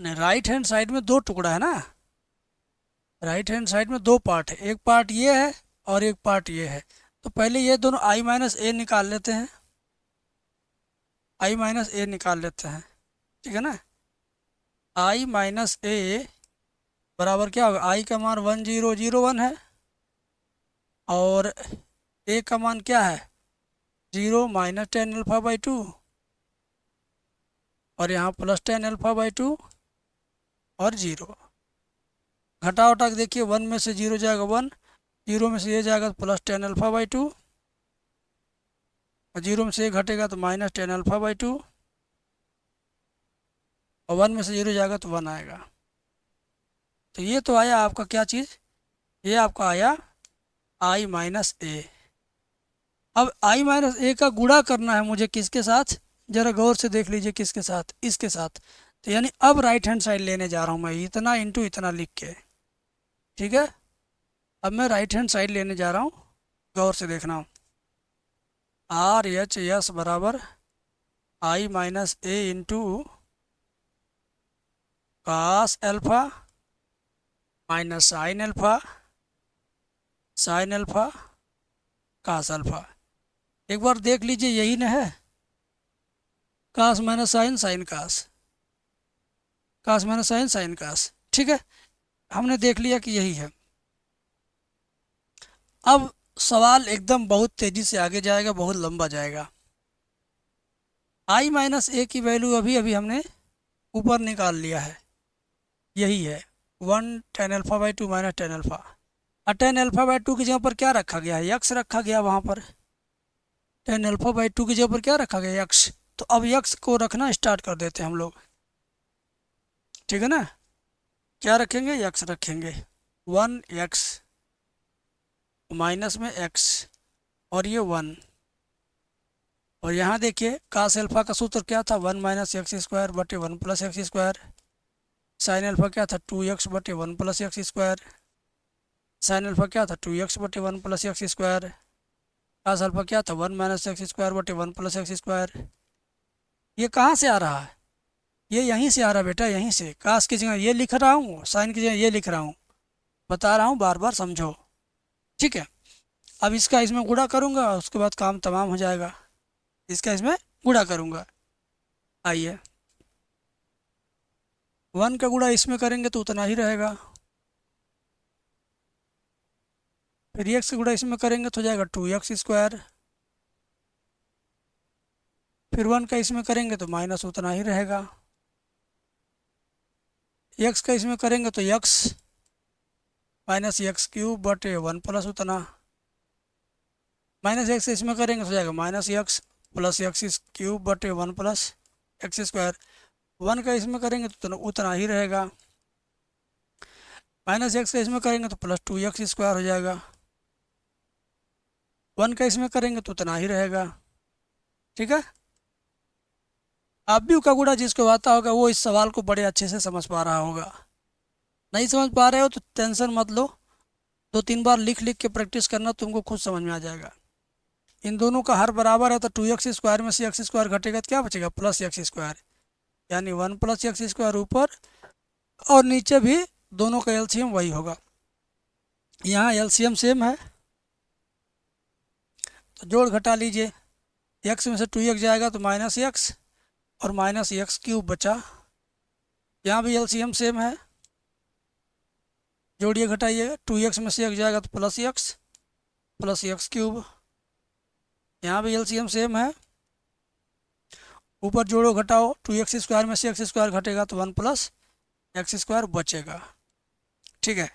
राइट हैंड साइड में दो टुकड़ा है ना, राइट हैंड साइड में दो पार्ट है, एक पार्ट ये है और एक पार्ट ये है। तो पहले ये दोनों आई माइनस ए निकाल लेते हैं, आई माइनस ए निकाल लेते हैं। ठीक है ना, आई माइनस ए बराबर क्या होगा? आई का मान 1001 है, और ए का मान क्या है? 0 minus tan alpha by two, और यहाँ plus tan alpha by two, और 0। घटा उठा के देखिए, 1 में से 0 जाएगा 1, 0 में से ये जाएगा तो plus tan alpha by two, और 0 में से ये घटेगा तो minus tan alpha by two, और 1 में से 0 जाएगा तो 1 आएगा। तो ये तो आया आपका क्या चीज़? ये आपका आया आई माइनस ए। अब आई माइनस ए का गुणा करना है मुझे किसके साथ? जरा गौर से देख लीजिए, किसके साथ? इसके साथ। तो यानी अब राइट हैंड साइड लेने जा रहा हूँ मैं, इतना इंटू इतना लिख के। ठीक है, अब मैं राइट हैंड साइड लेने जा रहा हूँ, गौर से देखना। आर एच एस बराबर I minus A into cos alpha minus sine alpha, sine alpha cos alpha. एक बार देख लीजिए, यही ना है? Cos minus sine, sine cos, cos minus sine, sine cos. ठीक है, हमने देख लिया कि यही है। अब सवाल एकदम बहुत तेजी से आगे जाएगा, बहुत लंबा जाएगा। आई माइनस ए की वैल्यू अभी अभी हमने ऊपर निकाल लिया है, यही है 1 tan alpha by two minus tan alpha. और टेन अल्फा बाई टू की जगह पर क्या रखा गया है? यक्स रखा गया वहाँ पर। टेन अल्फा बाई टू की जगह पर क्या रखा गया? यक्स। तो अब यक्स को रखना स्टार्ट कर देते हैं हम लोग। ठीक है ना, क्या रखेंगे? यक्स रखेंगे। 1x माइनस में x, और ये 1। और यहाँ देखिए कास एल्फा का सूत्र क्या था? 1 माइनस एक्स स्क्वायर बटे 1 plus x square. Sine alpha क्या था? 2x बटे 1 plus x square. Sine alpha क्या था? 2x बटे 1 प्लस एक्स स्क्वायर। कास एल्फा क्या था? 1 माइनस एक्स स्क्वायर बटे 1 प्लस एक्स स्क्वायर। ये कहाँ से आ रहा है? ये यहीं से आ रहा है बेटा, यहीं से। कास की जगह ये लिख रहा हूँ, साइन की जगह ये लिख रहा हूँ, बता रहा हूँ, बार बार समझो। ठीक है, अब इसका इसमें गुणा करूँगा, उसके बाद काम तमाम हो जाएगा। इसका इसमें गुणा करूँगा। आइए, 1 का गुणा इसमें करेंगे तो उतना ही रहेगा। फिर x का गुणा इसमें करेंगे तो हो जाएगा 2x स्क्वायर। फिर 1 का इसमें करेंगे तो माइनस उतना ही रहेगा। x का इसमें करेंगे तो x माइनस एक्स क्यूब बटे 1 प्लस उतना। माइनस एक्स इसमें करेंगे तो हो जाएगा minus x plus x cube बटे 1 प्लस एक्स स्क्वायर। 1 का इसमें करेंगे तो उतना ही रहेगा। माइनस एक्स का इसमें करेंगे तो प्लस 2x स्क्वायर हो जाएगा। 1 का इसमें करेंगे तो उतना ही रहेगा। ठीक है, आप भी का गुणा जिसको आता होगा वो इस सवाल को बड़े अच्छे से समझ पा रहा होगा। नहीं समझ पा रहे हो तो टेंशन मत लो, 2-3 बार लिख लिख के प्रैक्टिस करना, तुमको खुद समझ में आ जाएगा। इन दोनों का हर बराबर है तो 2x² में से x² घटेगा तो क्या बचेगा, +x², यानी 1 + x² ऊपर, और नीचे भी दोनों का एलसीएम वही होगा। यहाँ एलसीएम सेम है तो जोड़ घटा लीजिए, x में से 2x जाएगा तो -x और -x³ बचा। यहाँ भी एलसीएम सेम है, जोड़िए घटाइए, 2x में से x जाएगा तो +x +x³। यहाँ भी एलसीएम सेम है, ऊपर जोड़ो घटाओ, 2x² में से x² घटेगा तो 1 + x² बचेगा। ठीक है,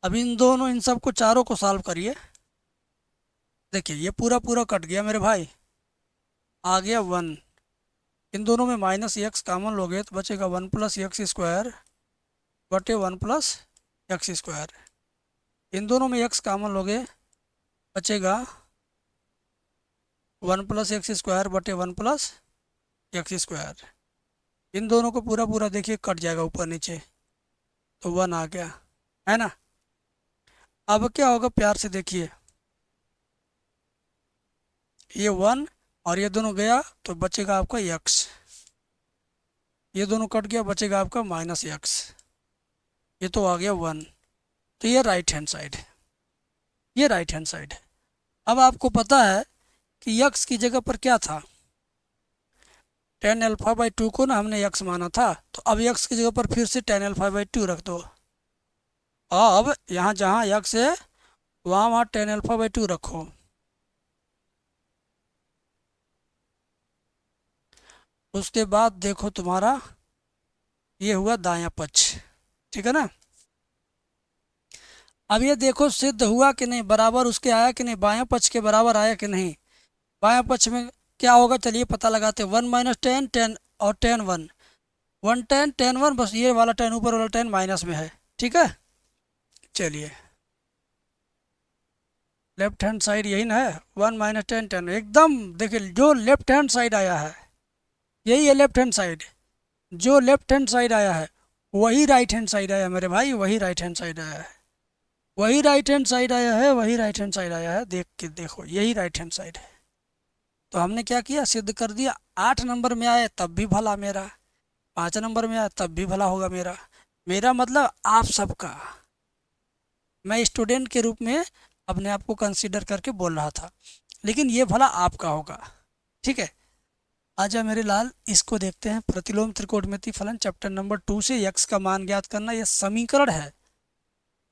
अब इन दोनों इन सब को चारों को सॉल्व करिए। देखिए ये पूरा पूरा कट गया मेरे भाई, आ गया 1। इन दोनों में -x कॉमन लोगे तो बचेगा 1 + x² बटे 1 + x²। इन दोनों में x कॉमन लोगे बचेगा 1 + x² बटे 1 + x²। इन दोनों को पूरा पूरा देखिए कट जाएगा ऊपर नीचे, तो 1 आ गया, है ना। अब क्या होगा प्यार से देखिए, ये 1 और ये दोनों गया तो बचेगा आपका x, ये दोनों कट गया बचेगा आपका -x, ये तो आ गया 1। तो ये राइट हैंड साइड है, ये राइट हैंड साइड है। अब आपको पता है कि x की जगह पर क्या था, tan α/2 को ना हमने x माना था, तो अब x की जगह पर फिर से tan α/2 रख दो। अब यहाँ जहाँ x है वहाँ वहाँ tan α/2 रखो। उसके बाद देखो तुम्हारा ये हुआ दायां पक्ष, ठीक है ना। अब ये देखो सिद्ध हुआ कि नहीं, बराबर उसके आया कि नहीं, बायां पक्ष के बराबर आया कि नहीं। बायां पक्ष में क्या होगा चलिए पता लगाते हैं, 1 - 10 10 और tan 1, 1 tan tan 1, बस ये वाला tan ऊपर वाला tan माइनस में है, ठीक है। चलिए लेफ्ट हैंड साइड यही ना है, 1 - 10 10, एकदम देखिए जो लेफ्ट हैंड साइड आया है यही है लेफ्ट हैंड साइड, जो लेफ्ट हैंड साइड आया है वही राइट हैंड साइड आया मेरे भाई, वही राइट हैंड साइड आया है, वही राइट हैंड साइड आया है, वही राइट हैंड साइड आया है, देख के देखो यही राइट हैंड साइड है। तो हमने क्या किया, सिद्ध कर दिया। 8 नंबर में आए तब भी भला मेरा, 5 नंबर में आए तब भी भला होगा मेरा, मेरा मतलब आप सबका। मैं स्टूडेंट के रूप में अपने आप को कंसीडर करके बोल रहा था, लेकिन ये भला आपका होगा, ठीक है। आजा मेरे लाल, इसको देखते हैं। प्रतिलोम त्रिकोणमिति फलन चैप्टर नंबर 2 से x का मान ज्ञात करना, यह समीकरण है।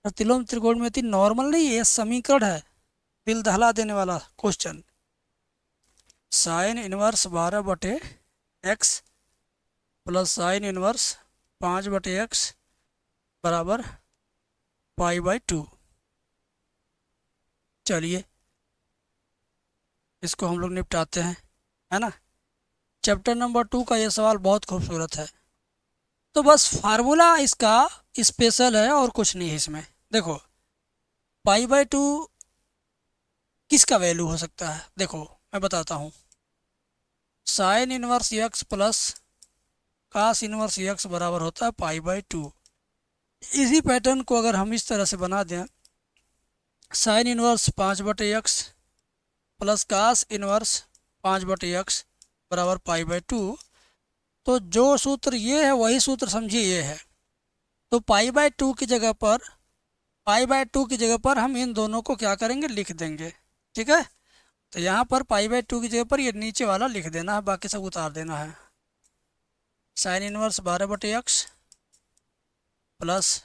प्रतिलोम त्रिकोणमिति नॉर्मल नहीं, ये समीकरण है, दिल दहला देने वाला question. Sine inverse 12/x plus sign inverse 5/x बराबर π/2। चलिए इसको हम लोग निपटाते हैं, है ना। चैप्टर नंबर 2 का ये सवाल बहुत खूबसूरत है, तो बस फार्मूला इसका स्पेशल है और कुछ नहीं है इसमें। देखो π/2 किसका वैल्यू हो सकता है, देखो मैं बताता हूँ। Sine inverse x plus cos inverse x बराबर होता है π/2। इसी पैटर्न को अगर हम इस तरह से बना दें, sine inverse 5/x plus cos inverse 5/x बराबर π/2, तो जो सूत्र ये है वही सूत्र समझिए ये है। तो π/2 की जगह पर, π/2 की जगह पर हम इन दोनों को क्या करेंगे, लिख देंगे, ठीक है। तो यहाँ पर π/2 की जगह पर ये नीचे वाला लिख देना है, बाकी सब उतार देना है। Sine inverse 12/x plus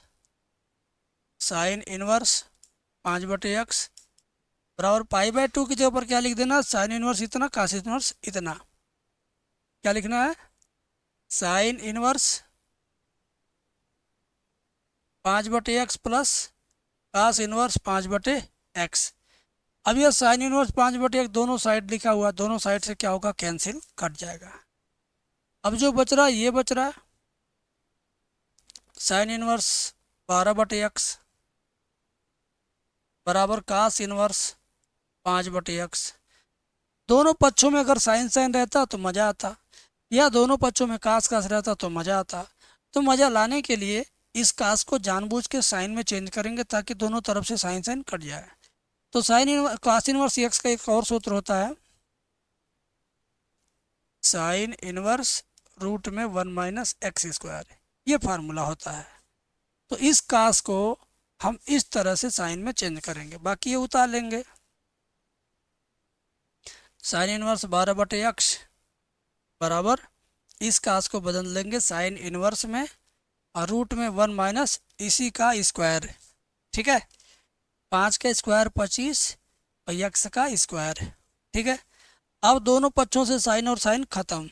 sign inverse 5/x बराबर π/2 की जगह पर क्या लिख देना, साइन इनवर्स इतना, कास इनवर्स इतना। क्या लिखना है, sine inverse 5/x plus cos inverse 5/x। अब यह साइन इनवर्स 5/x दोनों साइड लिखा हुआ, दोनों साइड से क्या होगा, कैंसिल, कट जाएगा। अब जो बच रहा है ये बच रहा है, साइन इनवर्स 12/x बराबर कास इनवर्स 5/x। दोनों पक्षों में अगर साइन साइन रहता तो मज़ा आता, या दोनों पक्षों में कास कास रहता तो मज़ा आता। तो मज़ा लाने के लिए इस कास को जानबूझ के साइन में चेंज करेंगे ताकि दोनों तरफ से साइन साइन कट जाए। तो कास इनवर्स एक्स का एक और सूत्र होता है, साइन इनवर्स रूट में 1 - x²। ये फार्मूला होता है। तो इस कास को हम इस तरह से साइन में चेंज करेंगे, बाकी ये उतार लेंगे। साइन इनवर्स 12/x बराबर इस कास को बदल लेंगे साइन इनवर्स में और रूट में 1 माइनस इसी का स्क्वायर। ठीक है, 5 का स्क्वायर 25 और x का स्क्वायर। ठीक है, अब दोनों पक्षों से साइन और साइन खत्म,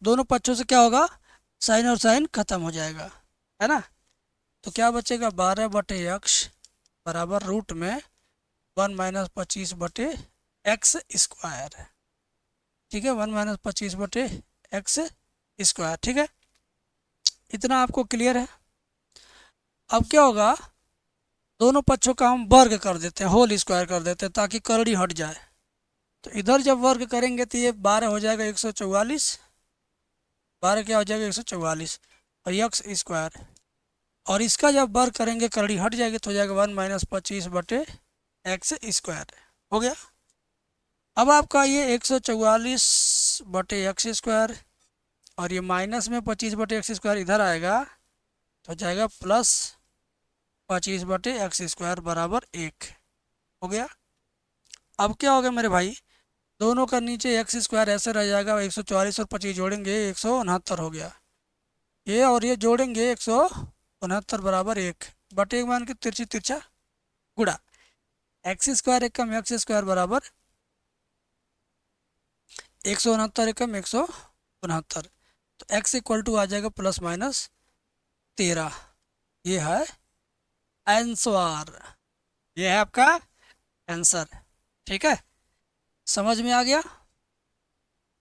दोनों पक्षों से क्या होगा, साइन और साइन खत्म हो जाएगा, है ना। तो क्या बचेगा, 12/x बराबर रूट में 1 - 25/x²। ठीक है, 1 - 25/x²। ठीक है, इतना आपको क्लियर है। अब क्या होगा, दोनों पक्षों का हम वर्ग कर देते हैं, होल स्क्वायर कर देते हैं ताकि करड़ी हट जाए। तो इधर जब वर्ग करेंगे तो ये 12 हो जाएगा 144, 12 क्या हो जाएगा 144 और x²। और इसका जब वर्ग करेंगे करड़ी हट जाएगी तो हो जाएगा 1 - 25/x²। हो गया। अब आपका ये 144/x² और ये माइनस में 25/x² इधर आएगा तो जाएगा प्लस 25/x² बराबर 1। हो गया। अब क्या हो गया मेरे भाई, दोनों का नीचे x² ऐसे रह जाएगा, 144 और 25 जोड़ेंगे 169 हो गया। ये और ये जोड़ेंगे 169 बराबर 1/1 मान के तिरछी तिरछा गुड़ा x² एकम x² बराबर 169 एकम 169। तो x इक्वल टू आ जाएगा ±13। ये है आंसर, ये है आपका आंसर। ठीक है, समझ में आ गया,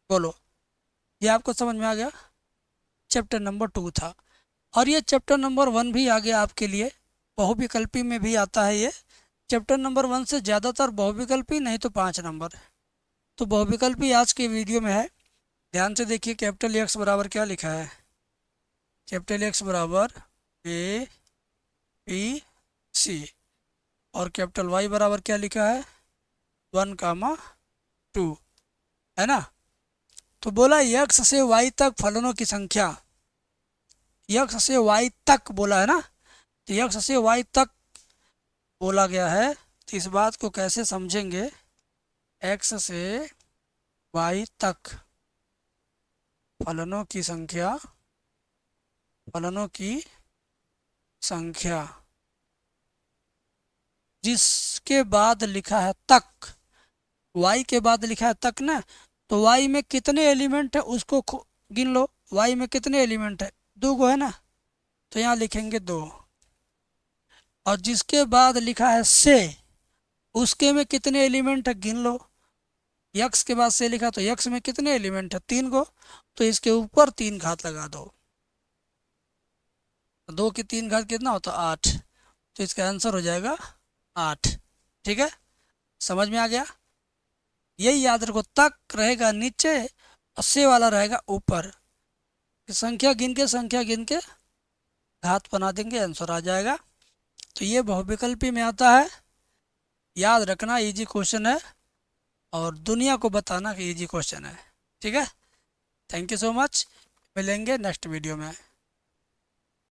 बोलो, ये आपको समझ में आ गया। चैप्टर नंबर 2 था और ये चैप्टर नंबर 1 भी आ गया आपके लिए, बहुविकल्पी में भी आता है ये। चैप्टर नंबर 1 से ज़्यादातर बहुविकल्पी, नहीं तो 5 नंबर। तो बहुविकल्पी आज के वीडियो में है, ध्यान से देखिए। कैपिटल एक्स बराबर क्या लिखा है, कैपिटल एक्स बराबर ए पी सी और कैपिटल वाई बराबर क्या लिखा है 1, 2, है ना। तो बोला यक्स से वाई तक फलनों की संख्या, यक्स से वाई तक बोला है ना, तो यक्स से वाई तक बोला गया है। तो इस बात को कैसे समझेंगे, एक्स से वाई तक फलनों की संख्या, फलनों की संख्या जिसके बाद लिखा है तक, y के बाद लिखा है तक ना, तो y में कितने एलिमेंट है उसको गिन लो। y में कितने एलिमेंट है, 2 गो है ना, तो यहाँ लिखेंगे 2। और जिसके बाद लिखा है से, उसके में कितने एलिमेंट है गिन लो। यक्स के बाद से लिखा तो यक्स में कितने एलिमेंट है 3 गो, तो इसके ऊपर 3 घात लगा दो, 2 की 3 घात कितना होता है 8। तो इसका आंसर हो जाएगा 8। ठीक है, समझ में आ गया। यही याद रखो, तक रहेगा नीचे और से वाला रहेगा ऊपर। संख्या गिन के घात बना देंगे, आंसर आ जाएगा। तो ये बहुविकल्पी में आता है, याद रखना, इजी क्वेश्चन है और दुनिया को बताना कि इजी क्वेश्चन है। ठीक है, थैंक यू सो मच, मिलेंगे नेक्स्ट वीडियो में।